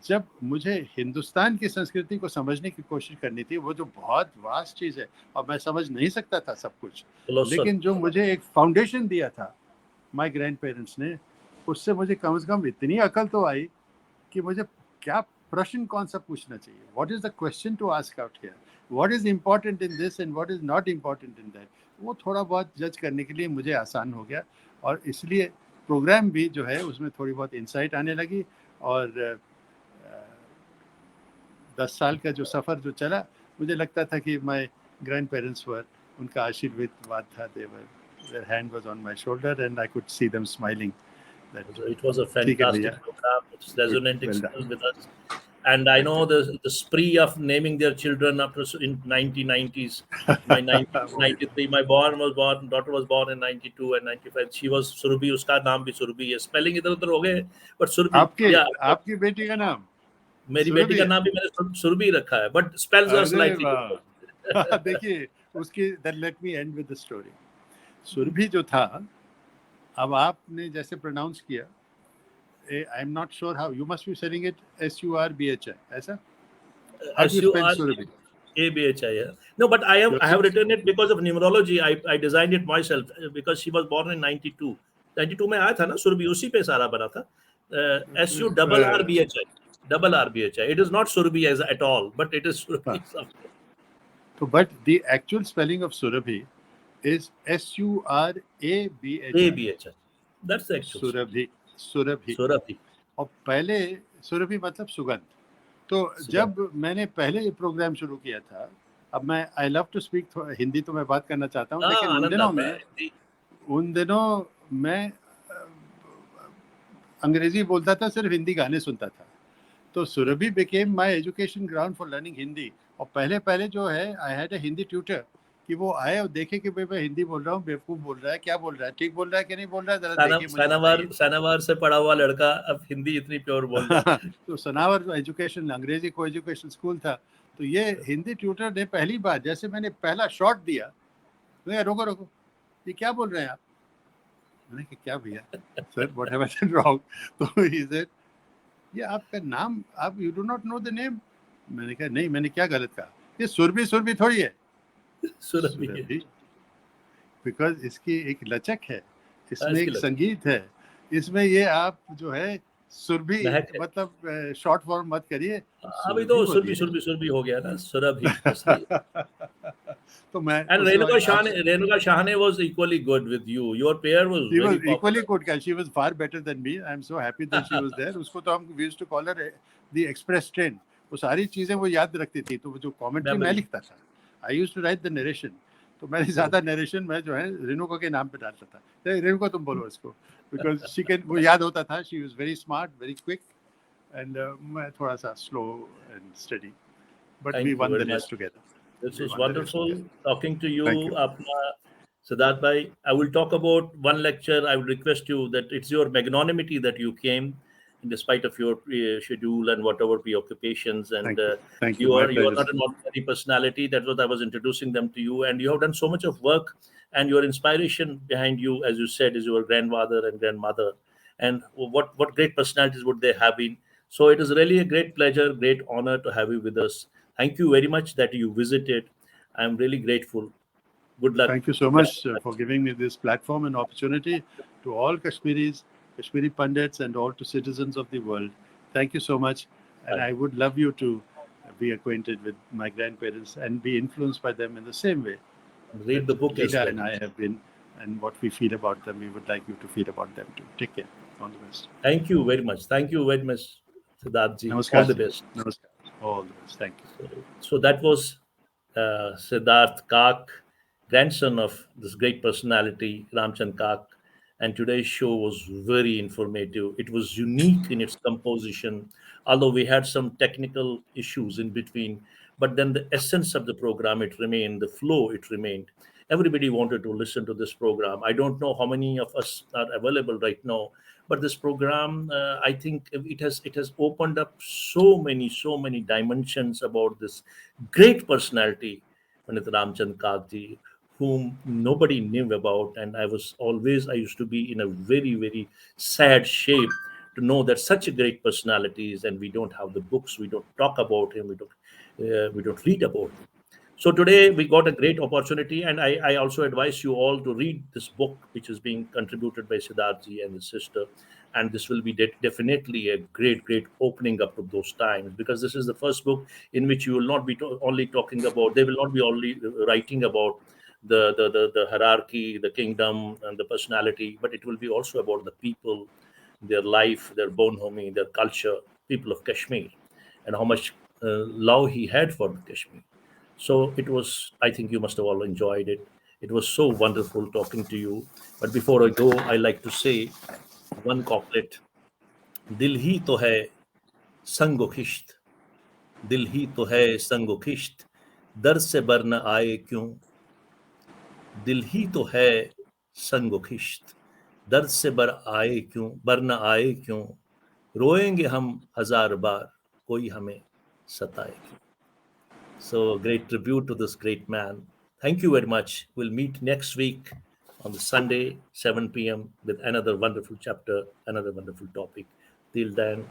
जब मुझे हिंदुस्तान की संस्कृति को समझने की कोशिश करनी थी, वो जो बहुत वास्ट चीज़ है और मैं समझ नहीं सकता था सब कुछ, लेकिन जो मुझे एक फाउंडेशन दिया था माय ग्रैंड पेरेंट्स ने, उससे मुझे कम से कम इतनी अकल तो आई कि मुझे क्या प्रश्न कौन सा पूछना चाहिए, what is the question to ask out here, what is important in this and what is not important in that. वो थोड़ा बहुत जज करने के लिए मुझे आसान हो गया और इसलिए प्रोग्राम भी जो है उसमें थोड़ी बहुत इंसाइट आने लगी. और 10 साल का जो सफ़र जो चला, मुझे लगता था कि माय ग्रैंड पेरेंट्स वर, उनका आशीर्वाद था, their hand was on my shoulder and I could see them smiling. That it was a ठीक है भैया, fantastic program. It's good, resonating well still done. with us. And I Thank know you. the spree of naming their children after in 1990s. My 1993, my daughter was born in 92 and 95. She was Surabhi. उसका नाम भी सुरभि है. Spelling इधर उधर हो गए, but Surabhi. Yeah. आपकी बेटी का नाम मेरी बेटी सुरभि का है? नाम भी मैंने सुरभि रखा है, but spells are अरे slightly वाह. different. देखिए उसकी, then let me end with the story. Surabhi जो था, अब आपने जैसे प्रोनाउंस किया, I am not sure how, you must be selling it SURBHI, ऐसा? How do you spell Surabhi? SURABHI. Yeah. No, but I have written it because of numerology. I designed it myself because she was born in 92. 92 में आया था ना सुरभि, उसी पे सारा बना था. SURRBHI. Double RBHI. It is not Surabhi as at all, but it is Surabhi something. So, but the actual spelling of Surabhi is SURABHI. ABHI. That's the actual Surabhi. Surabhi. Surabhi. और पहले सुरभि मतलब सुगंध. तो जब मैंने पहले ये programme शुरू किया था, अब मैं I love to speak Hindi, तो मैं बात करना चाहता हूँ, लेकिन उन आनंद दिनों आता में है जी। मैं अंग्रेजी बोलता था, सिर्फ हिंदी गाने सुनता था। तो Surabhi became my education ground for learning Hindi. और पहले पहले जो है, I had a Hindi tutor, कि वो आए और देखे कि भाई मैं हिंदी बोल रहा हूँ, बेवकूफ़ बोल रहा है, क्या बोल रहा है, ठीक बोल रहा है कि नहीं बोल रहा है, जरा देखिए, मुझे सनावर बताइए। सनावर से पढ़ा हुआ लड़का अब हिंदी इतनी प्योर बोल रहा है। तो सनावर एजुकेशन, अंग्रेजी को एजुकेशन स्कूल था। तो ये हिंदी ट्यूटर ने पहली बार, जैसे मैंने पहला शॉट दिया, मैं रोको रोको, ये क्या बोल रहे हैं आप? मैंने कहा क्या भैया, sir what have I done wrong? तो ही सेड, ये आपका नाम, आप you do not know the name? मैंने कहा नहीं, मैंने क्या गलत कहा? ये सुरभि सुरभि थोड़ी है। सुरभि है। सुरभि, बिकॉज इसकी एक लचक है, इसमें इसकी एक लग संगीत है, इसमें ये आप जो है सुरभि, महक है। मतलब शॉर्ट फॉर्म मत करिए, अभी सुरभि तो सुरभि बोलिए। सुरभि सुरभि हो गया ना, सुरभि इसलिए। तो मैं And उस वक्त आपसे, Renuka Shahane was equally good with you. Your pair was she very was equally popular. good, girl. She was far better than me. I am so happy that she was there. उसको तो हम, we used to call her the express train. वो सारी चीजें वो याद रखती थी, तो वो जो कमेंट्री मैं Memory. लिखता था, I used to write the narration. तो मैंने ज्यादा नरेशन मैं जो है रेणुका के नाम पे डालता था, रेणुका तुम बोलो इसको, बिकॉज शी कैन, वो याद होता था, she was very smart, very quick, and मैं थोड़ा सा slow and study, but we Thank you one very the much. Race together, This we was one the race wonderful together. talking to you, thank you. Apna Siddharth Bhai. I will talk about one lecture. I would request you that it's your magnanimity that you came in despite of your schedule and whatever preoccupations. And thank you, you my are pleasure not an sir. ordinary personality. That's what I was introducing them to you. And you have done so much of work. And your inspiration behind you, as you said, is your grandfather and grandmother. And what great personalities would they have been? So it is really a great pleasure, great honor to have you with us. Thank you very much that you visited. I'm really grateful. Good luck. Thank you so much for giving me this platform and opportunity. To all Kashmiris, Kashmiri Pandits, and all to citizens of the world, thank you so much. And I would love you to be acquainted with my grandparents and be influenced by them in the same way that Read the book as Leela well. and I have been, and what we feel about them, we would like you to feel about them too. Take care. All the best. Thank you very much. Thank you very much, Siddharth ji. All Namaskar the ji. best. Namaskar. All the best. Thank you. So that was Sidharth Kak, grandson of this great personality, Ramchand Kak. And today's show was very informative. It was unique in its composition, although we had some technical issues in between. But then the essence of the program, it remained, the flow, it remained. Everybody wanted to listen to this program. I don't know how many of us are available right now, but this program, I think it has opened up so many dimensions about this great personality, Pandit Ramchand Kakji, whom nobody knew about. And I used to be in a very sad shape to know that such a great personalities, and we don't have the books, we don't talk about him, we don't read about him. So today we got a great opportunity, and I also advise you all to read this book, which is being contributed by Siddharthji and his sister. And this will be definitely a great opening up of those times, because this is the first book in which you will not be only talking about. They will not be only writing about the hierarchy, the kingdom, and the personality, but it will be also about the people, their life, their bonhomie, their culture, people of Kashmir, and how much love he had for Kashmir. So it was, I think you must have all enjoyed it. It was so wonderful talking to you. But before I go, I like to say one couplet. दिल ही तो है संगो खिश्त, दिल ही तो है संगो खिश्त, दर्द से बर न आए क्यों, दिल ही तो है संगो खिश्त, दर्द से बर न आए क्यों, रोएंगे हम हजार बार, कोई हमें सताए क्यों. So, a great tribute to this great man. Thank you very much. We'll meet next week on the Sunday, 7 p.m., with another wonderful chapter, another wonderful topic. Till then,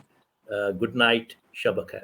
good night. Shabakar.